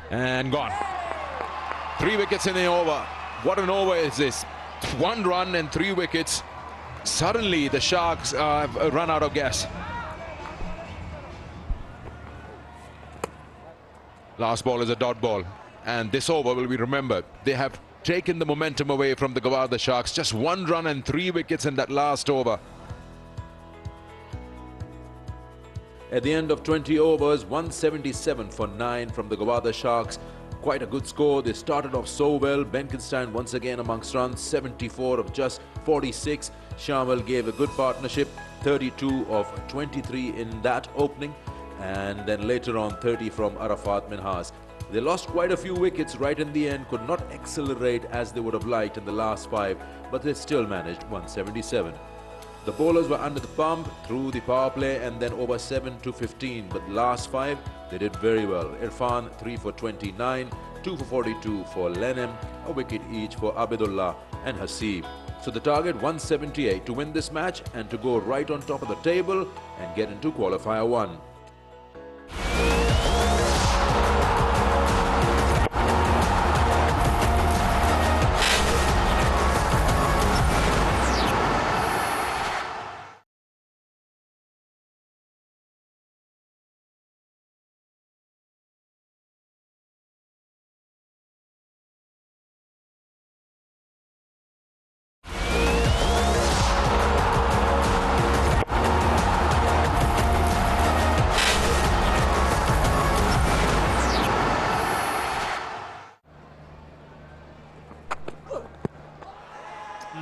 And gone. 3 wickets in the over. What an over is this? 1 run and 3 wickets. Suddenly the Sharks have run out of gas. Last ball is a dot ball. And this over will be remembered. They have taken the momentum away from the Gwadar Sharks. Just 1 run and 3 wickets in that last over. At the end of 20 overs, 177 for 9 from the Gwadar Sharks. Quite a good score. They started off so well. Benkenstein once again amongst runs, 74 of just 46. Shamil gave a good partnership, 32 of 23 in that opening. And then later on 30 from Arafat Minhas. They lost quite a few wickets right in the end, could not accelerate as they would have liked in the last 5, but they still managed 177. The bowlers were under the pump through the power play and then over 7 to 15, but the last 5 they did very well. Irfan 3 for 29, 2 for 42 for Lenem, a wicket each for Abidullah and Haseeb. So the target 178 to win this match and to go right on top of the table and get into qualifier 1.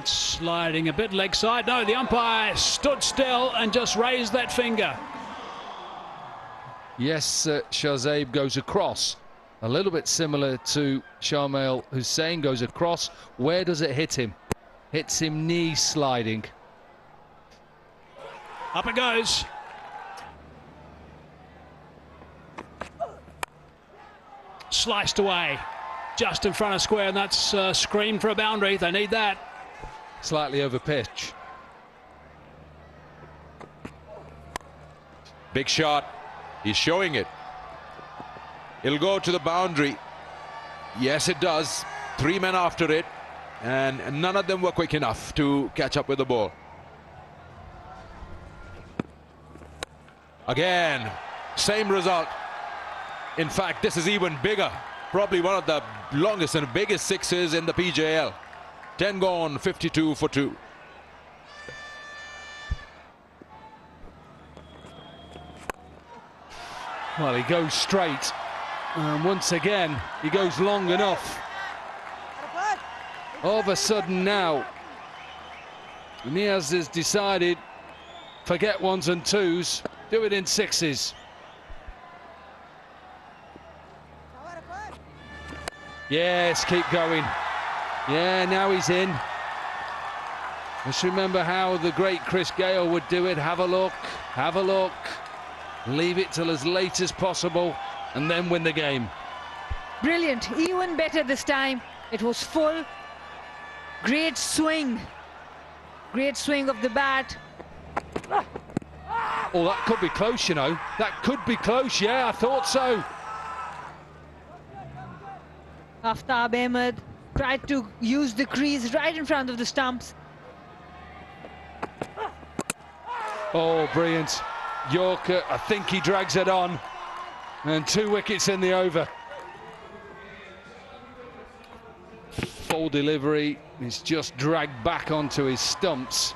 Sliding a bit leg side. No, the umpire stood still and just raised that finger.
Yes, Shahzaib goes across. A little bit similar to Shamil Hussain goes across. Where does it hit him? Hits him knee sliding.
Up it goes. Sliced away. Just in front of square, and that's screamed for a boundary. They need that.
Slightly over pitch.
Big shot. He's showing it. It'll go to the boundary. Yes, it does. 3 men after it. And none of them were quick enough to catch up with the ball. Again, same result. In fact, this is even bigger. Probably one of the longest and biggest sixes in the PJL. 10 gone, 52 for 2.
Well, he goes straight. And once again, he goes long enough. All of a sudden now, Niaz has decided, forget 1s and 2s, do it in 6s. Yes, keep going. Yeah, now he's in. Let's remember how the great Chris Gale would do it. Have a look, leave it till as late as possible, and then win the game.
Brilliant, even better this time. It was full. Great swing. Great swing of the bat.
Oh, that could be close, you know. That could be close, yeah, I thought so.
Aftab Ahmed tried to use the crease right in front of the stumps.
Oh, brilliant. Yorker, I think he drags it on. And 2 wickets in the over. Full delivery. He's just dragged back onto his stumps.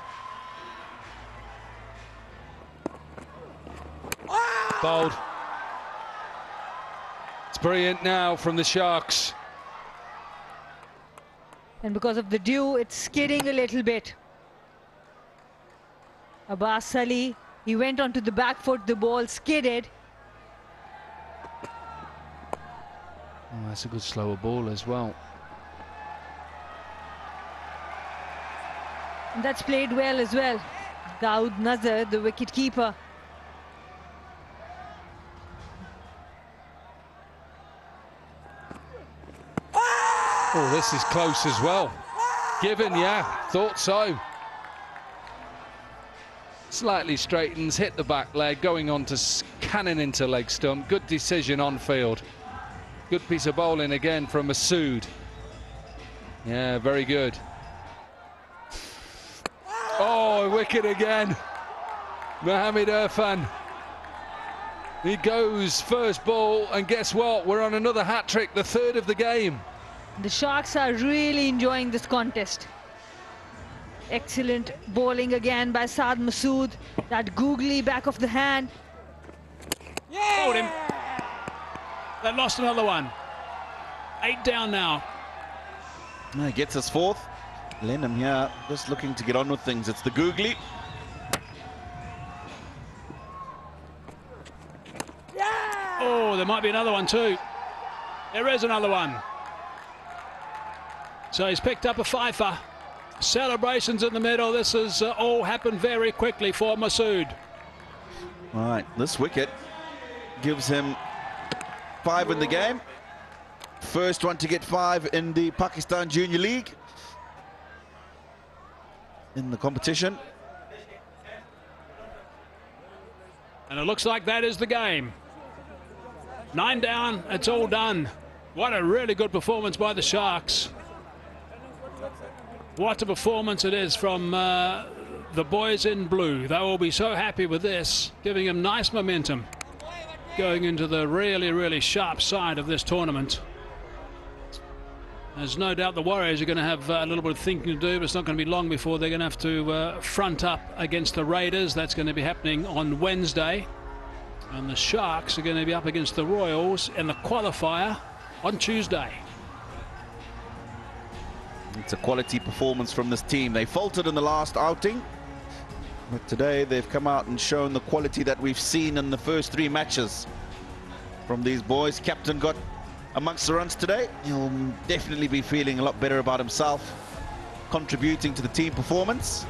Bowled. It's brilliant now from the Sharks.
And because of the dew, it's skidding a little bit. Abbas Ali, he went onto the back foot, the ball skidded.
Oh, that's a good slower ball as well.
And that's played well as well. Daud Nazar, the wicket keeper.
Oh, this is close as well. Given, yeah, thought so. Slightly straightens, hit the back leg, going on to cannon into leg stump. Good decision on field. Good piece of bowling again from Masood. Yeah, very good. Oh, wicket again. Mohamed Irfan. He goes first ball, and guess what? We're on another hat-trick, the 3rd of the game.
The Sharks are really enjoying this contest. Excellent bowling again by Saad Masood. That googly back of the hand.
Hold him. They've lost another one. 8 down now.
He gets us 4th. Lenham here just looking to get on with things. It's the googly.
Oh, there might be another one too. There is another one. So he's picked up a fifer. Celebrations in the middle. This has all happened very quickly for Masood.
All right, this wicket gives him 5 in the game. First one to get 5 in the Pakistan Junior League in the competition.
And it looks like that is the game. 9 down, it's all done. What a really good performance by the Sharks. What a performance it is from the boys in blue. They will be so happy with this, giving them nice momentum going into the really, really sharp side of this tournament. There's no doubt the Warriors are going to have a little bit of thinking to do, but it's not going to be long before they're going to have to front up against the Raiders. That's going to be happening on Wednesday. And the Sharks are going to be up against the Royals in the qualifier on Tuesday.
It's a quality performance from this team. They faltered in the last outing, but today they've come out and shown the quality that we've seen in the first 3 matches from these boys. Captain got amongst the runs today. He'll definitely be feeling a lot better about himself, contributing to the team performance.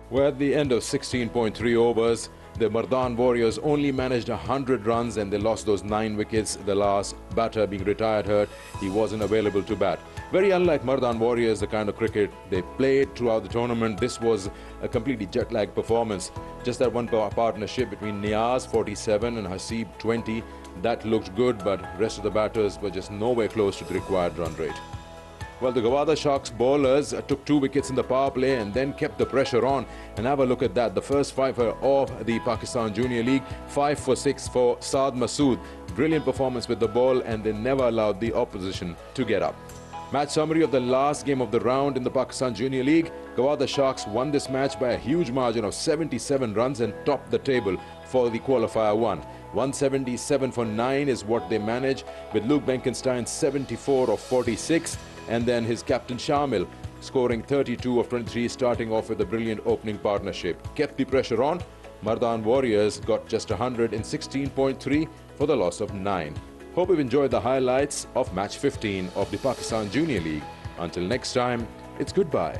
We're at the end of 16.3 overs. The Mardan Warriors only managed 100 runs and they lost those 9 wickets. The last batter being retired hurt, he wasn't available to bat. Very unlike Mardan Warriors, the kind of cricket they played throughout the tournament. This was a completely jet-lagged performance. Just that one partnership between Niaz 47 and Hasib 20, that looked good, but the rest of the batters were just nowhere close to the required run rate. Well, the Gwadar Sharks bowlers took 2 wickets in the power play and then kept the pressure on. And have a look at that. The first fifer of the Pakistan Junior League, 5 for 6 for Saad Masood. Brilliant performance with the ball, and they never allowed the opposition to get up. Match summary of the last game of the round in the Pakistan Junior League. Gwadar Sharks won this match by a huge margin of 77 runs and topped the table for the qualifier 1. 177 for 9 is what they manage, with Luke Benkenstein 74 of 46. And then his captain Shamil scoring 32 of 23, starting off with a brilliant opening partnership. Kept the pressure on. Mardan Warriors got just 116.3 for the loss of 9. Hope you've enjoyed the highlights of match 15 of the Pakistan Junior League. Until next time, it's goodbye.